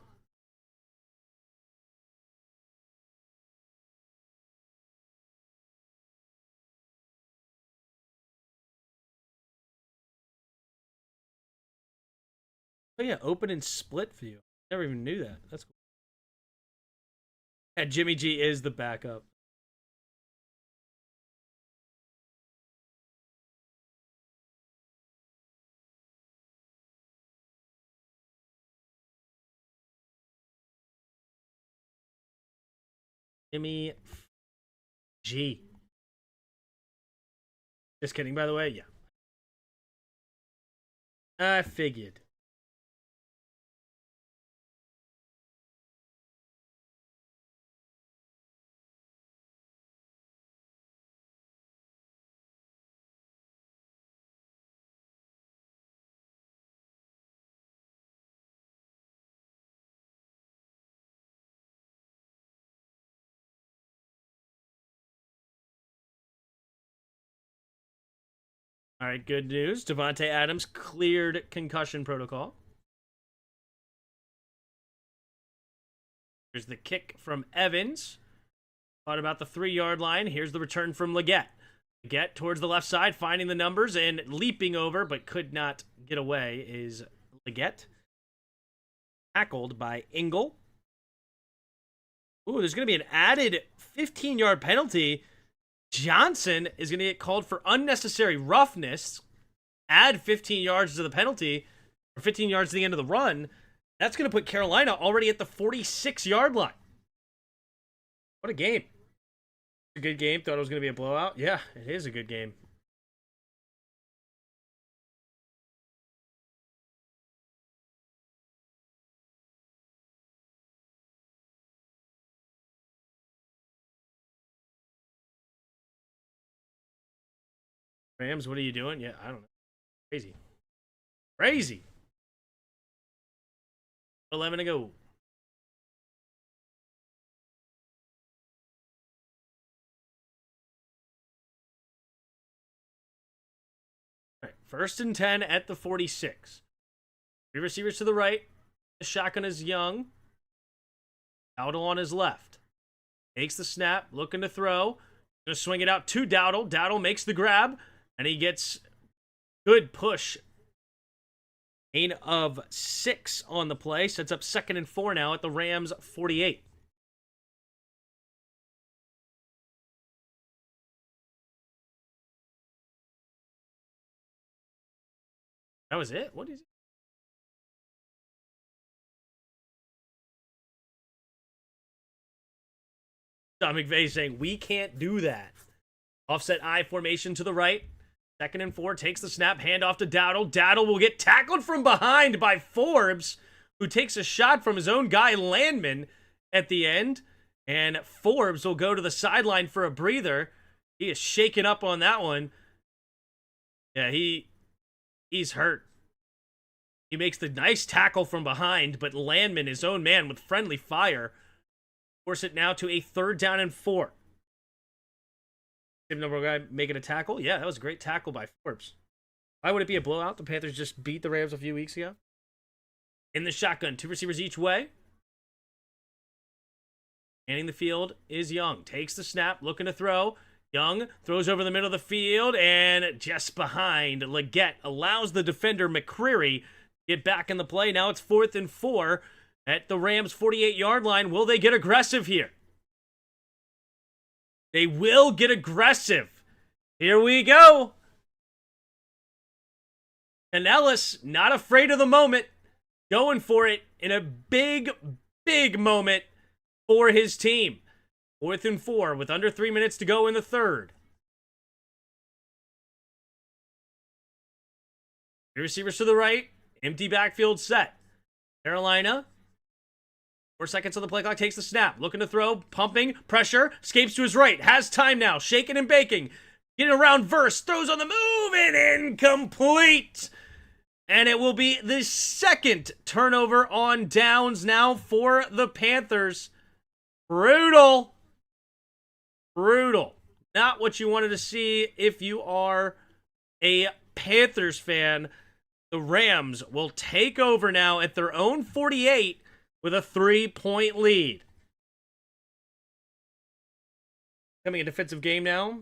Oh yeah, open and split view. Never even knew that. That's cool. Yeah, Jimmy G is the backup. Jimmy G. Just kidding, by the way. Yeah. I figured. All right, good news. Devontae Adams cleared concussion protocol. Here's the kick from Evans. Thought about the 3-yard line. Here's the return from Leggett. Leggett towards the left side, finding the numbers and leaping over, but could not get away, is Leggett. Tackled by Engel. Ooh, there's going to be an added 15-yard penalty. Johnson is going to get called for unnecessary roughness. Add 15 yards to the penalty, or 15 yards to the end of the run. That's going to put Carolina already at the 46-yard line. What a game. A good game. Thought it was going to be a blowout. Yeah, it is a good game. Rams, what are you doing? Yeah, I don't know. Crazy. Crazy. 11 to go. All right, 1st and 10 at the 46. 3 receivers to the right. The shotgun is Young. Dowdle on his left. Takes the snap, looking to throw. Gonna swing it out to Dowdle. Dowdle makes the grab, and he gets good push Gain of 6 on the play. Sets up 2nd and 4 now at the Rams 48. That was it? What is it? Don McVay saying, we can't do that. Offset I formation to the right. 2nd and 4, takes the snap, handoff to Dowdle. Dowdle will get tackled from behind by Forbes, who takes a shot from his own guy, Landman, at the end. And Forbes will go to the sideline for a breather. He is shaken up on that one. Yeah, he's hurt. He makes the nice tackle from behind, but Landman, his own man, with friendly fire, force it now to a 3rd down and 4. Same number guy making a tackle. Yeah, that was a great tackle by Forbes. Why would it be a blowout? The Panthers just beat the Rams a few weeks ago. In the shotgun, 2 receivers each way. Manning the field is Young. Takes the snap, looking to throw. Young throws over the middle of the field, and just behind, Leggett allows the defender, McCreary, to get back in the play. Now it's 4th and 4 at the Rams' 48-yard line. Will they get aggressive here? They will get aggressive. Here we go. And Ellis, not afraid of the moment, going for it in a big, big moment for his team. 4th and 4 with under 3 minutes to go in the 3rd. The receivers to the right. Empty backfield set. Carolina. 4 seconds on the play clock, takes the snap. Looking to throw, pumping, pressure, escapes to his right. Has time now, shaking and baking. Getting around Verse, throws on the move, and incomplete. And it will be the 2nd turnover on downs now for the Panthers. Brutal. Brutal. Not what you wanted to see if you are a Panthers fan. The Rams will take over now at their own 48 with a 3-point lead. Coming a defensive game now.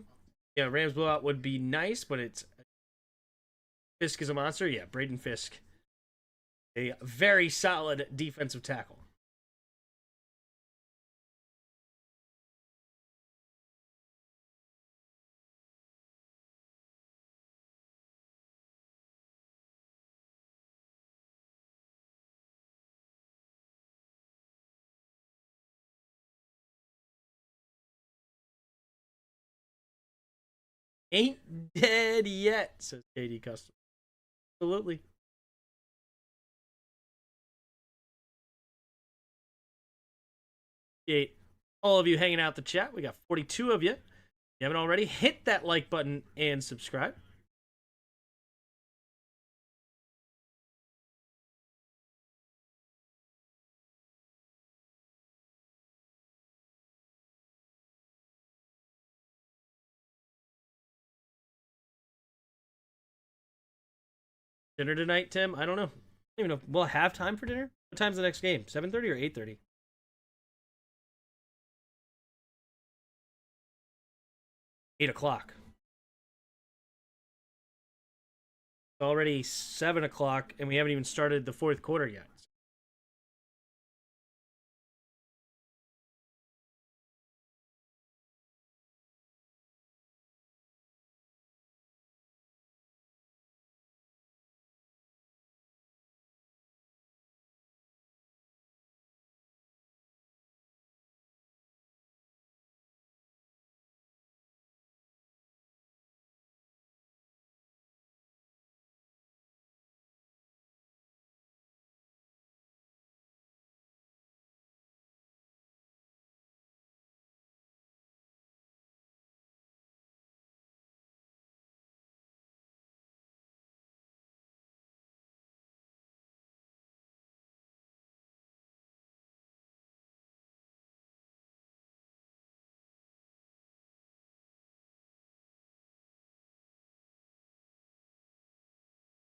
Yeah, Rams blowout would be nice, but it's... Fisk is a monster. Yeah, Braden Fisk. A very solid defensive tackle. Ain't dead yet, says KD Custom. Absolutely. Appreciate all of you hanging out the chat. We got 42 of you. If you haven't already, hit that like button and subscribe. Dinner tonight, Tim? I don't know. I don't even know. We'll have time for dinner? What time's the next game? 7:30 or 8:30? 8 o'clock. It's already 7 o'clock, and we haven't even started the 4th quarter yet.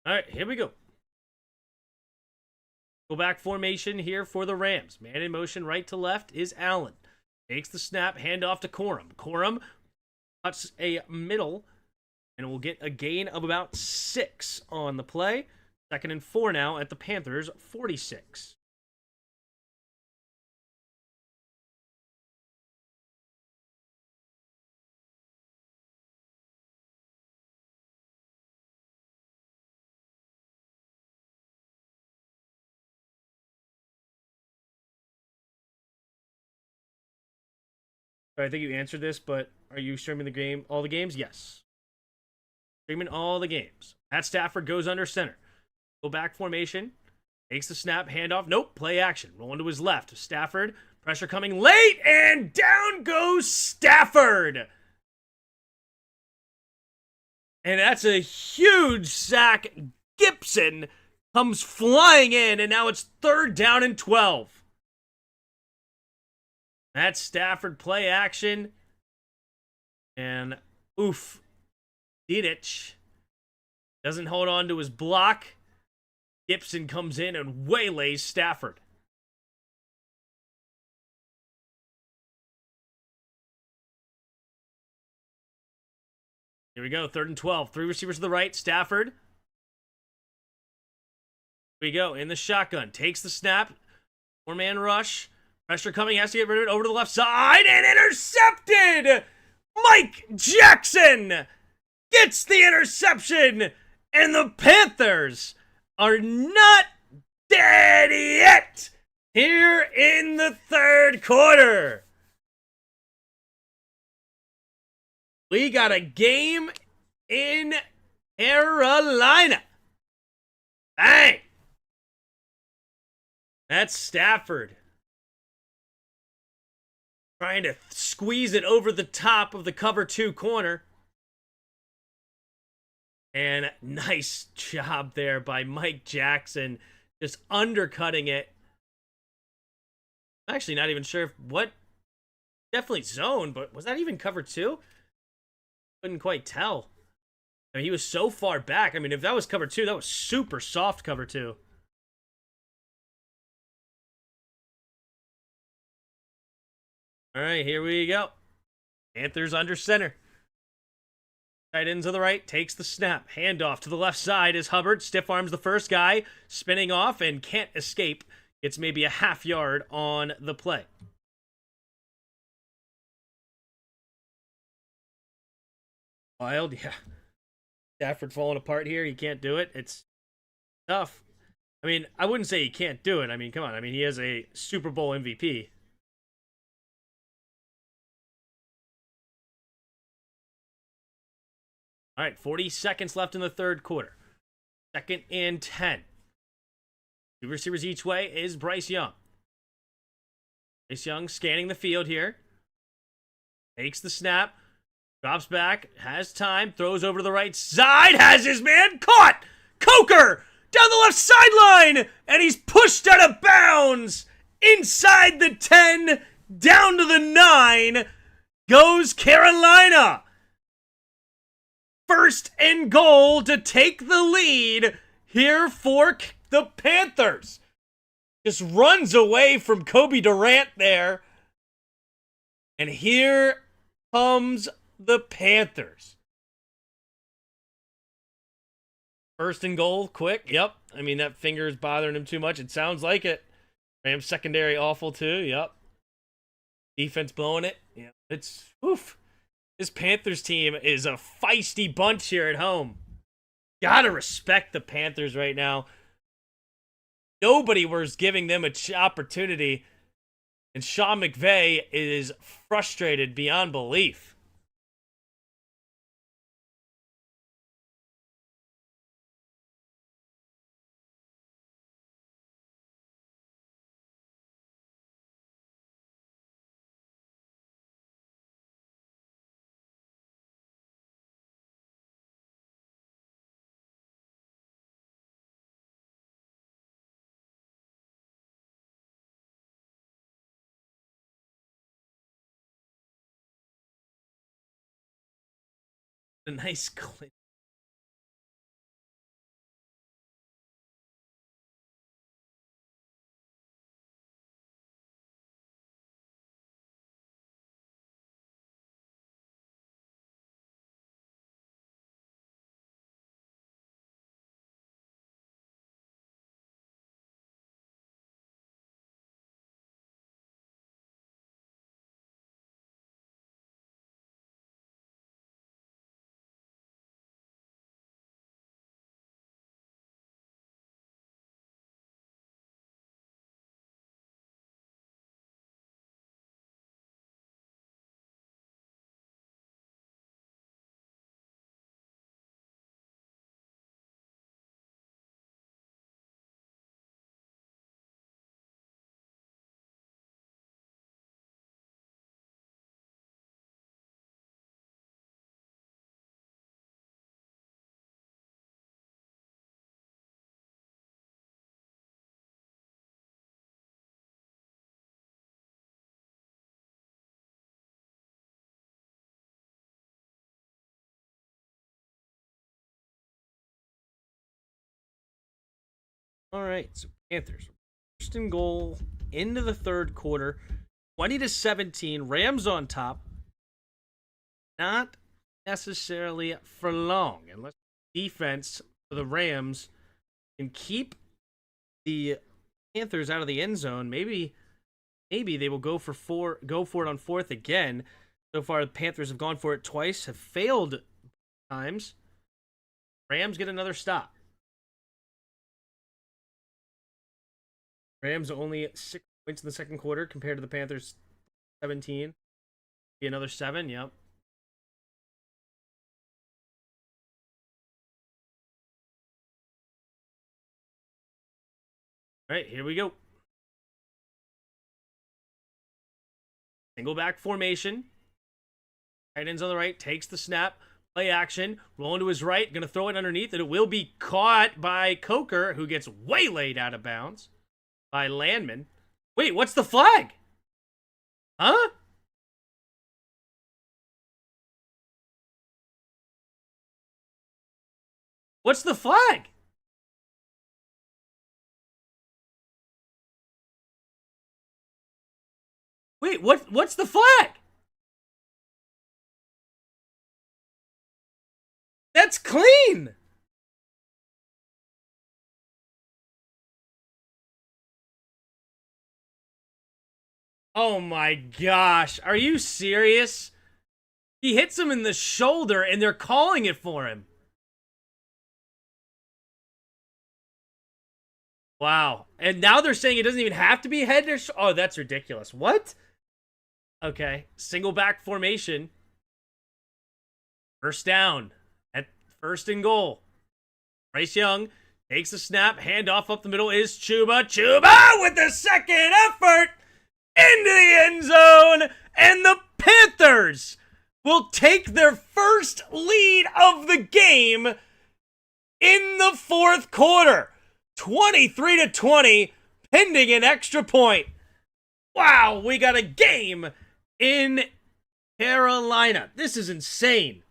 All right, here we go. Go back formation here for the Rams. Man in motion right to left is Allen. Takes the snap, handoff to Corum. Corum cuts a middle, and will get a gain of about 6 on the play. 2nd and 4 now at the Panthers 46. I think you answered this, but are you streaming the game, all the games? Yes. Streaming all the games. Matt Stafford goes under center. Go back formation. Takes the snap, handoff. Nope, play action. Rolling to his left. Stafford, pressure coming late, and down goes Stafford. And that's a huge sack. Gibson comes flying in, and now it's 3rd down and 12. That's Stafford play action. And oof. Dedich doesn't hold on to his block. Gibson comes in and waylays Stafford. Here we go, 3rd and 12. 3 receivers to the right. Stafford. Here we go, in the shotgun. Takes the snap. 4-man rush. Pressure coming, has to get rid of it over to the left side, and intercepted! Mike Jackson gets the interception, and the Panthers are not dead yet here in the 3rd quarter. We got a game in Carolina. Bang! That's Stafford trying to squeeze it over the top of the cover 2 corner. And nice job there by Mike Jackson, just undercutting it. I'm actually not even sure what. Definitely zone, but was that even cover 2? Couldn't quite tell. I mean, he was so far back. I mean, if that was cover 2, that was super soft cover 2. All right, here we go. Panthers under center. Tight ends on the right, takes the snap. Handoff to the left side is Hubbard. Stiff arms the first guy, spinning off and can't escape. It's maybe a half yard on the play. Wild, yeah. Stafford falling apart here. He can't do it. It's tough. I mean, I wouldn't say he can't do it. I mean, come on. I mean, he has a Super Bowl MVP. All right, 40 seconds left in the 3rd quarter. 2nd and 10. 2 receivers each way is Bryce Young. Bryce Young scanning the field here. Takes the snap. Drops back. Has time. Throws over to the right side. Has his man caught. Coker down the left sideline. And he's pushed out of bounds. Inside the 10. Down to the 9. Goes Carolina. 1st and goal to take the lead here for the Panthers. Just runs away from Kobe Durant there. And here comes the Panthers. 1st and goal, quick. Yep. I mean, that finger is bothering him too much. It sounds like it. Rams secondary awful too. Yep. Defense blowing it. Yeah. It's oof. This Panthers team is a feisty bunch here at home. Gotta respect the Panthers right now. Nobody was giving them an opportunity. And Sean McVay is frustrated beyond belief. A nice clip. All right, so Panthers first and goal into the third quarter, 20-17. Rams on top. Not necessarily for long, unless defense for the Rams can keep the Panthers out of the end zone. Maybe they will go for it on fourth again. So far, the Panthers have gone for it twice, have failed times. Rams get another stop. Rams only 6 points in the second quarter compared to the Panthers 17. Be another 7, yep. All right, here we go. Single back formation. Tight ends on the right, takes the snap. Play action, rolling to his right, going to throw it underneath, and it will be caught by Coker, who gets waylaid out of bounds by Landman. Wait, what's the flag? Huh? What's the flag? Wait, what's the flag? That's clean. Oh my gosh. Are you serious? He hits him in the shoulder and they're calling it for him. Wow. And now they're saying it doesn't even have to be head or oh, that's ridiculous. What? Okay. Single back formation. First down. At first and goal. Bryce Young takes the snap. Handoff up the middle is Chuba. Chuba with the second effort into the end zone. And the Panthers will take their first lead of the game in the fourth quarter. 23-20, pending an extra point. Wow, we got a game in Carolina. This is insane.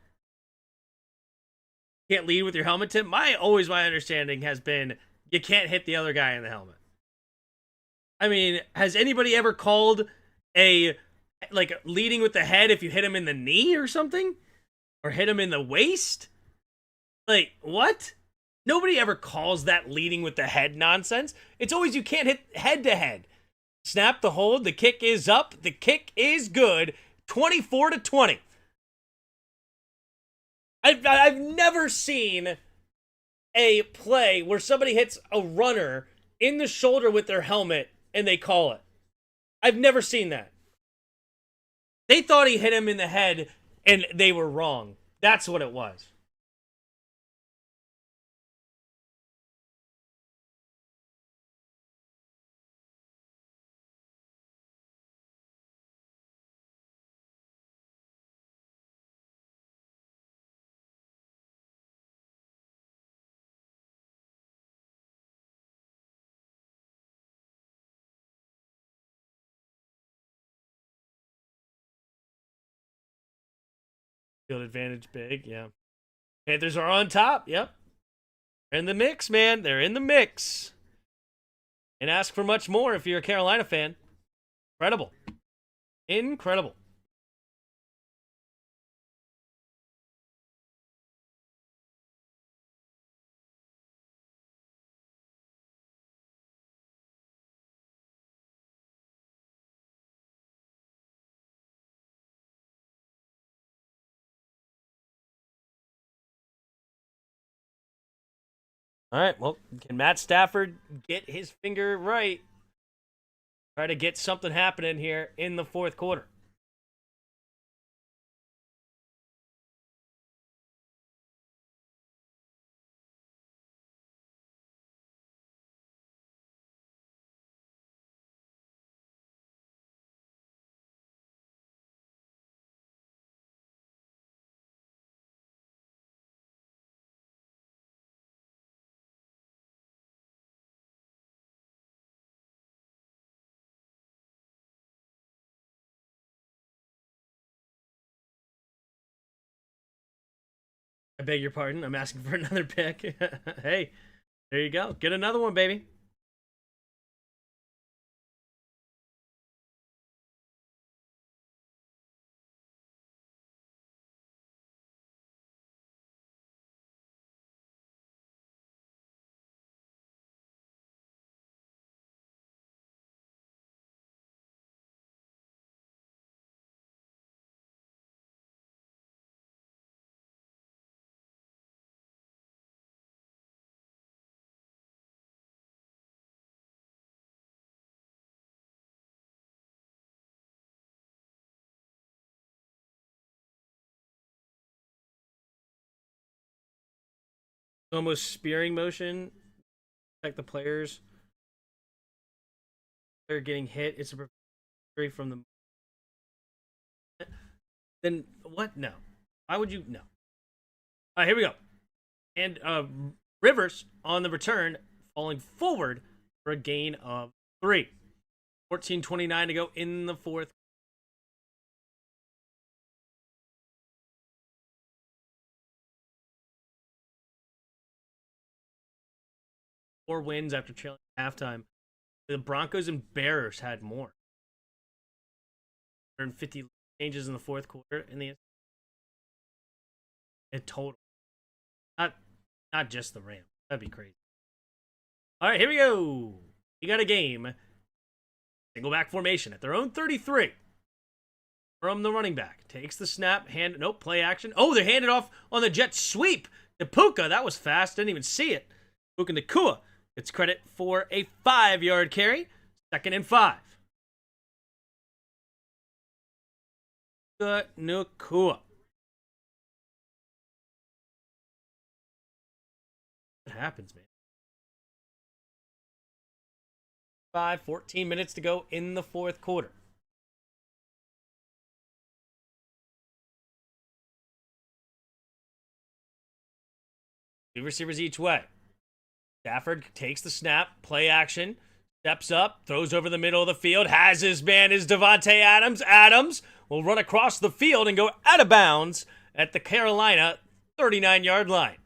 Can't lead with your helmet tip. My understanding has been you can't hit the other guy in the helmet. I mean, has anybody ever called a leading with the head if you hit him in the knee or something? Or hit him in the waist? Like, what? Nobody ever calls that leading with the head nonsense. It's always you can't hit head to head. Snap the hold. The kick is up. The kick is good. 24-20. I've never seen a play where somebody hits a runner in the shoulder with their helmet and they call it. I've never seen that. They thought he hit him in the head and they were wrong. That's what it was. Field advantage big, yeah. Panthers are on top, yep. They're in the mix, man. They're in the mix. And ask for much more if you're a Carolina fan. Incredible. Incredible. All right, well, can Matt Stafford get his finger right? Try to get something happening here in the fourth quarter. I beg your pardon. I'm asking for another pick. Hey, There you go. Get another one, baby. Almost spearing motion. Like the players. They're getting hit. It's a recovery from the. Then what? No. Why would you? No. All right, here we go. And Rivers on the return, falling forward for a gain of 3. 14:29 to go in the fourth. 4 wins after trailing halftime. The Broncos and Bears had more. 150 changes in the fourth quarter in the total. Not just the Rams. That'd be crazy. All right, here we go. You got a game. Single back formation at their own 33. From the running back. Takes the snap. Play action. Oh, they're handed off on the jet sweep to Puka. That was fast. Didn't even see it. Puka Nacua gets credit for a 5-yard carry. 2nd and 5. Puka Nacua. What happens, man? 14 minutes to go in the fourth quarter. Two receivers each way. Stafford takes the snap, play action, steps up, throws over the middle of the field, has his man is Devontae Adams. Adams will run across the field and go out of bounds at the Carolina 39-yard line.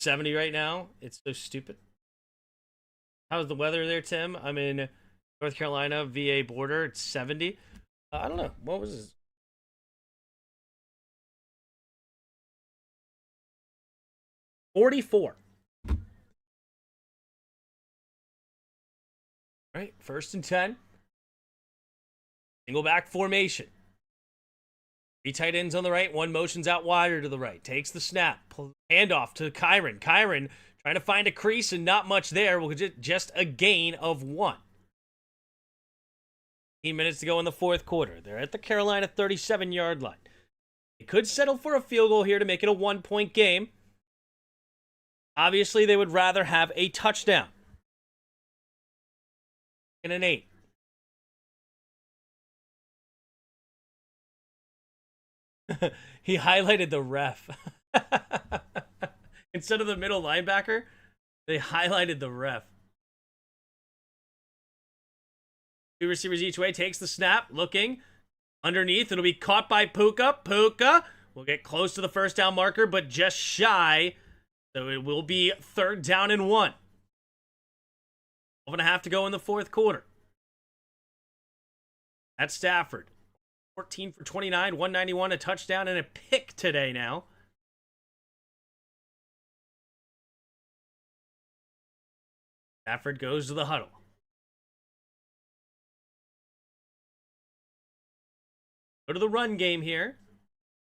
$70 right now. It's so stupid. How's the weather there, Tim? I'm in North Carolina, VA border. It's 70. I don't know. What was this? 44. All right, 1st and 10. Single back formation. 3 tight ends on the right, 1 motions out wider to the right. Takes the snap. Handoff to Kyron. Kyron trying to find a crease and not much there. We'll just a gain of 1. 15 minutes to go in the fourth quarter. They're at the Carolina 37-yard line. They could settle for a field goal here to make it a 1-point game. Obviously, they would rather have a touchdown. And an 8. He highlighted the ref. Instead of the middle linebacker, they highlighted the ref. 2 receivers each way. Takes the snap. Looking. Underneath. It'll be caught by Puka. Puka will get close to the first down marker, but just shy. So it will be 3rd down and 1. 12.5 to go in the fourth quarter. At Stafford. 14 for 29, 191, a touchdown, and a pick today now. Stafford goes to the huddle. Go to the run game here.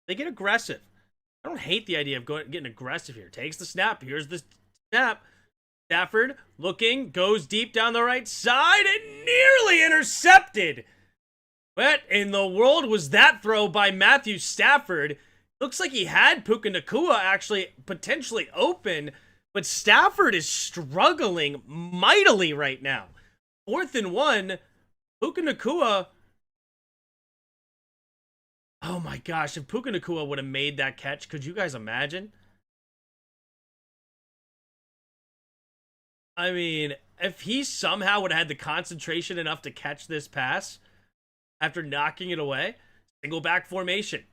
They get aggressive. I don't hate the idea of getting aggressive here. Takes the snap. Here's the snap. Stafford looking, goes deep down the right side, and nearly intercepted. What in the world was that throw by Matthew Stafford? Looks like he had Puka Nacua actually potentially open, but Stafford is struggling mightily right now. 4th and 1, Puka Nacua. Oh my gosh, if Puka Nacua would have made that catch, could you guys imagine? I mean, if he somehow would have had the concentration enough to catch this pass after knocking it away, single back formation.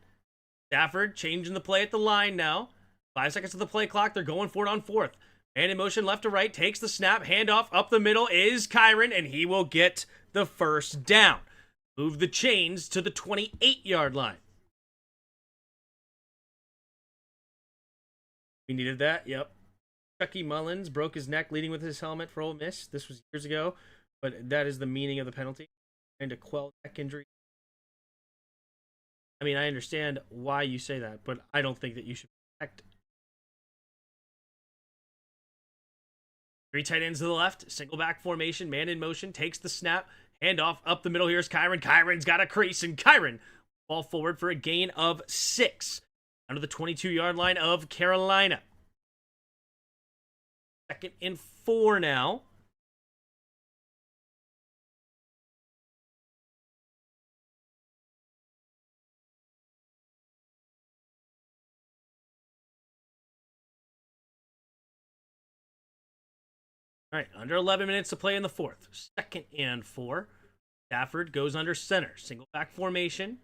Stafford changing the play at the line now. 5 seconds to the play clock. They're going for it on fourth. Man in motion left to right. Takes the snap. Handoff up the middle is Kyren, and he will get the first down. Move the chains to the 28-yard line. We needed that. Yep. Chucky Mullins broke his neck leading with his helmet for Ole Miss. This was years ago, but that is the meaning of the penalty. And to quell neck injury. I mean, I understand why you say that, but I don't think that you should protect. 3 tight ends to the left, single back formation, man in motion, takes the snap, handoff up the middle. Here's Kyren. Kyren's got a crease, and Kyren ball forward for a gain of 6 under the 22-yard line of Carolina. 2nd and 4 now. All right, under 11 minutes to play in the 4th. 2nd and 4. Stafford goes under center. Single back formation.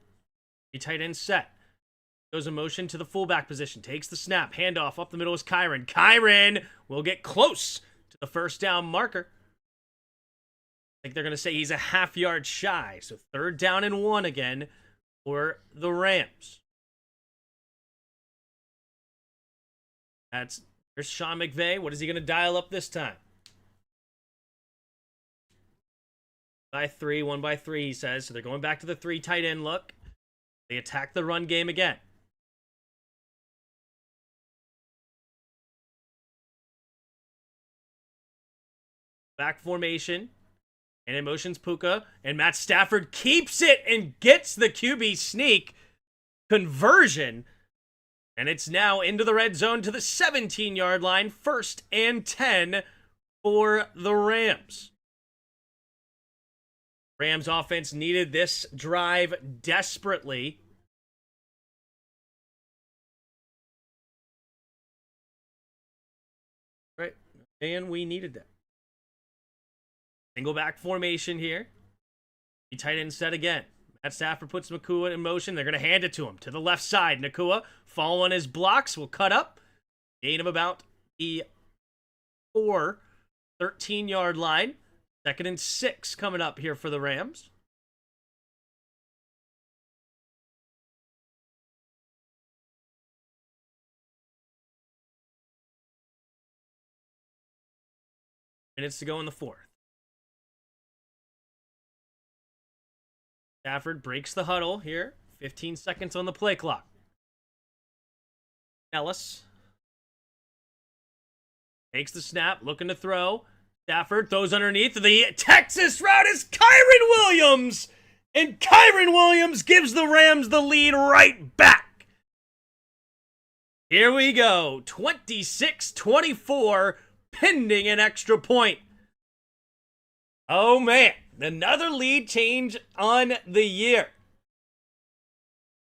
3 tight end set. Goes in motion to the fullback position. Takes the snap. Handoff up the middle is Kyren. Kyren will get close to the first down marker. I think they're going to say he's a half-yard shy. So 3rd down and 1 again for the Rams. There's Sean McVay. What is he going to dial up this time? By 3, 1 by 3, he says. So they're going back to the 3 tight end look. They attack the run game again. Back formation. And in motion's Puka. And Matt Stafford keeps it and gets the QB sneak conversion. And it's now into the red zone to the 17-yard line. 1st and 10 for the Rams. Rams offense needed this drive desperately. Right. And we needed that. Single back formation here. The tight end set again. Matt Stafford puts Nakua in motion. They're going to hand it to him. To the left side. Nakua, following his blocks, will cut up. Gain of about the 13-yard line. 2nd and 6 coming up here for the Rams. Minutes to go in the 4th. Stafford breaks the huddle here. 15 seconds on the play clock. Ellis takes the snap, looking to throw. Stafford throws underneath. The Texas route is Kyren Williams. And Kyren Williams gives the Rams the lead right back. Here we go. 26-24, pending an extra point. Oh, man. Another lead change on the year.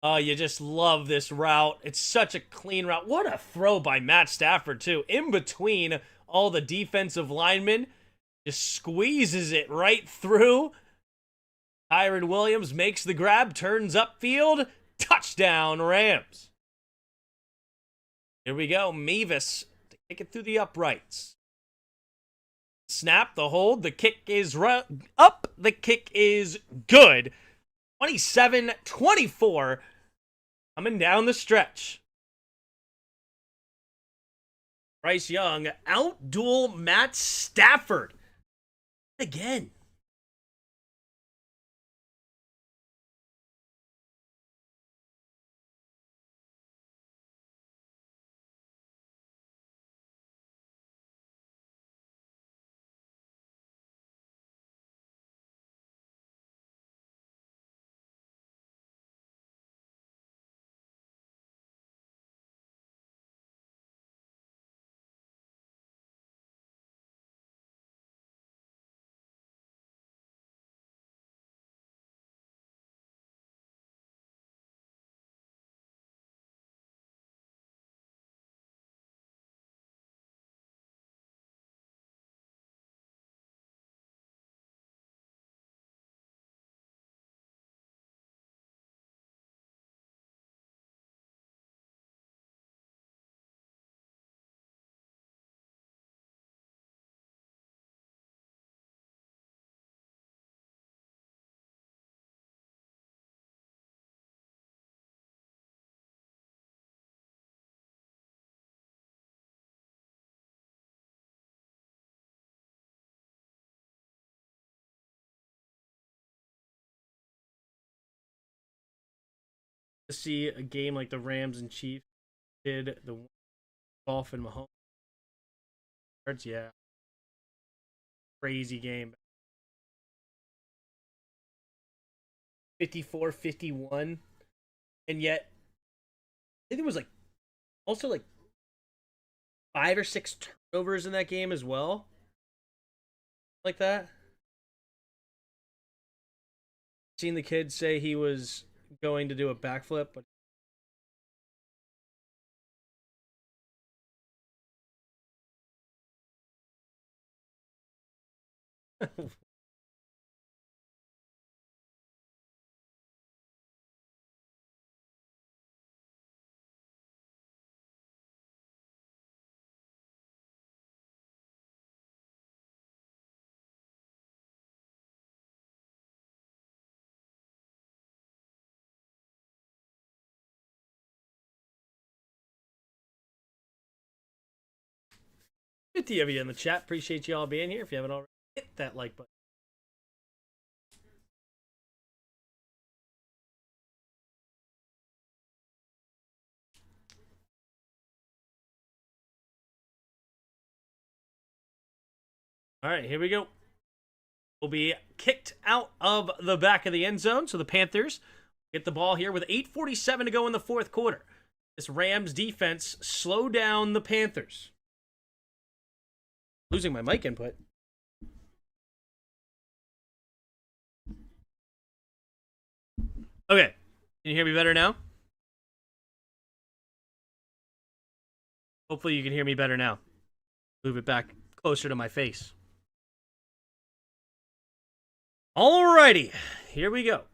Oh, you just love this route. It's such a clean route. What a throw by Matt Stafford, too. In between all the defensive linemen. Just squeezes it right through. Kyren Williams makes the grab, turns upfield. Touchdown, Rams. Here we go. Mevis to kick it through the uprights. Snap, the hold. The kick is up. The kick is good. 27-24. Coming down the stretch. Bryce Young outduel Matt Stafford. Again. to see a game like the Rams and Chiefs did the golf and Mahomes. Yeah, crazy game. 54-51, and yet I think it was like also like 5 or 6 turnovers in that game as well, like that. Seen the kid say he was going to do a backflip, but good to have you in the chat. Appreciate you all being here. If you haven't already, hit that like button. All right, here we go. Will be kicked out of the back of the end zone. So the Panthers get the ball here with 8:47 to go in the fourth quarter. This Rams defense slow down the Panthers. Losing my mic input. Okay. Can you hear me better now? Hopefully you can hear me better now. Move it back closer to my face. Alrighty, here we go.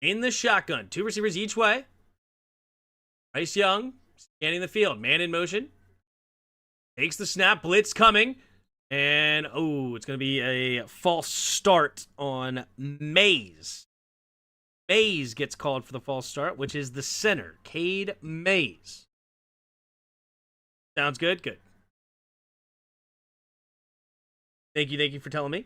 In the shotgun, 2 receivers each way. Bryce Young scanning the field, man in motion. Takes the snap, blitz coming. And, it's going to be a false start on Mays. Mays gets called for the false start, which is the center, Cade Mays. Sounds good? Good. Thank you for telling me.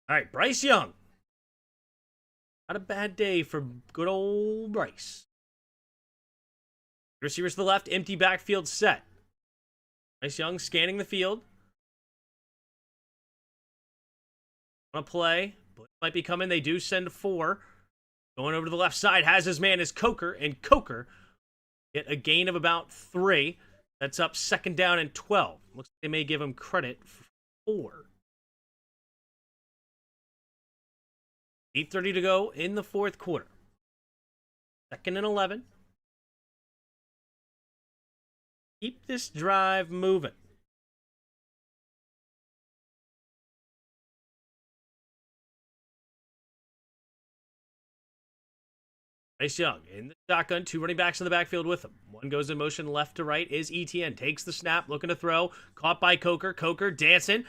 All right, Bryce Young. Not a bad day for good old Bryce. Receivers to the left, empty backfield set. Bryce Young scanning the field. On a play. Might be coming. They do send 4. Going over to the left side. Has his man is Coker. And Coker get a gain of about 3. That's up 2nd down and 12. Looks like they may give him credit for 4. 8:30 to go in the fourth quarter. 2nd and 11. Keep this drive moving. Bryce Young in the shotgun, 2 running backs in the backfield with him. One goes in motion left to right is ETN. Takes the snap, looking to throw. Caught by Coker. Coker dancing.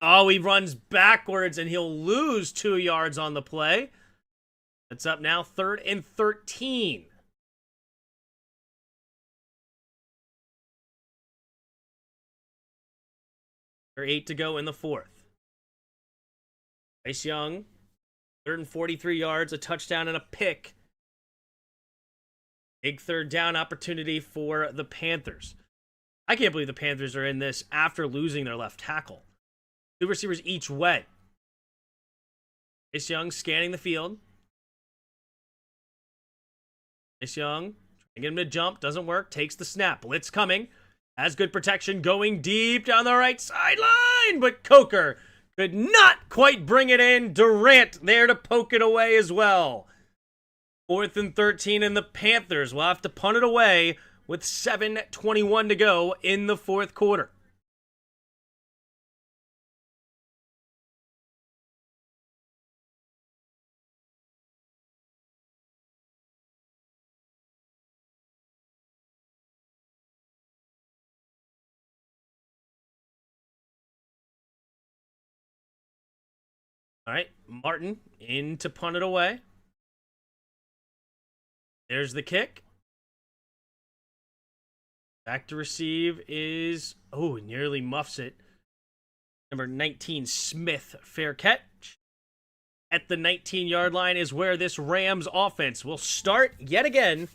He runs backwards and he'll lose 2 yards on the play. That's up now, 3rd and 13. There's 8 to go in the fourth. Bryce Young, 3rd and 43 yards, a touchdown and a pick. Big 3rd down opportunity for the Panthers. I can't believe the Panthers are in this after losing their left tackle. 2 receivers each way. Bryce Young scanning the field. Bryce Young trying to get him to jump. Doesn't work. Takes the snap. Blitz coming. Has good protection. Going deep down the right sideline. But Coker could not quite bring it in. Durant there to poke it away as well. 4th and 13, and the Panthers will have to punt it away with 7:21 to go in the fourth quarter. All right, Martin in to punt it away. There's the kick. Back to receive is, oh, nearly muffs it. Number 19, Smith, fair catch. At the 19-yard line is where this Rams offense will start yet again.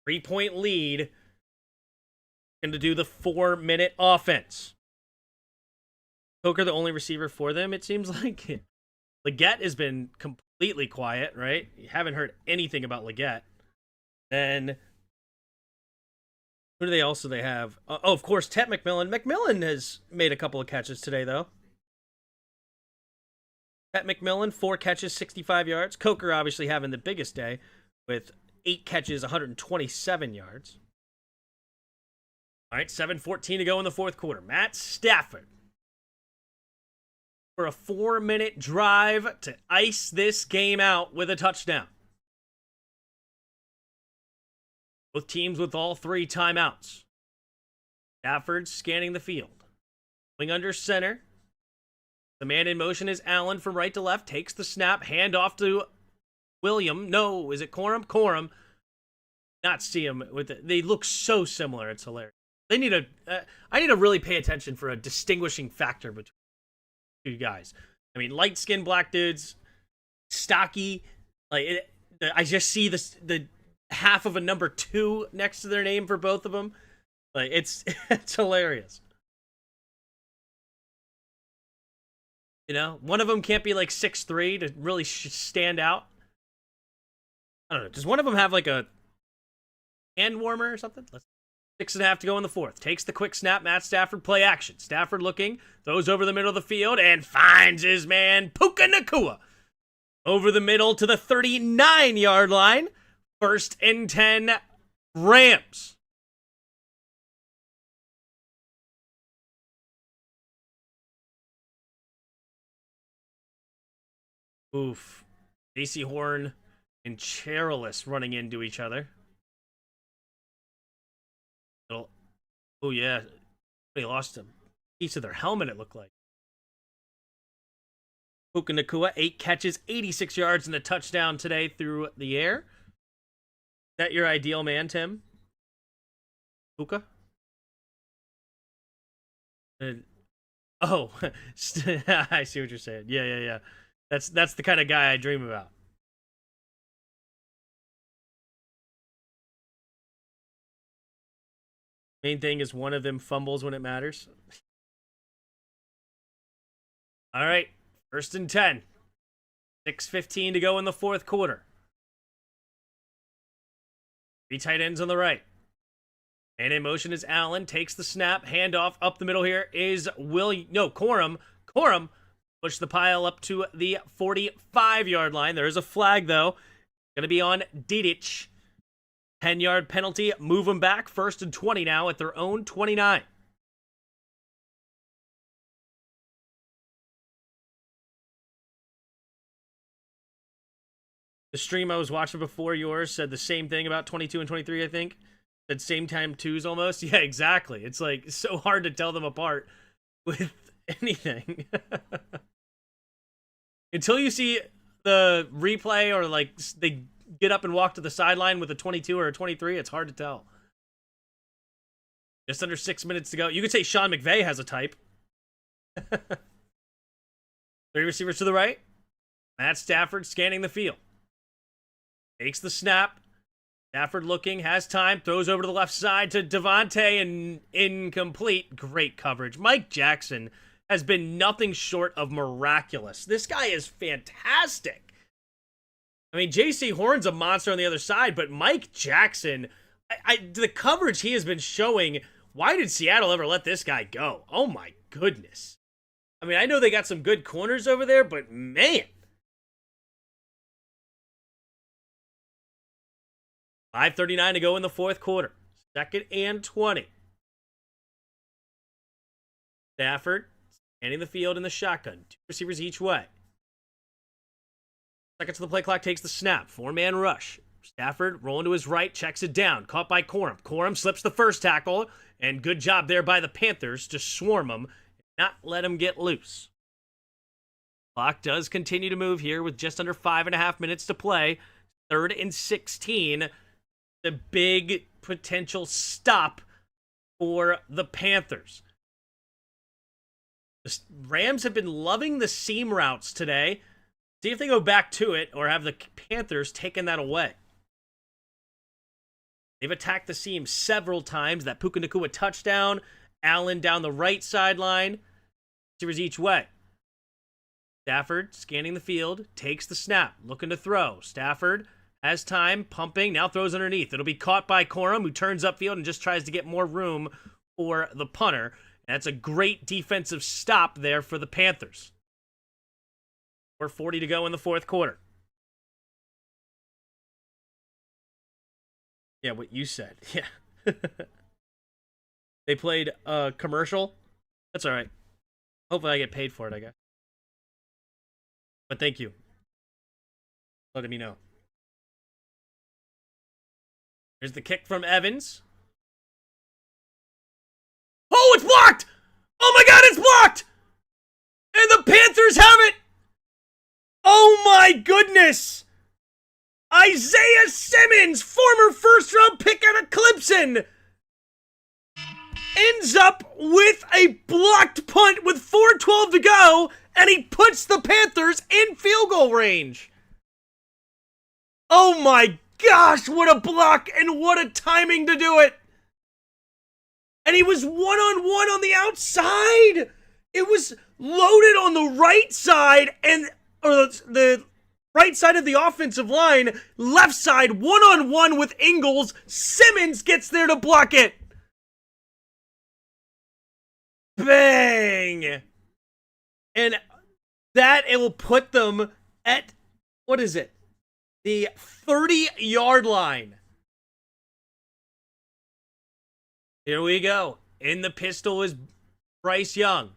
3-point lead. Going to do the 4-minute offense. Coker, the only receiver for them, it seems like. Leggett has been completely quiet, right? You haven't heard anything about Leggett. Then, who do they have? Oh, of course, Tet McMillan. McMillan has made a couple of catches today, though. Tet McMillan, 4 catches, 65 yards. Coker obviously having the biggest day with 8 catches, 127 yards. All right, 7:14 to go in the fourth quarter. Matt Stafford for a 4-minute drive to ice this game out with a touchdown. Both teams with all 3 timeouts. Stafford scanning the field. Wing under center. The man in motion is Allen from right to left. Takes the snap. Hand off to William. No, is it Corum? Corum. Not see him with it. They look so similar. It's hilarious. They need I need to really pay attention for a distinguishing factor between two guys. I mean, light-skinned black dudes, stocky. I just see the half of a number 2 next to their name for both of them. Like, it's hilarious. You know, one of them can't be like 6'3" to really stand out. I don't know. Does one of them have like a hand warmer or something? 6.5 to go in the fourth. Takes the quick snap. Matt Stafford, play action. Stafford looking, throws over the middle of the field and finds his man Puka Nacua over the middle to the 39-yard line. 1st and 10, Rams. Oof. JC Horn and Cherilus running into each other. Oh, yeah. They lost a piece of their helmet, it looked like. Puka Nacua, 8 catches, 86 yards, and a touchdown today through the air. Is that your ideal man, Tim? Puka? Oh, I see what you're saying. Yeah. That's the kind of guy I dream about. Main thing is one of them fumbles when it matters. All right, 1st and 10. 6:15 to go in the fourth quarter. 3 tight ends on the right. And in motion is Allen. Takes the snap. Handoff up the middle here is Corum. Corum push the pile up to the 45-yard line. There is a flag, though. Going to be on Didic. 10-yard penalty. Move them back. 1st and 20 now at their own 29. The stream I was watching before yours said the same thing about 22 and 23, I think. Said same time twos almost. Yeah, exactly. It's like so hard to tell them apart with anything. Until you see the replay or like they get up and walk to the sideline with a 22 or a 23, it's hard to tell. Just under 6 minutes to go. You could say Sean McVay has a type. 3 receivers to the right. Matt Stafford scanning the field. Takes the snap. Stafford looking, has time, throws over to the left side to Devontae and incomplete. Great coverage. Mike Jackson has been nothing short of miraculous. This guy is fantastic. I mean, JC Horn's a monster on the other side, but Mike Jackson, the coverage he has been showing, why did Seattle ever let this guy go? Oh my goodness. I mean, I know they got some good corners over there, but man. 5:39 to go in the fourth quarter. 2nd and 20. Stafford scanning the field in the shotgun. 2 receivers each way. Seconds to the play clock, takes the snap. 4-man rush. Stafford rolling to his right, checks it down. Caught by Corum. Corum slips the first tackle, and good job there by the Panthers to swarm him and not let him get loose. Clock does continue to move here with just under 5.5 minutes to play. 3rd and 16. The big potential stop for the Panthers. The Rams have been loving the seam routes today. See if they go back to it or have the Panthers taken that away. They've attacked the seam several times. That Puka Nacua touchdown. Allen down the right sideline. Receivers each way. Stafford scanning the field. Takes the snap. Looking to throw. Stafford has time. Pumping. Now throws underneath. It'll be caught by Corum, who turns upfield and just tries to get more room for the punter. That's a great defensive stop there for the Panthers. 4:40 to go in the fourth quarter. Yeah, what you said. Yeah. They played a commercial. That's all right. Hopefully I get paid for it, I guess. But thank you. Letting me know. Here's the kick from Evans. Oh, it's blocked! Oh my God, it's blocked! And the Panthers have it! Oh my goodness! Isaiah Simmons, former first-round pick out of Clemson, ends up with a blocked punt with 4:12 to go, and he puts the Panthers in field goal range. Oh my gosh, what a block and what a timing to do it. And he was one-on-one on the outside. It was loaded on the right side or the right side of the offensive line, left side, one-on-one with Ingles. Simmons gets there to block it. Bang! And that, it will put them at, what is it? The 30-yard line. Here we go. In the pistol is Bryce Young.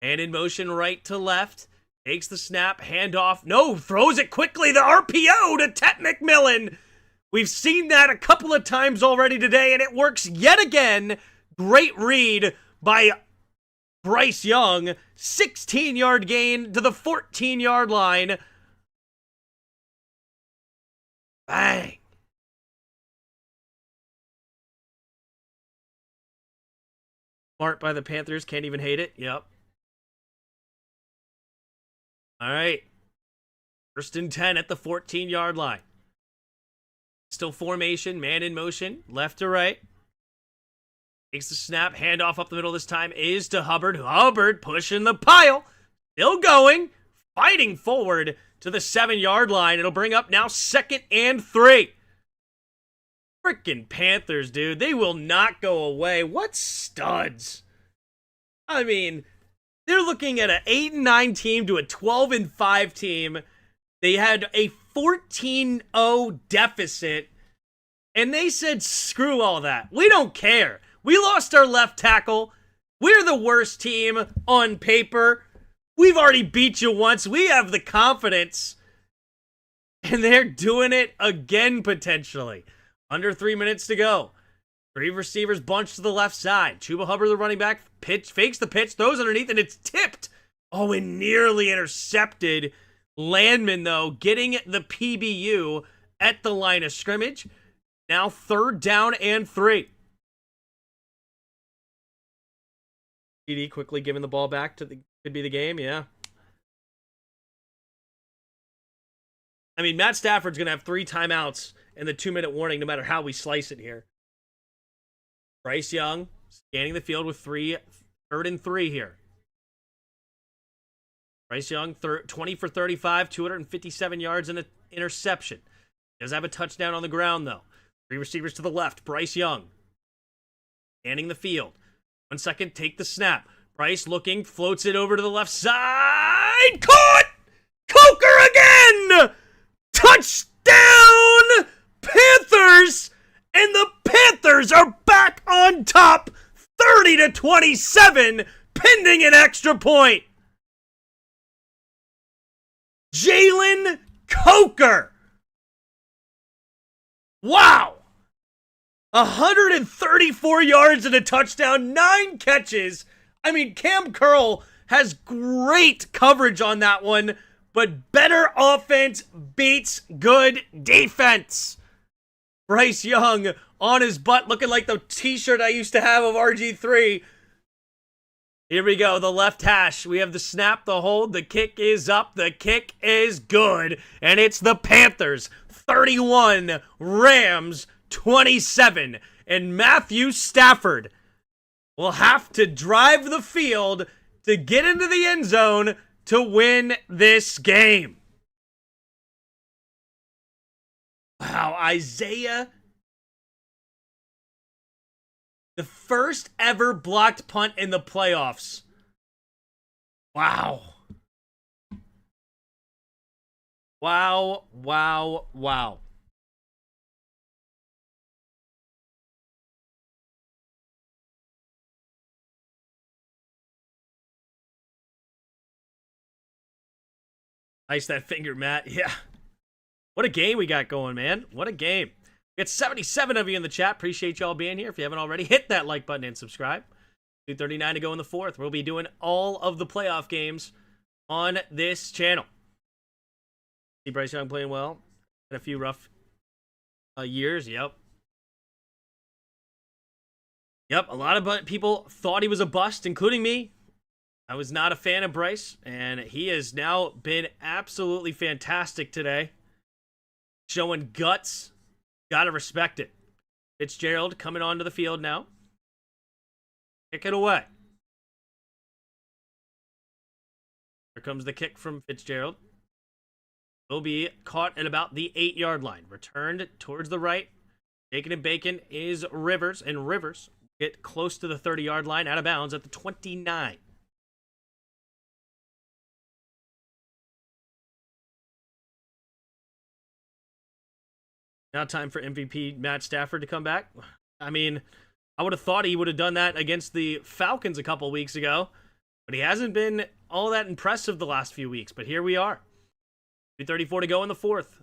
And in motion right to left. Takes the snap, handoff. No, throws it quickly. The RPO to Tet McMillan. We've seen that a couple of times already today, and it works yet again. Great read by Bryce Young. 16-yard gain to the 14-yard line. Bang. Smart by the Panthers. Can't even hate it. Yep. All right. 1st and 10 at the 14-yard line. Still formation, man in motion, left to right. Takes the snap, handoff up the middle this time is to Hubbard. Hubbard pushing the pile. Still going, fighting forward to the 7-yard line. It'll bring up now 2nd and 3. Freaking Panthers, dude. They will not go away. What studs. I mean, they're looking at an 8-9 team to a 12-5 team. They had a 14-0 deficit, and they said, screw all that. We don't care. We lost our left tackle. We're the worst team on paper. We've already beat you once. We have the confidence. And they're doing it again, potentially. Under 3 minutes to go. 3 receivers bunched to the left side. Chuba Hubbard, the running back, fakes the pitch, throws underneath, and it's tipped. Oh, and nearly intercepted. Landman, though, getting the PBU at the line of scrimmage. Now 3rd down and 3. TD quickly giving the ball back to could be the game, yeah. I mean, Matt Stafford's going to have 3 timeouts and the 2-minute warning no matter how we slice it here. Bryce Young scanning the field with 3rd and 3 here. Bryce Young, 20 for 35, 257 yards and an interception. Does have a touchdown on the ground, though. 3 receivers to the left. Bryce Young scanning the field. 1 second, take the snap. Bryce looking, floats it over to the left side. Caught! Coker again! Touchdown! Panthers! And the Panthers are back on top, 30-27, pending an extra point. Jalen Coker. Wow. 134 yards and a touchdown, 9 catches. I mean, Cam Curl has great coverage on that one, but better offense beats good defense. Bryce Young on his butt looking like the t-shirt I used to have of RG3. Here we go, the left hash. We have the snap, the hold, the kick is up, the kick is good, and it's the Panthers 31, Rams 27, and Matthew Stafford will have to drive the field to get into the end zone to win this game. Wow, Isaiah, the first ever blocked punt in the playoffs. Wow. Wow, wow, wow. Ice that finger, Matt. Yeah. What a game we got going, man. What a game. We got 77 of you in the chat. Appreciate y'all being here. If you haven't already, hit that like button and subscribe. 2:39 to go in the fourth. We'll be doing all of the playoff games on this channel. See Bryce Young playing well. Had a few rough years. Yep. Yep, a lot of people thought he was a bust, including me. I was not a fan of Bryce, and he has now been absolutely fantastic today. Showing guts. Gotta respect it. Fitzgerald coming onto the field now. Kick it away. Here comes the kick from Fitzgerald. Will be caught at about the 8-yard line. Returned towards the right. Taking and bacon is Rivers, and Rivers get close to the 30-yard line, out of bounds at the 29. Now time for MVP Matt Stafford to come back. I mean, I would have thought he would have done that against the Falcons a couple weeks ago, but he hasn't been all that impressive the last few weeks. But here we are. 2:34 to go in the fourth.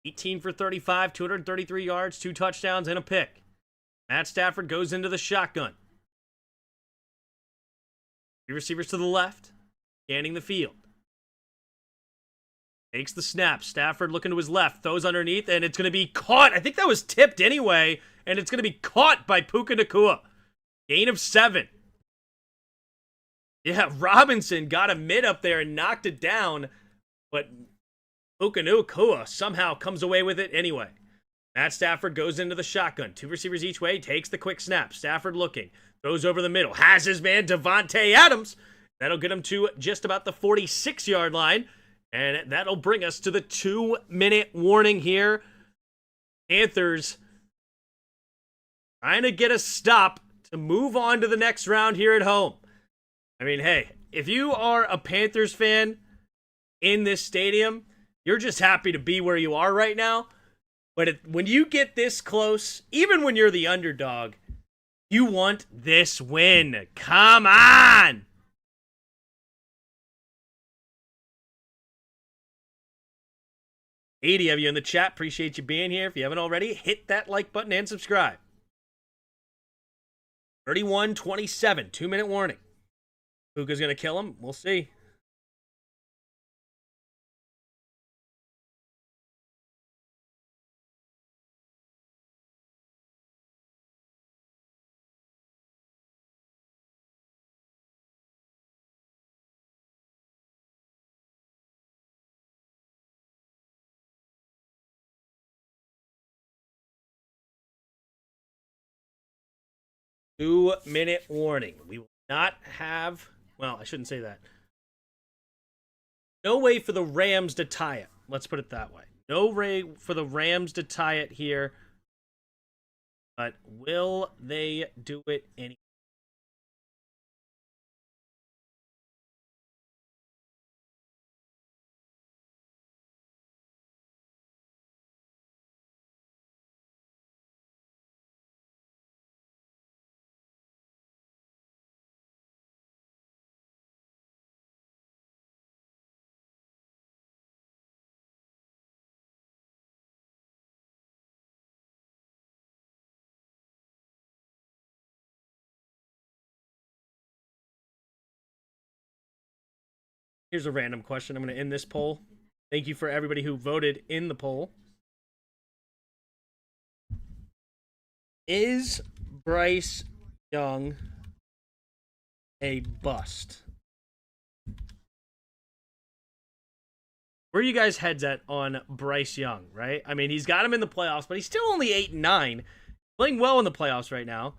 18 for 35, 233 yards, 2 touchdowns, and a pick. Matt Stafford goes into the shotgun. 3 receivers to the left, scanning the field. Takes the snap. Stafford looking to his left, throws underneath, and it's going to be caught. I think that was tipped anyway, and it's going to be caught by Puka Nacua. Gain of 7. Yeah, Robinson got a mid up there and knocked it down, but Puka Nacua somehow comes away with it anyway. Matt Stafford goes into the shotgun. 2 receivers each way, takes the quick snap. Stafford looking, throws over the middle, has his man Devontae Adams. That'll get him to just about the 46-yard line. And that'll bring us to the 2-minute warning here. Panthers trying to get a stop to move on to the next round here at home. I mean, hey, if you are a Panthers fan in this stadium, you're just happy to be where you are right now. But when you get this close, even when you're the underdog, you want this win. Come on! 80 of you in the chat. Appreciate you being here. If you haven't already, hit that like button and subscribe. 31-27. 2-minute warning. Puka's going to kill him. We'll see. Two-minute warning. We will not have... Well, I shouldn't say that. No way for the Rams to tie it. Let's put it that way. No way for the Rams to tie it here. But will they do it anyway? Here's a random question. I'm going to end this poll. Thank you for everybody who voted in the poll. Is Bryce Young a bust? Where are you guys' heads at on Bryce Young, right? I mean, he's got him in the playoffs, but he's still only 8-9. Playing well in the playoffs right now.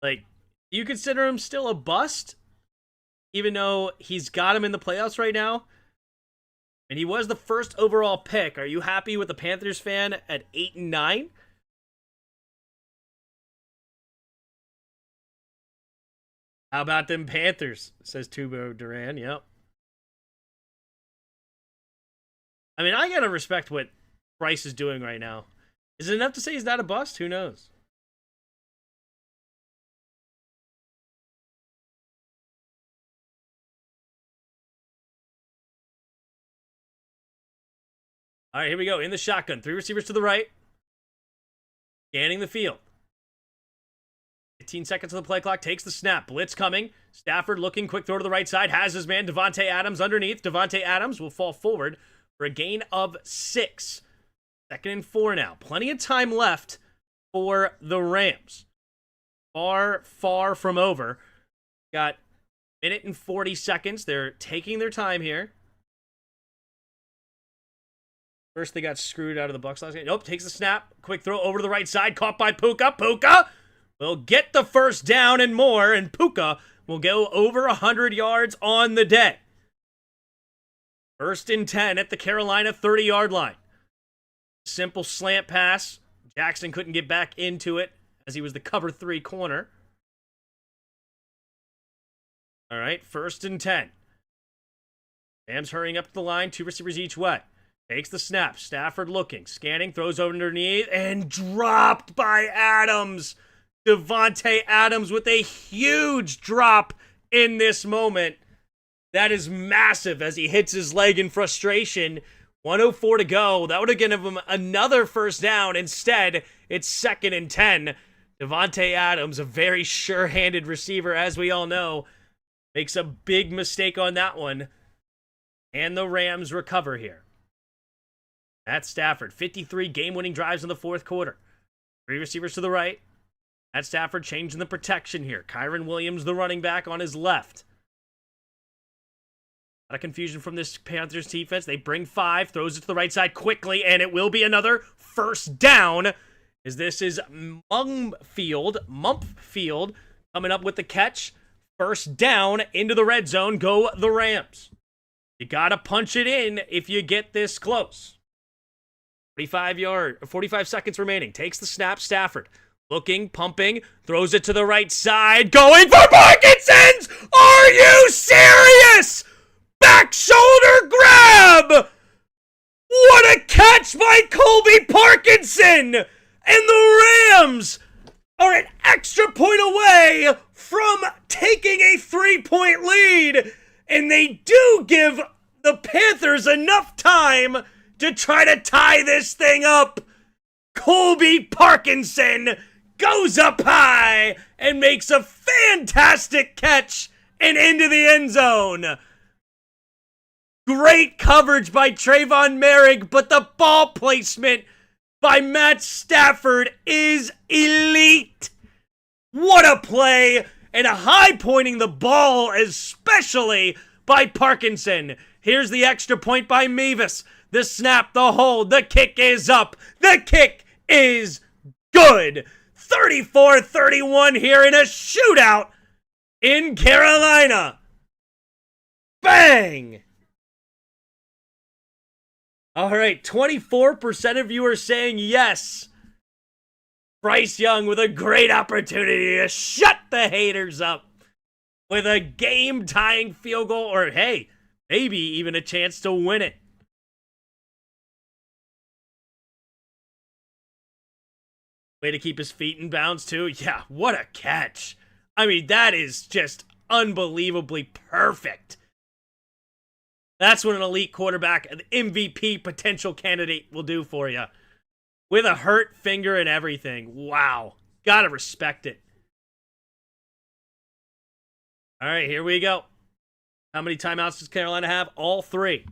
Like, do you consider him still a bust? Even though he's got him in the playoffs right now? And he was the first overall pick. Are you happy with the Panthers fan at 8-9? How about them Panthers? Says Tubo Duran. Yep. I mean, I gotta respect what Bryce is doing right now. Is it enough to say he's not a bust? Who knows? All right, here we go. In the shotgun. 3 receivers to the right. Scanning the field. 15 seconds on the play clock. Takes the snap. Blitz coming. Stafford looking. Quick throw to the right side. Has his man Davante Adams underneath. Davante Adams will fall forward for a gain of 6. 2nd and 4 now. Plenty of time left for the Rams. Far, far from over. Got 1 minute and 40 seconds. They're taking their time here. First, they got screwed out of the Bucs last game. Nope, takes the snap. Quick throw over to the right side. Caught by Puka. Puka will get the first down and more, and Puka will go over 100 yards on the day. 1st and 10 at the Carolina 30-yard line. Simple slant pass. Jackson couldn't get back into it as he was the cover 3 corner. All right, 1st and 10. Rams hurrying up the line, 2 receivers each way. Takes the snap. Stafford looking. Scanning. Throws over underneath. And dropped by Adams. Davante Adams with a huge drop in this moment. That is massive as he hits his leg in frustration. 1:04 to go. That would have given him another first down. Instead, it's 2nd and 10. Davante Adams, a very sure-handed receiver, as we all know, makes a big mistake on that one. And the Rams recover here. At Stafford, 53 game-winning drives in the 4th quarter. 3 receivers to the right. At Stafford, changing the protection here. Kyron Williams, the running back, on his left. A lot of confusion from this Panthers defense. They bring 5, throws it to the right side quickly, and it will be another first down. As this is Mumpfield coming up with the catch. First down into the red zone. Go the Rams. You got to punch it in if you get this close. 45 seconds remaining. Takes the snap. Stafford looking, pumping, throws it to the right side. Going for Parkinson's! Are you serious? Back shoulder grab! What a catch by Colby Parkinson! And the Rams are an extra point away from taking a 3-point lead. And they do give the Panthers enough time to try to tie this thing up. Colby Parkinson goes up high and makes a fantastic catch and into the end zone. Great coverage by Trayvon Merrick, but the ball placement by Matt Stafford is elite. What a play, and a high pointing the ball, especially by Parkinson. Here's the extra point by Mevis. The snap, the hold, the kick is up. The kick is good. 34-31 here in a shootout in Carolina. Bang! All right, 24% of you are saying yes. Bryce Young with a great opportunity to shut the haters up with a game-tying field goal, or hey, maybe even a chance to win it. Way to keep his feet in bounds, too. Yeah, what a catch. I mean, that is just unbelievably perfect. That's what an elite quarterback, an MVP potential candidate will do for you. With a hurt finger and everything. Wow. Gotta respect it. All right, here we go. How many timeouts does Carolina have? All three.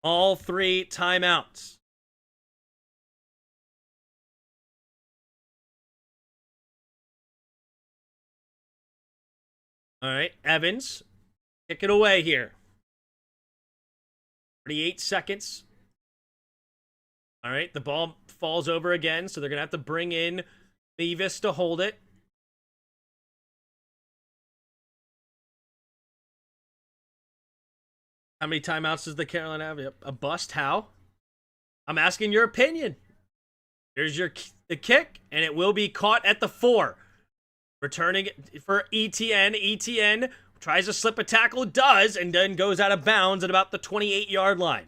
All three timeouts. All right, Evans, kick it away here. 38 seconds. All right, the ball falls over again, so they're going to have to bring in Beavis to hold it. How many timeouts does the Carolina have? Yep. A bust. How? I'm asking your opinion. Here's the kick, and it will be caught at the 4. Returning for ETN. ETN tries to slip a tackle, does, and then goes out of bounds at about the 28-yard line.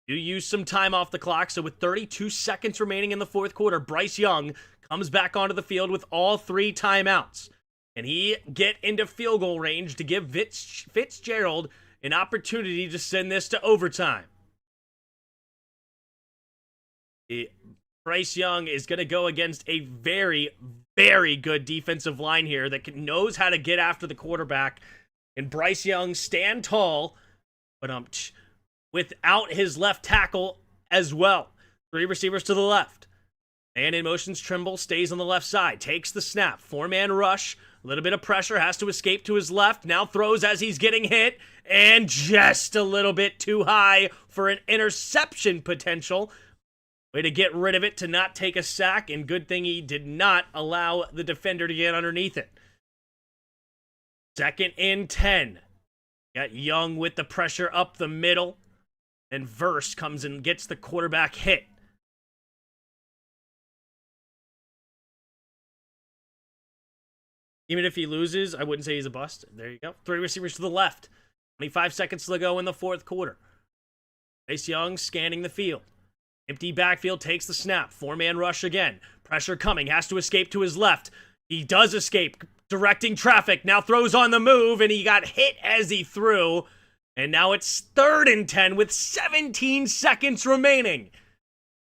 You use some time off the clock, so with 32 seconds remaining in the fourth quarter, Bryce Young comes back onto the field with all 3 timeouts. And he get into field goal range to give Fitzgerald an opportunity to send this to overtime. Bryce Young is going to go against a very, very good defensive line here that knows how to get after the quarterback. And Bryce Young stand tall, but without his left tackle as well. 3 receivers to the left. Man in motions, Trimble stays on the left side. Takes the snap. 4-man rush. A little bit of pressure. Has to escape to his left. Now throws as he's getting hit. And just a little bit too high for an interception potential. Way to get rid of it to not take a sack. And good thing he did not allow the defender to get underneath it. 2nd and 10. Got Young with the pressure up the middle. And Verse comes and gets the quarterback hit. Even if he loses, I wouldn't say he's a bust. There you go. 3 receivers to the left. 25 seconds to go in the fourth quarter. Bryce Young scanning the field. Empty backfield, takes the snap. 4-man rush again. Pressure coming. Has to escape to his left. He does escape. Directing traffic. Now throws on the move, and he got hit as he threw. And now it's 3rd and 10 with 17 seconds remaining.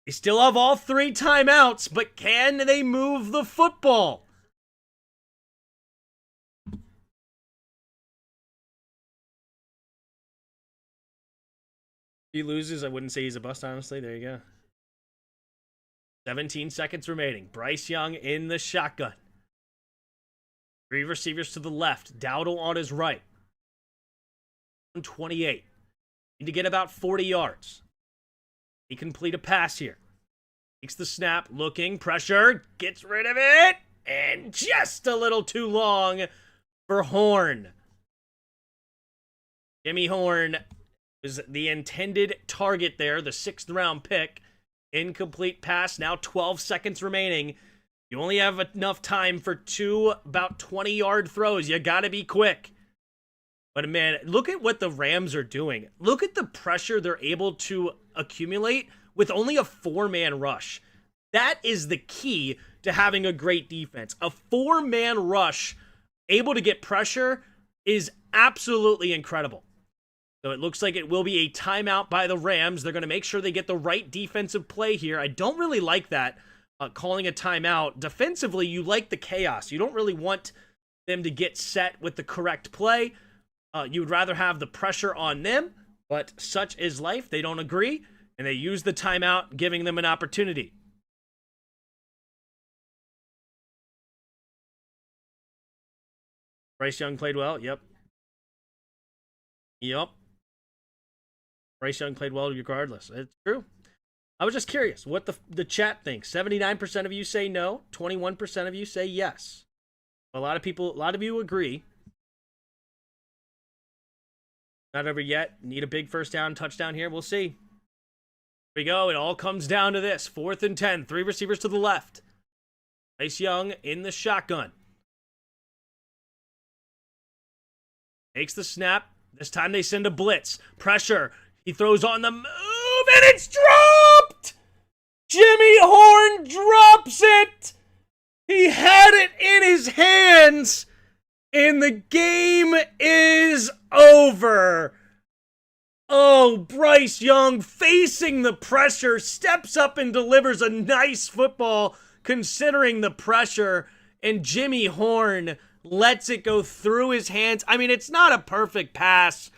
They still have all 3 timeouts, but can they move the football? If he loses, I wouldn't say he's a bust, honestly. There you go. 17 seconds remaining. Bryce Young in the shotgun. 3 receivers to the left. Dowdle on his right. 28. Need to get about 40 yards. He complete a pass here. Takes the snap, looking, pressure, gets rid of it, and just a little too long for Horn. Jimmy Horn was the intended target there, the 6th round pick. Incomplete pass, now 12 seconds remaining. You only have enough time for 2 about 20-yard throws. You gotta be quick. But man, look at what the Rams are doing. Look at the pressure they're able to accumulate with only a 4-man rush. That is the key to having a great defense. A 4-man rush able to get pressure is absolutely incredible. So it looks like it will be a timeout by the Rams. They're going to make sure they get the right defensive play here. I don't really like that, calling a timeout. Defensively, you like the chaos. You don't really want them to get set with the correct play. You would rather have the pressure on them, but such is life. They don't agree, and they use the timeout, giving them an opportunity. Bryce Young played well. Yep. Bryce Young played well regardless. It's true. I was just curious what the chat thinks. 79% of you say no. 21% of you say yes. A lot of you agree. Not over yet. Need a big first down, touchdown here. We'll see. Here we go. It all comes down to this. 4th and 10. 3 receivers to the left. Bryce Young in the shotgun. Takes the snap. This time they send a blitz. Pressure. He throws on the move, and it's dropped! Jimmy Horn drops it! He had it in his hands, and the game is over. Oh, Bryce Young facing the pressure, steps up and delivers a nice football considering the pressure, and Jimmy Horn lets it go through his hands. I mean, it's not a perfect pass.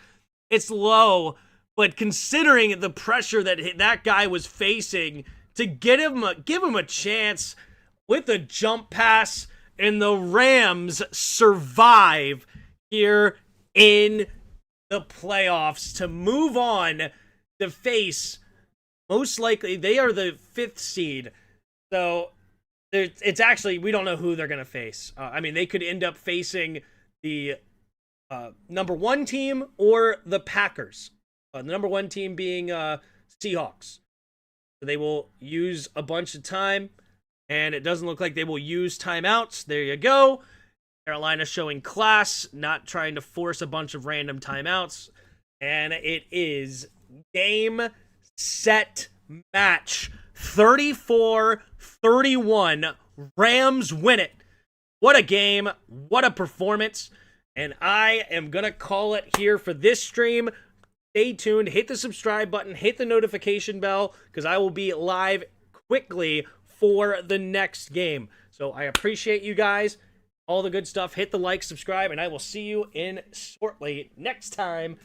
It's low, but considering the pressure that guy was facing, to give him a chance with a jump pass, and the Rams survive here in the playoffs to move on to face, most likely, they are the 5th seed. So it's actually, we don't know who they're going to face. I mean, they could end up facing the number 1 team or the Packers. The number 1 team being Seahawks. So they will use a bunch of time, and it doesn't look like they will use timeouts. There you go. Carolina showing class, not trying to force a bunch of random timeouts. And it is game, set, match. 34-31. Rams win it. What a game. What a performance. And I am going to call it here for this stream. Stay tuned. Hit the subscribe button. Hit the notification bell, because I will be live quickly for the next game. So I appreciate you guys. All the good stuff. Hit the like, subscribe, and I will see you in shortly next time